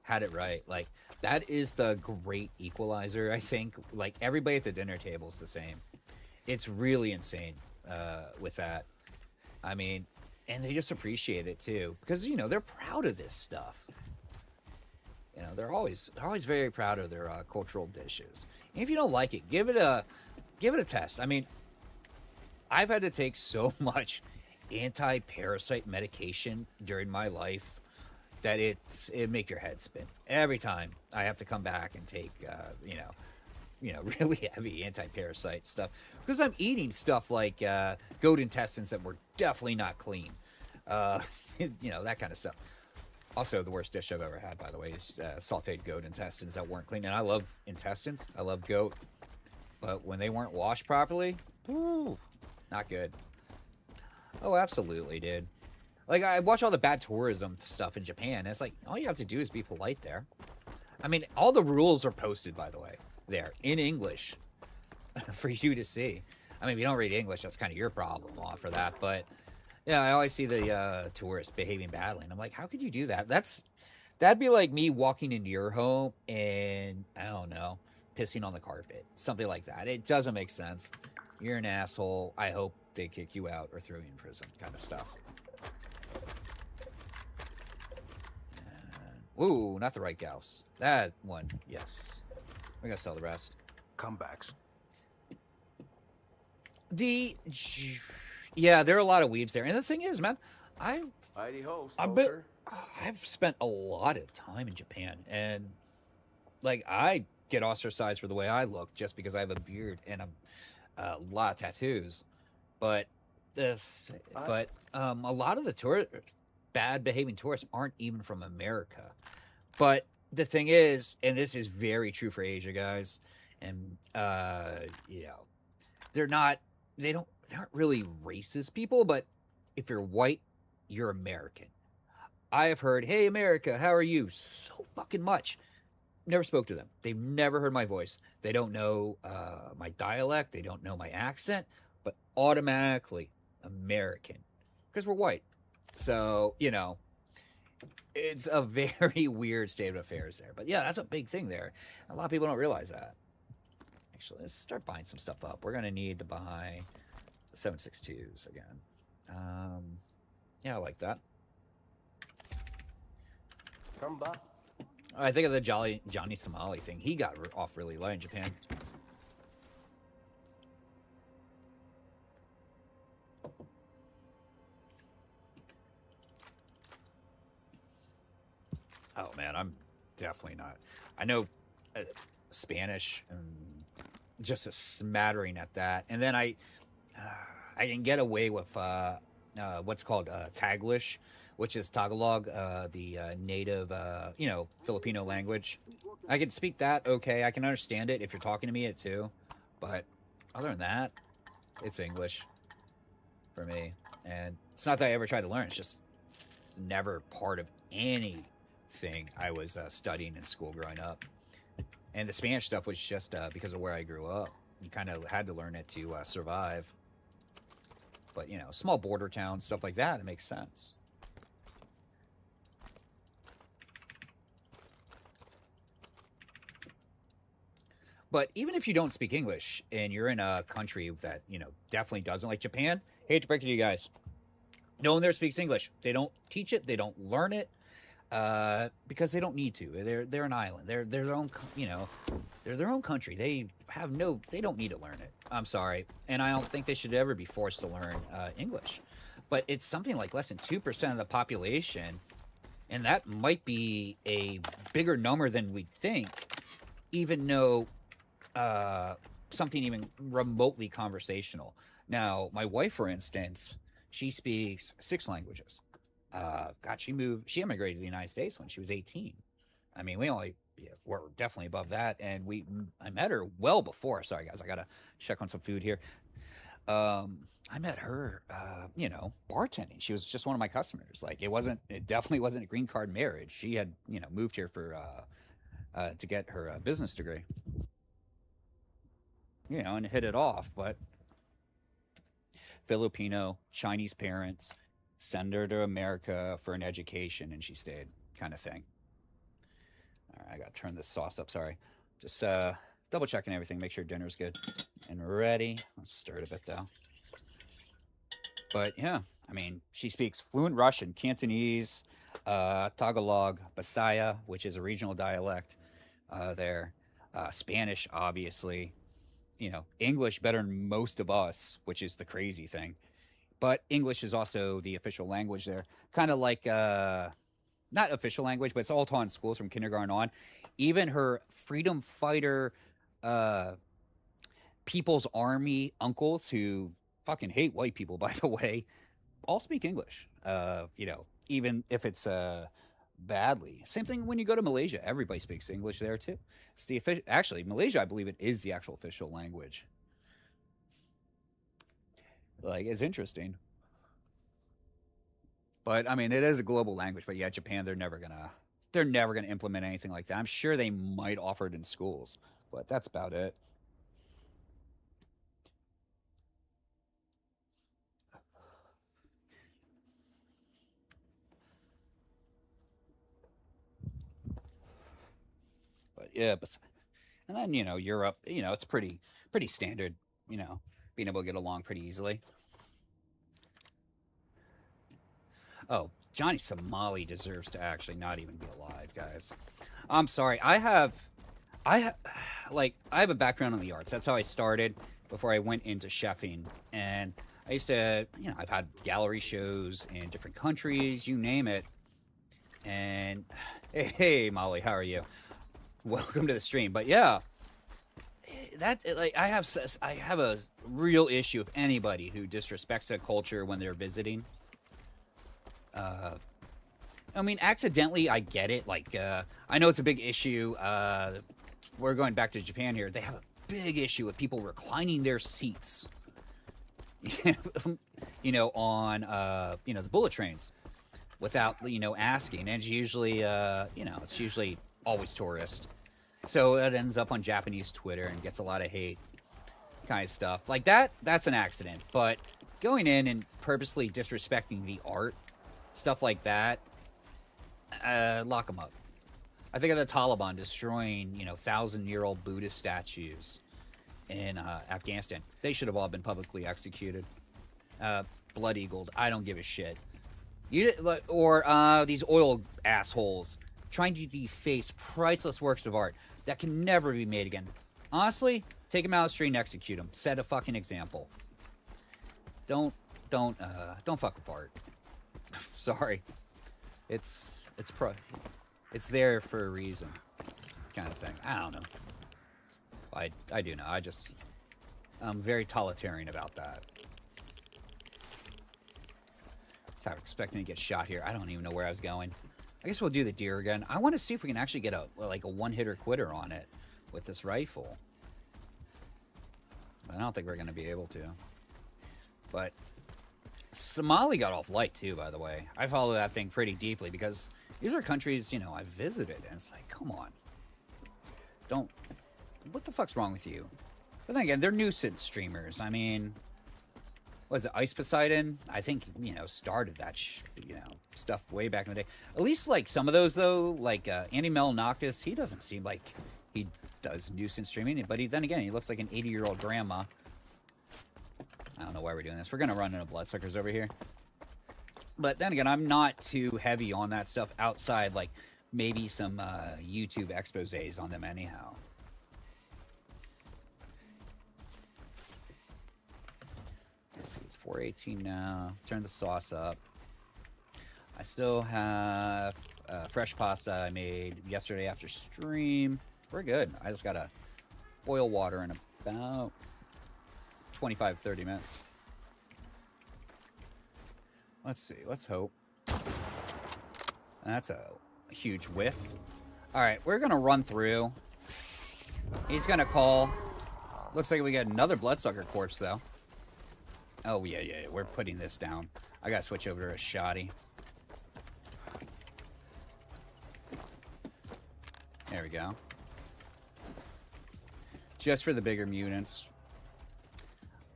had it right. Like, that is the great equalizer, I think. Like, everybody at the dinner table is the same. It's really insane with that. I mean, and they just appreciate it, too. Because, you know, they're proud of this stuff. You know, they're always very proud of their cultural dishes. And if you don't like it, give it a test. I mean, I've had to take so much anti-parasite medication during my life that it make your head spin every time I have to come back and take you know really heavy anti-parasite stuff, because I'm eating stuff like goat intestines that were definitely not clean, you know, that kind of stuff. Also, the worst dish I've ever had, by the way, is sauteed goat intestines that weren't clean. And I love intestines. I love goat. But when they weren't washed properly, ooh, not good. Oh, absolutely, dude. Like, I watch all the bad tourism stuff in Japan, and it's like, all you have to do is be polite there. I mean, all the rules are posted, by the way, there, in English, for you to see. I mean, if you don't read English, that's kind of your problem for that, but... yeah, I always see the tourists behaving badly, and I'm like, how could you do that? That'd be like me walking into your home and, I don't know, pissing on the carpet. Something like that. It doesn't make sense. You're an asshole. I hope they kick you out or throw you in prison, kind of stuff. Ooh, not the right Gauss. That one, yes. We're gonna sell the rest. Comebacks. Yeah, there are a lot of weebs there. And the thing is, man, I've Heidi ho, I bet Stoker. I've spent a lot of time in Japan, and like I get ostracized for the way I look just because I have a beard and a lot of tattoos. But a lot of the bad behaving tourists aren't even from America. But the thing is, and this is very true for Asia, guys, and you know, they're not they aren't really racist people, but if you're white, you're American. I have heard, "Hey America, how are you?" so fucking much. Never spoke to them. They've never heard my voice. They don't know my dialect. They don't know my accent, but automatically American because we're white. So, it's a very weird state of affairs there. But yeah, that's a big thing there. A lot of people don't realize that. Actually, let's start buying some stuff up. We're going to need to buy the 7.62s again. Yeah, I like that. Come back. I think of the Johnny Somali thing. He got off really light in Japan. Oh man, I'm definitely not. I know Spanish and just a smattering at that, and then I can get away with what's called Taglish, which is Tagalog, the native Filipino language. I can speak that okay. I can understand it if you're talking to me it too, but other than that, it's English for me, and it's not that I ever tried to learn. It's just never part of anything I was studying in school growing up. And the Spanish stuff was just because of where I grew up. You kind of had to learn it to survive. But, small border towns, stuff like that, it makes sense. But even if you don't speak English and you're in a country that, definitely doesn't, like Japan, hate to break it to you guys, no one there speaks English. They don't teach it. They don't learn it because they don't need to. They're an island. They're their own. They're their own country. They don't need to learn it. I'm sorry, and I don't think they should ever be forced to learn English. But it's something like less than 2% of the population, and that might be a bigger number than we think. Even though something even remotely conversational. Now, my wife, for instance, she speaks 6 languages. She immigrated to the United States when she was 18. I mean, we're definitely above that. And I met her well before. Sorry, guys, I got to check on some food here. I met her, bartending. She was just one of my customers. Like, it definitely wasn't a green card marriage. She had, moved here to get her business degree. And hit it off, but Filipino, Chinese parents, send her to America for an education, and she stayed, kind of thing. All right, I got to turn this sauce up, sorry. Just double checking everything, make sure dinner's good and ready. Let's stir it a bit, though. But yeah, I mean, she speaks fluent Russian, Cantonese, Tagalog, Bisaya, which is a regional dialect there, Spanish, obviously. English better than most of us, which is the crazy thing. But English is also the official language there. Kind of like, not official language, but it's all taught in schools from kindergarten on. Even her freedom fighter, People's Army uncles who fucking hate white people, by the way, all speak English. Even if it's badly. Same thing when you go to Malaysia. Everybody speaks English there too. It's actually Malaysia, I believe it is the actual official language. Like, it's interesting. But I mean, it is a global language. But yeah, Japan, they're never gonna implement anything like that. I'm sure they might offer it in schools, but that's about it. But yeah, and then Europe, it's pretty standard. Being able to get along pretty easily. Oh, Johnny Somali deserves to actually not even be alive, guys. I'm sorry. I have a background in the arts. That's how I started before I went into chefing. And I used to, I've had gallery shows in different countries, you name it. And hey, Molly, how are you? Welcome to the stream. But yeah, I have a real issue with anybody who disrespects a culture when they're visiting. I mean, accidentally, I get it. Like, I know it's a big issue. We're going back to Japan here. They have a big issue with people reclining their seats, on, the bullet trains without, asking. And it's usually, it's usually always tourist. So it ends up on Japanese Twitter and gets a lot of hate kind of stuff. Like that's an accident. But going in and purposely disrespecting the art, stuff like that, lock them up. I think of the Taliban destroying, 1,000-year-old Buddhist statues in Afghanistan. They should have all been publicly executed. Blood-eagled. I don't give a shit. Or these oil assholes trying to deface priceless works of art that can never be made again. Honestly, take them out of the street and execute them. Set a fucking example. Don't fuck with art. Sorry. It's there for a reason, kind of thing. I don't know. I do know. I'm very totalitarian about that. So I'm expecting to get shot here. I don't even know where I was going. I guess we'll do the deer again. I want to see if we can actually get a one-hitter quitter on it with this rifle. I don't think we're going to be able to. But Somali got off light too, by the way. I follow that thing pretty deeply because these are countries, I've visited, and it's like, come on. What the fuck's wrong with you? But then again, they're nuisance streamers. I mean, was it Ice Poseidon? I think, started that, stuff way back in the day. At least, like, some of those, though, like, Andy Melnakis, he doesn't seem like he does nuisance streaming, but then again, he looks like an 80-year-old grandma. I don't know why we're doing this. We're going to run into bloodsuckers over here. But then again, I'm not too heavy on that stuff outside, like, maybe some YouTube exposés on them anyhow. Let's see, it's 4:18 now. Turn the sauce up. I still have fresh pasta I made yesterday after stream. We're good. I just got to boil water in about 25-30 minutes. Let's see. Let's hope. That's a huge whiff. All right, we're going to run through. He's going to call. Looks like we got another bloodsucker corpse, though. Oh, yeah. We're putting this down. I got to switch over to a shoddy. There we go. Just for the bigger mutants.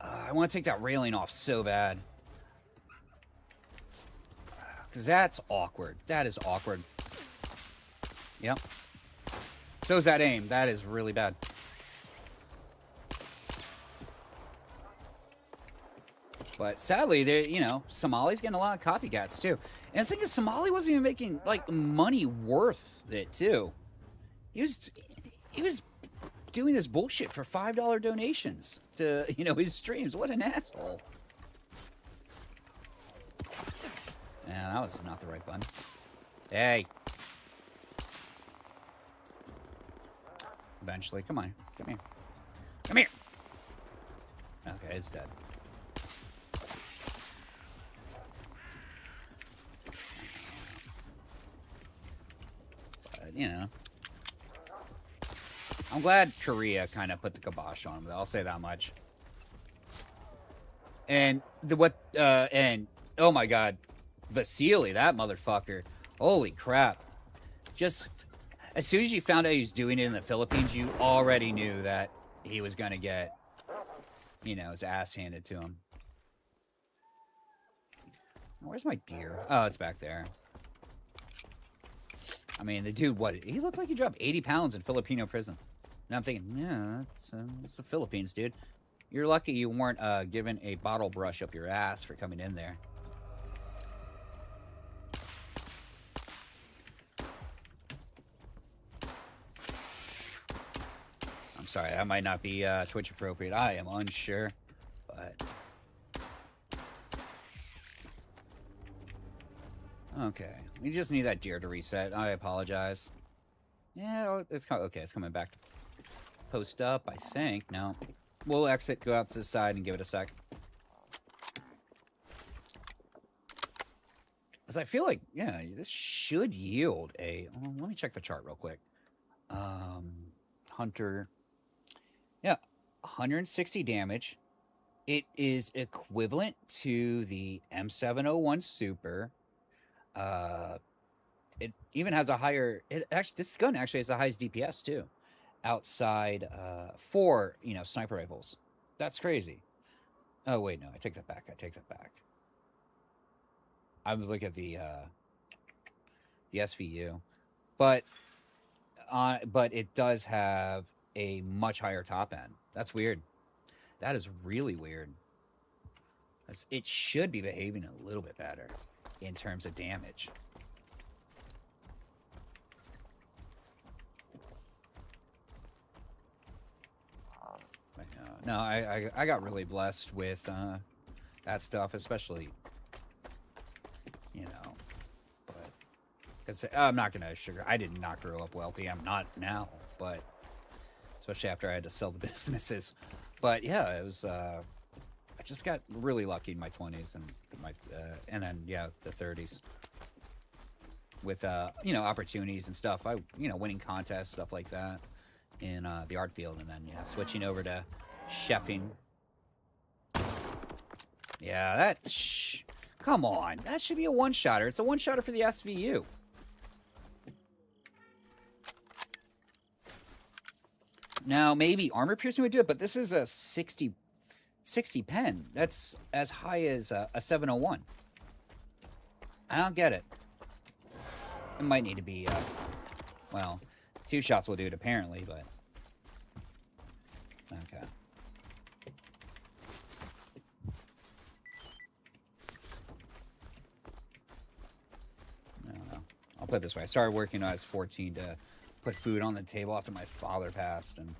I want to take that railing off so bad. Because that's awkward. That is awkward. Yep. So is that aim. That is really bad. But sadly, Somali's getting a lot of copycats, too. And the thing is, Somali wasn't even making, like, money worth it, too. He was doing this bullshit for $5 donations to, his streams. What an asshole. Yeah, that was not the right button. Hey. Eventually. Come on. Come here. Come here. Okay, it's dead. But, I'm glad Korea kind of put the kibosh on him, though. I'll say that much. And oh my god, Vasily, that motherfucker. Holy crap. Just, as soon as you found out he was doing it in the Philippines, you already knew that he was going to get, his ass handed to him. Where's my deer? Oh, it's back there. I mean, the dude, he looked like he dropped 80 pounds in Filipino prison. And I'm thinking, yeah, it's the Philippines, dude. You're lucky you weren't given a bottle brush up your ass for coming in there. sorry, that might not be Twitch appropriate. I am unsure, but okay. We just need that deer to reset. I apologize. Yeah, it's okay. It's coming back to post up, I think. No, we'll exit, go out to the side, and give it a sec. As I feel like, yeah, this should yield a. Well, let me check the chart real quick. Hunter. Yeah, 160 damage. It is equivalent to the M701 Super. It even has a higher. This gun actually has the highest DPS too, outside for sniper rifles. That's crazy. Oh wait, no, I take that back. I was looking at the SVU, but it does have a much higher top end. That's weird. That is really weird. It should be behaving a little bit better in terms of damage. No, I got really blessed with that stuff, especially, but because I'm not gonna sugar. I did not grow up wealthy. I'm not now, but especially after I had to sell the businesses. But yeah, it was. I just got really lucky in my 20s and then the 30s with opportunities and stuff. Winning contests, stuff like that in the art field, and then switching over to chefing. Yeah, come on, that should be a one-shotter. It's a one-shotter for the SVU. Now, maybe armor piercing would do it, but this is a 60 pen. That's as high as a 701. I don't get it. It might need to be, well, 2 shots will do it apparently, but okay. I don't know. I'll put it this way. I started working when I was 14 to put food on the table after my father passed, and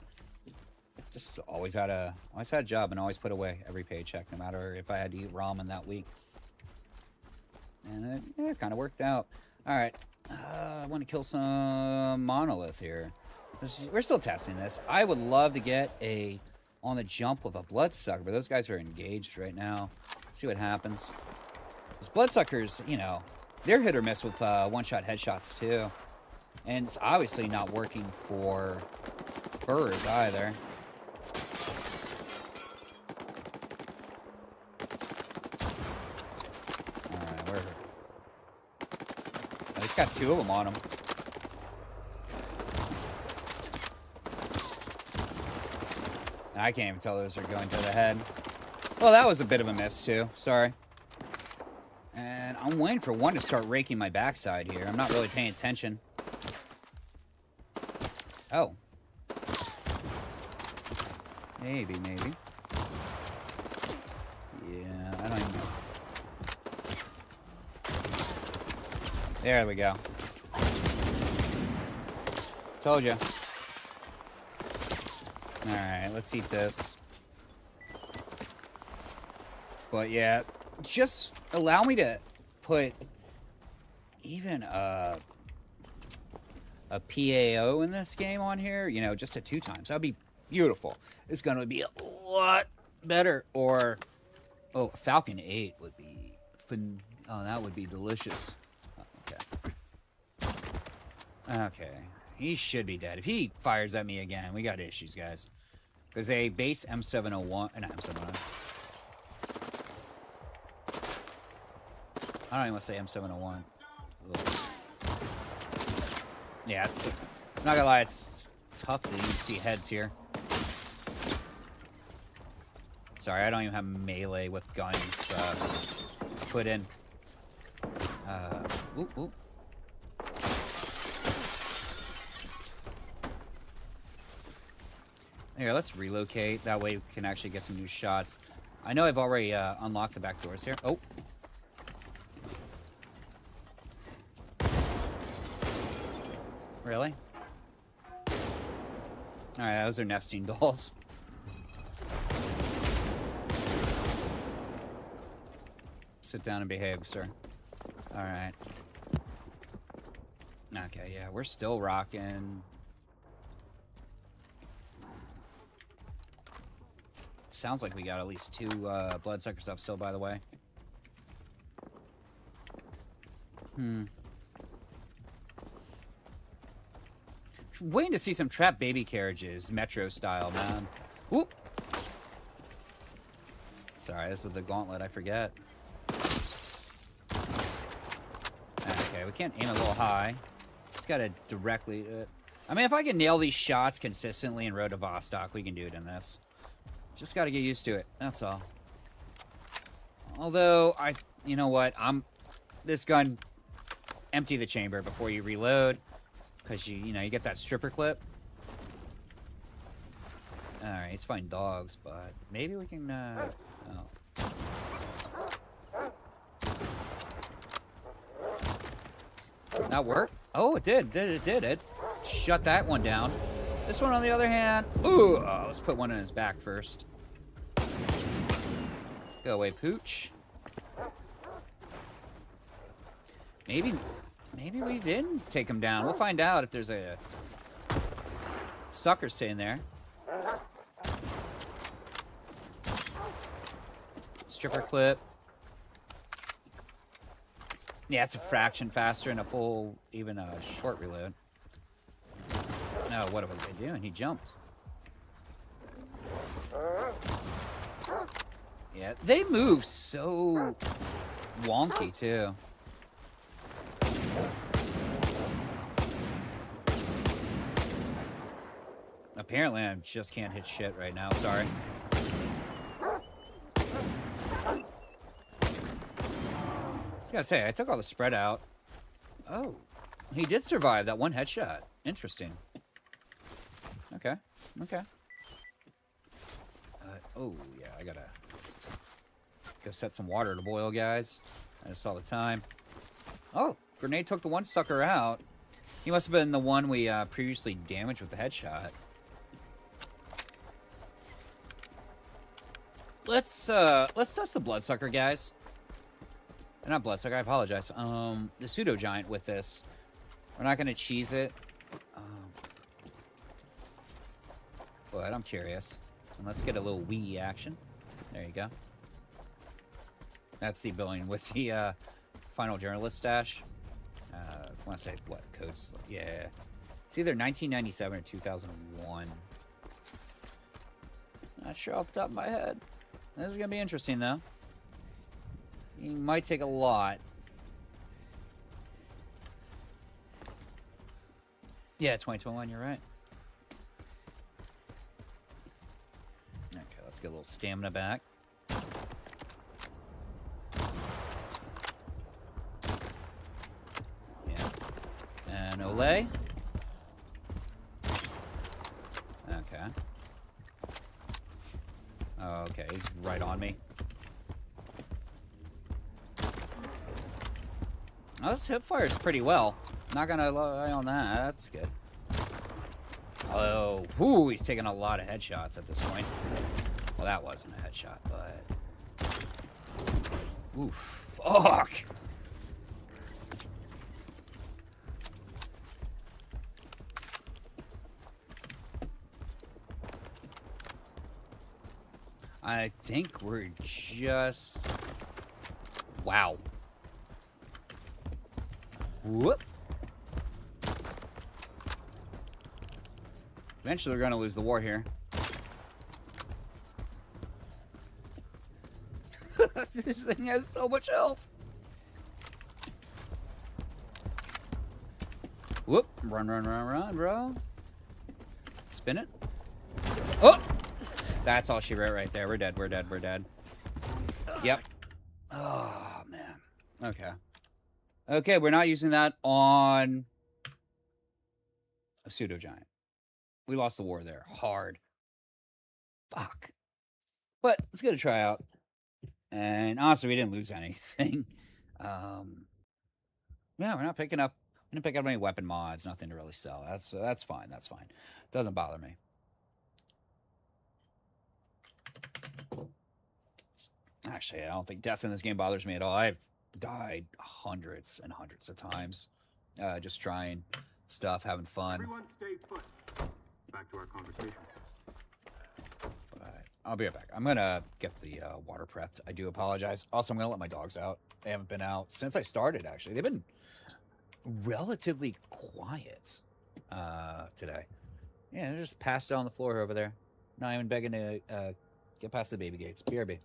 just always had a job and always put away every paycheck, no matter if I had to eat ramen that week. And it kind of worked out. All right, I want to kill some monolith here. We're still testing this. I would love to get a on the jump with a bloodsucker, but those guys are engaged right now. See what happens. Those bloodsuckers, they're hit or miss with one-shot headshots too. And it's obviously not working for birds either. Alright, he's got 2 of them on him. I can't even tell those are going to the head. Well, that was a bit of a miss too. Sorry. And I'm waiting for one to start raking my backside here. I'm not really paying attention. Oh. Maybe. Yeah, I don't even know. There we go. Told you. Alright, let's eat this. But yeah, just allow me to put even a PAO in this game on here, just at 2 times. That'd be beautiful. It's gonna be a lot better. Or, Falcon 8 would be that would be delicious. Okay. He should be dead. If he fires at me again, we got issues, guys. There's a base M701, not M701. I don't even want to say M701. Ugh. Yeah, I'm not gonna lie, it's tough to even see heads here. Sorry, I don't even have melee with guns put in. Ooh. Here, let's relocate. That way we can actually get some new shots. I know I've already unlocked the back doors here. Oh. Really? Alright, those are nesting dolls. Sit down and behave, sir. Alright. Okay, yeah, we're still rocking. Sounds like we got at least 2 bloodsuckers up still, by the way. Waiting to see some trapped baby carriages, Metro style, man. Whoop! Sorry, this is the gauntlet, I forget. Okay, we can't aim a little high. Just gotta directly... I mean, if I can nail these shots consistently in Road to Vostok, we can do it in this. Just gotta get used to it, that's all. Although, you know what, this gun, empty the chamber before you reload. Because you get that stripper clip. Alright, he's fighting dogs, but maybe we can, oh. That worked? Oh, it did. It shut that one down. This one, on the other hand, ooh, let's put one in his back first. Go away, Pooch. Maybe we didn't take him down. We'll find out if there's a sucker sitting there. Stripper clip. Yeah, it's a fraction faster and a full, even a short reload. No, what was I doing? He jumped. Yeah, they move so wonky, too. Apparently, I just can't hit shit right now. Sorry. I was gonna say, I took all the spread out. Oh, he did survive that one headshot. Interesting. Okay. Oh, yeah, I gotta go set some water to boil, guys. I just saw the time. Oh, grenade took the one sucker out. He must have been the one we previously damaged with the headshot. Let's test the bloodsucker, guys. Not bloodsucker, I apologize. The pseudo giant with this. We're not gonna cheese it. But I'm curious. And let's get a little wee action. There you go. That's the ability with the final journalist stash. I want to say what codes? Yeah, it's either 1997 or 2001. Not sure off the top of my head. This is gonna be interesting though. You might take a lot. Yeah, 2021. You're right. Okay, let's get a little stamina back. And Olay. Okay. Okay, he's right on me. Oh, this hip fires pretty well. Not gonna lie on that. That's good. Oh, whoo, he's taking a lot of headshots at this point. Well, that wasn't a headshot, but... Oof. Fuck! I think we're just... Wow. Whoop. Eventually, we're going to lose the war here. This thing has so much health. Whoop. Run, bro. Spin it. Oh! That's all she wrote right there. We're dead. Yep. Oh, man. Okay. Okay, we're not using that on a pseudo-giant. We lost the war there. Hard. Fuck. But let's get a try out. And honestly, we didn't lose anything. Yeah, we're not picking up... We didn't pick up any weapon mods. Nothing to really sell. That's fine. Doesn't bother me. Actually, I don't think death in this game bothers me at all. I've died hundreds and hundreds of times, just trying stuff, having fun. Everyone stay put. Back to our conversation. But I'll be right back. I'm gonna get the water prepped. I do apologize. Also, I'm gonna let my dogs out. They haven't been out since I started. Actually, they've been relatively quiet today. Yeah, they're just passed out on the floor over there. Not even begging to get past the baby gates. BRB.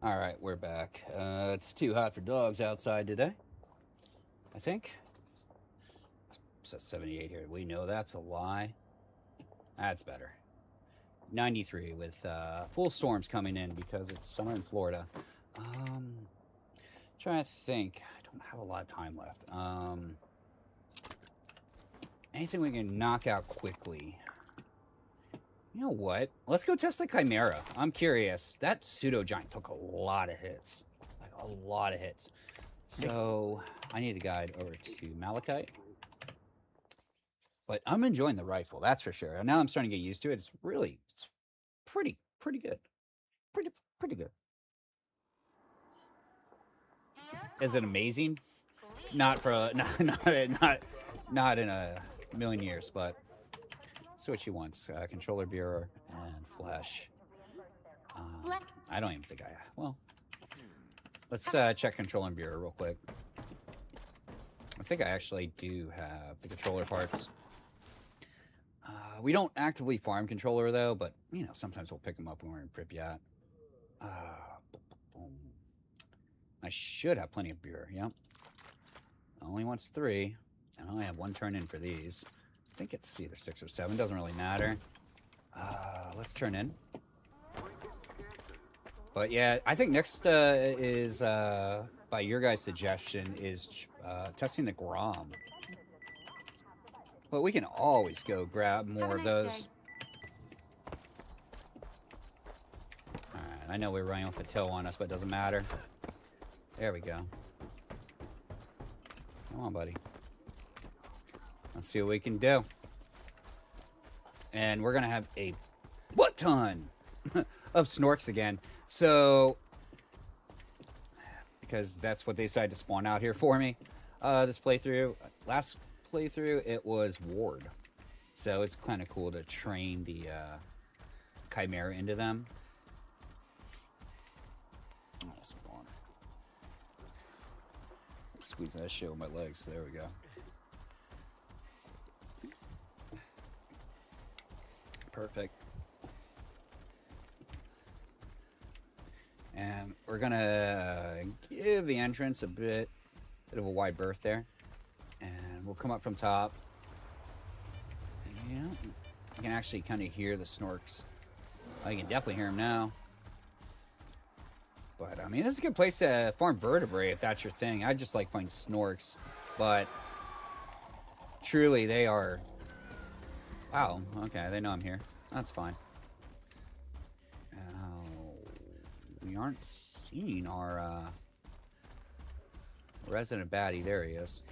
All right, we're back. It's too hot for dogs outside today, I think. It says 78 here. We know that's a lie. That's better. 93 with full storms coming in because it's summer in Florida. Trying to think. I don't have a lot of time left. Anything we can knock out quickly. You know what? Let's go test the Chimera. I'm curious. That pseudo giant took a lot of hits. Like a lot of hits. So I need a guide over to Malachite. But I'm enjoying the rifle, that's for sure. And now I'm starting to get used to it. It's pretty good. Pretty good. Is it amazing? Not for not in a million years, but So what she wants, controller beer and flesh. I don't even think I, well, let's check controller beer real quick. I think I actually do have the controller parts. We don't actively farm controller though, but you know, sometimes we'll pick them up when we're in Pripyat. I should have plenty of beer, yep. Only wants 3, and I only have 1 turn in for these. I think it's either 6 or 7, doesn't really matter. Let's turn in. But yeah, I think next is, by your guys' suggestion, is testing the Grom. But we can always go grab more of those. Alright, I know we're running off a tail on us, but it doesn't matter. There we go. Come on, buddy. Let's see what we can do. And we're going to have a butt ton of snorks again. So, because that's what they decided to spawn out here for me. This playthrough, last playthrough, it was Ward. So it's kind of cool to train the Chimera into them. Spawn. Squeeze that shit with my legs. There we go. Perfect. And we're gonna give the entrance a bit of a wide berth there. And we'll come up from top. Yeah, you can actually kind of hear the snorks. Oh, you can definitely hear them now. But, I mean, this is a good place to farm vertebrae if that's your thing. I just like finding snorks. But, truly, they are... Wow, okay, they know I'm here. That's fine. We aren't seeing our resident baddie. There he is.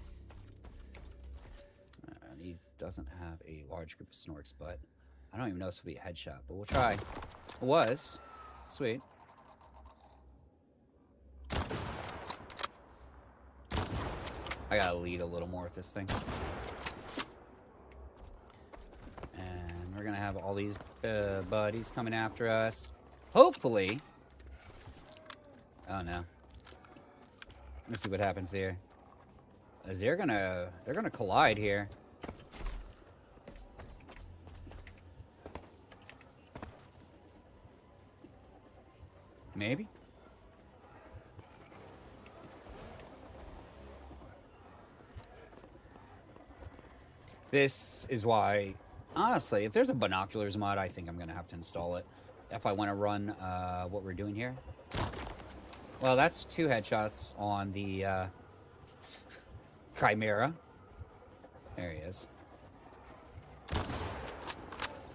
And he doesn't have a large group of snorks, but I don't even know this will be a headshot, but we'll try. It was. Sweet. I gotta lead a little more with this thing. And we're gonna have all these buddies coming after us. Hopefully. Oh no. Let's see what happens here. They're gonna collide here. Maybe. This is why, honestly, if there's a binoculars mod, I think I'm gonna have to install it if I want to run what we're doing here. Well, that's 2 headshots on the Chimera. There he is.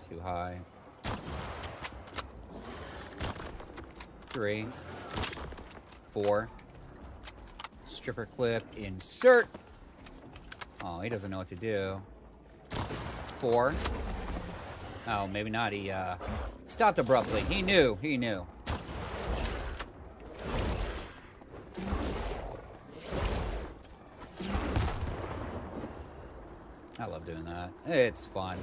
Too high. 3. 4. Stripper clip. Insert. Oh, he doesn't know what to do. 4. Oh, maybe not. He stopped abruptly. He knew. He knew. I love doing that. It's fun.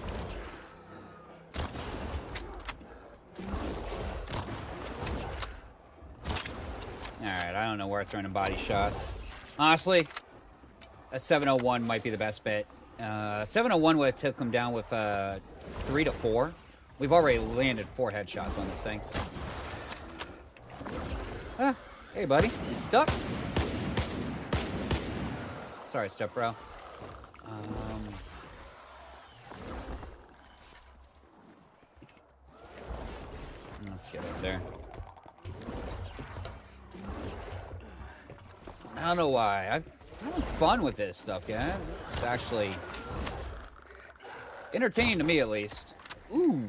Alright, I don't know where throwing body shots. Honestly, a 701 might be the best bet. 701 would have took him down with 3 to 4. We've already landed 4 headshots on this thing. Ah, hey buddy, you stuck? Sorry, step bro. Let's get up there. I don't know why. I'm having fun with this stuff, guys. This is actually entertaining to me, at least. Ooh,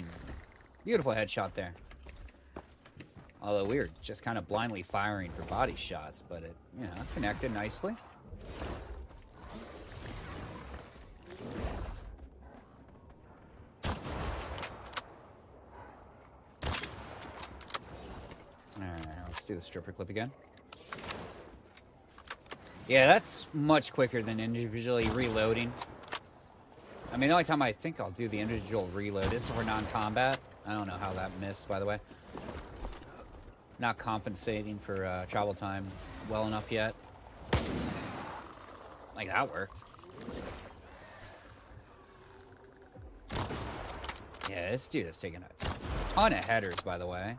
beautiful headshot there. Although we were just kind of blindly firing for body shots, but it, you know, connected nicely. Alright, let's do the stripper clip again. Yeah, that's much quicker than individually reloading. I mean, the only time I think I'll do the individual reload is for non-combat. I don't know how that missed, by the way. Not compensating for travel time well enough yet. Like, that worked. Yeah, this dude is taking a ton of headers, by the way.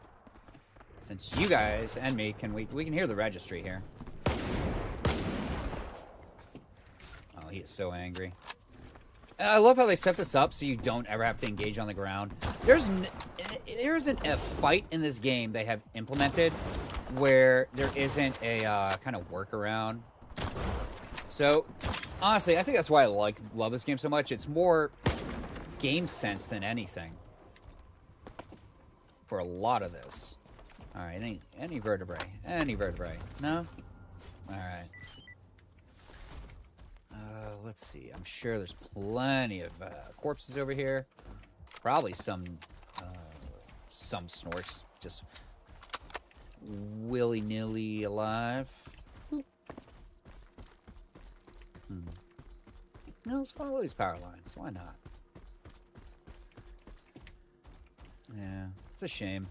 Since you guys and me we can hear the registry here. Oh, he is so angry. And I love how they set this up so you don't ever have to engage on the ground. There isn't a fight in this game they have implemented where there isn't a kind of workaround. So, honestly, I think that's why I love this game so much. It's more game sense than anything for a lot of this. All right, any vertebrae? Any vertebrae? No? All right. Let's see. I'm sure there's plenty of corpses over here. Probably some snorks just willy-nilly alive. No, let's follow these power lines. Why not? Yeah, it's a shame.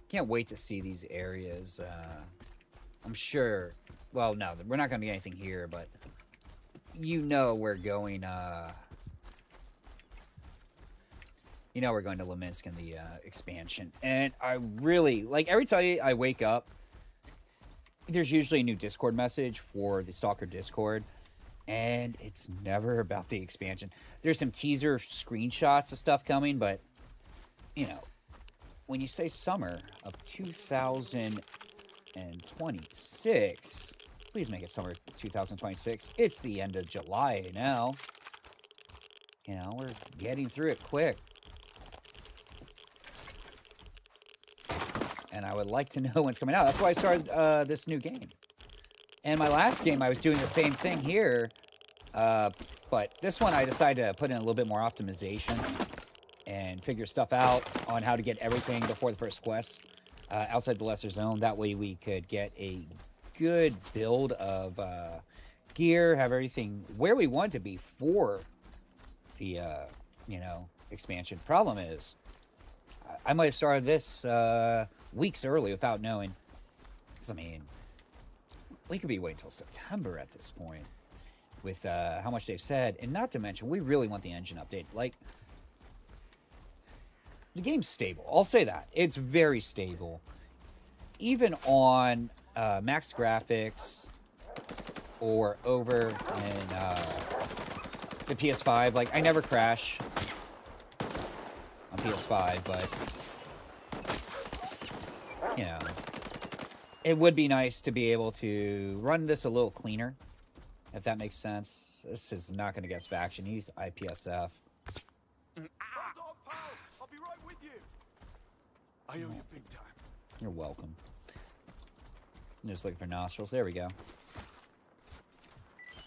Can't wait to see these areas. I'm sure... Well, no, we're not going to get anything here, but... You know we're going, You know we're going to Leminsk in the, expansion. And I really... Like, every time I wake up, there's usually a new Discord message for the S.T.A.K.L.E.R Discord. And it's never about the expansion. There's some teaser screenshots of stuff coming, but... You know... When you say summer of 2026... Please make it summer 2026. It's the end of July now. You know, we're getting through it quick. And I would like to know when's coming out. That's why I started this new game. And my last game, I was doing the same thing here. But this one, I decided to put in a little bit more optimization and figure stuff out on how to get everything before the first quest outside the Lesser Zone. That way we could get a good build of gear, have everything where we want to be for the, you know, expansion. Problem is, I might have started this weeks early without knowing. 'Cause, I mean, we could be waiting until September at this point with how much they've said. And not to mention, we really want the engine update. Like, the game's stable. I'll say that. It's very stable. Even on max graphics or over in the PS5. Like, I never crash on PS5, but, you know, it would be nice to be able to run this a little cleaner, if that makes sense. This is not going to get us faction. He's IPSF. I'll be right with you. I owe you big time. You're welcome. I'm just looking for nostrils. There we go.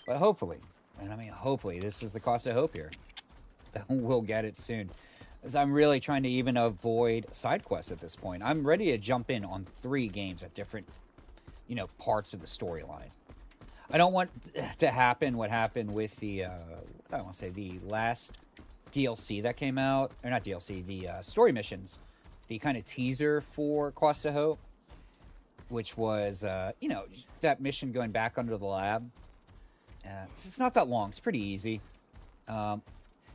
But hopefully, and I mean hopefully, this is the cost of hope here. That we'll get it soon. As I'm really trying to even avoid side quests at this point. I'm ready to jump in on 3 games at different, you know, parts of the storyline. I don't want to happen what happened with the, what do I want to say, the last DLC that came out. Or not DLC, the story missions. The kind of teaser for Cost of Hope. Which was, you know, that mission going back under the lab. It's not that long. It's pretty easy.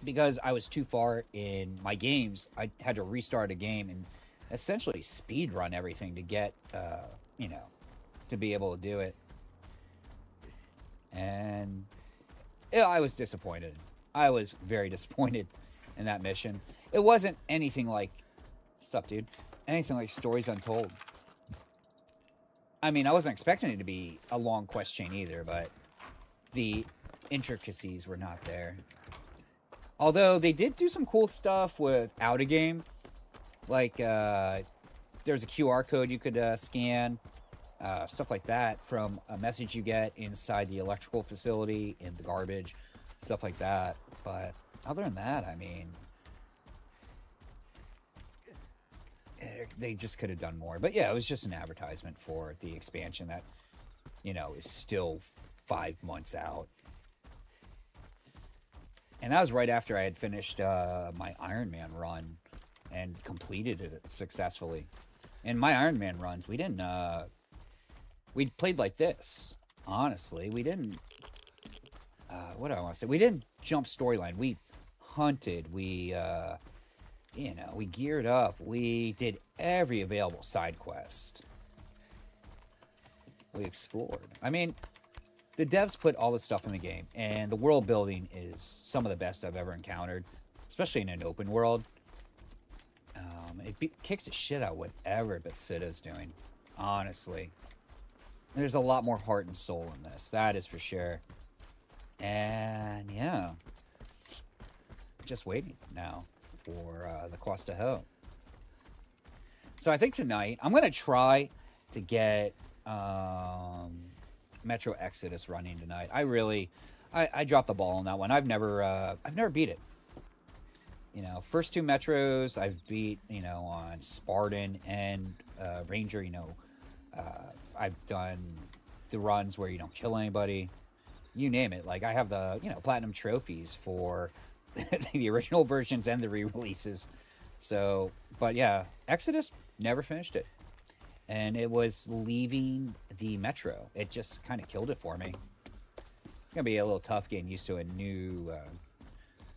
Because I was too far in my games, I had to restart a game and essentially speed run everything to get, you know, to be able to do it. And yeah, I was disappointed. I was very disappointed in that mission. It wasn't anything like, what's up, dude? Anything like Stories Untold. I mean, I wasn't expecting it to be a long quest chain either, but the intricacies were not there. Although they did do some cool stuff without a game. Like, there's a QR code you could scan. Stuff like that from a message you get inside the electrical facility in the garbage. Stuff like that. But other than that, I mean, they just could have done more. But yeah, it was just an advertisement for the expansion that, you know, is still 5 months out. And that was right after I had finished my Ironman run and completed it successfully. In my Ironman runs, we didn't, we played like this, honestly. We didn't, what do I want to say? We didn't jump storyline. We hunted. We, you know, we geared up. We did every available side quest. We explored. I mean, the devs put all this stuff in the game, and the world building is some of the best I've ever encountered, especially in an open world. It kicks the shit out of whatever Bethesda's doing, honestly. There's a lot more heart and soul in this, that is for sure. And yeah, just waiting now for the Quest to Ho. So I think tonight I'm gonna try to get Metro Exodus running tonight. I dropped the ball on that one. I've never beat it. You know, first two Metros I've beat, you know, on Spartan and Ranger. You know, I've done the runs where you don't kill anybody. You name it. Like, I have the, you know, platinum trophies for the original versions and the re-releases. So, but yeah, Exodus, never finished it. And it was leaving the Metro. It just kind of killed it for me. It's going to be a little tough getting used to a new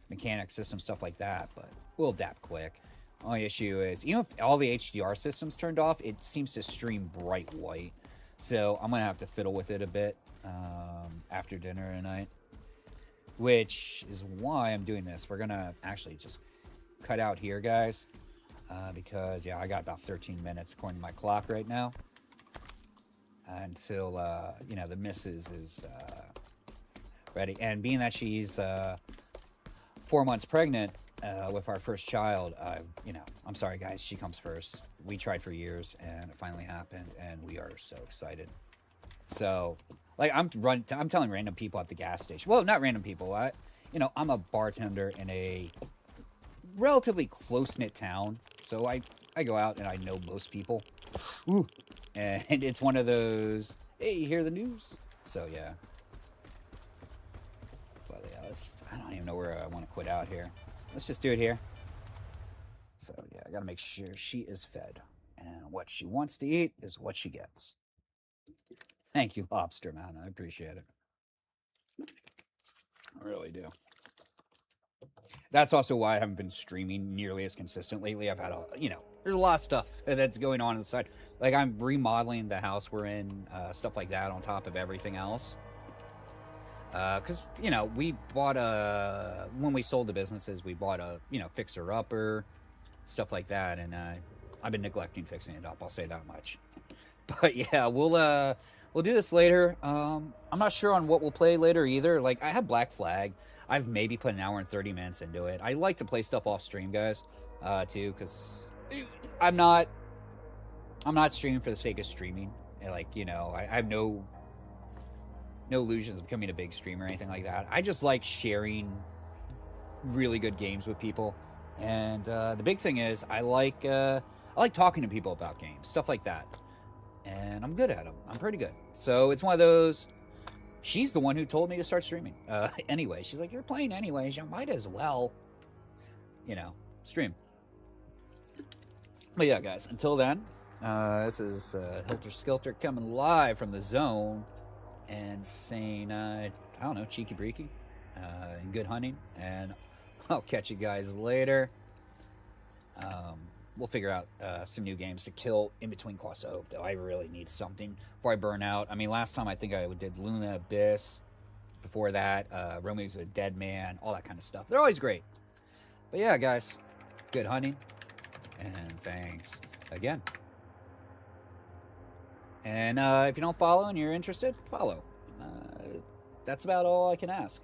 mechanic system, stuff like that, but we'll adapt quick. Only issue is, you know, if all the HDR systems turned off, it seems to stream bright white. So I'm going to have to fiddle with it a bit after dinner tonight, which is why I'm doing this. We're going to actually just cut out here, guys, because, yeah, I got about 13 minutes according to my clock right now until, you know, the missus is ready. And being that she's 4 months pregnant with our first child, you know, I'm sorry, guys, she comes first. We tried for years, and it finally happened, and we are so excited. So, like, I'm telling random people at the gas station. Well, not random people. You know, I'm a bartender in a relatively close-knit town, so I go out and I know most people. Ooh. And it's one of those, hey, you hear the news? So, yeah. But, yeah, I don't even know where I want to quit out here. Let's just do it here. So, yeah, I got to make sure she is fed. And what she wants to eat is what she gets. Thank you, Lobster Man. I appreciate it. I really do. That's also why I haven't been streaming nearly as consistent lately. I've had you know, there's a lot of stuff that's going on the side. Like, I'm remodeling the house we're in, stuff like that on top of everything else. Because, you know, we bought when we sold the businesses, we bought a, you know, fixer-upper, stuff like that. And I've been neglecting fixing it up. I'll say that much. But yeah, we'll do this later. I'm not sure on what we'll play later either. Like, I have Black Flag. I've maybe put an hour and 30 minutes into it. I like to play stuff off stream, guys, too, because I'm not streaming for the sake of streaming. Like, you know, I have no illusions of becoming a big streamer or anything like that. I just like sharing really good games with people. And the big thing is I like talking to people about games, stuff like that. And I'm good at them. I'm pretty good. So it's one of those. She's the one who told me to start streaming. Anyway, she's like, you're playing anyways. You might as well, you know, stream. But yeah, guys, until then, this is Helter-Skelter coming live from the zone and saying, I don't know, cheeky breaky, and good hunting. And I'll catch you guys later. We'll figure out some new games to kill in between Quests of Hope, though. I really need something before I burn out. I mean, last time I think I did Luna Abyss. Before that, Romeo's with a Dead Man, all that kind of stuff. They're always great. But yeah, guys, good hunting. And thanks again. And if you don't follow and you're interested, follow. That's about all I can ask.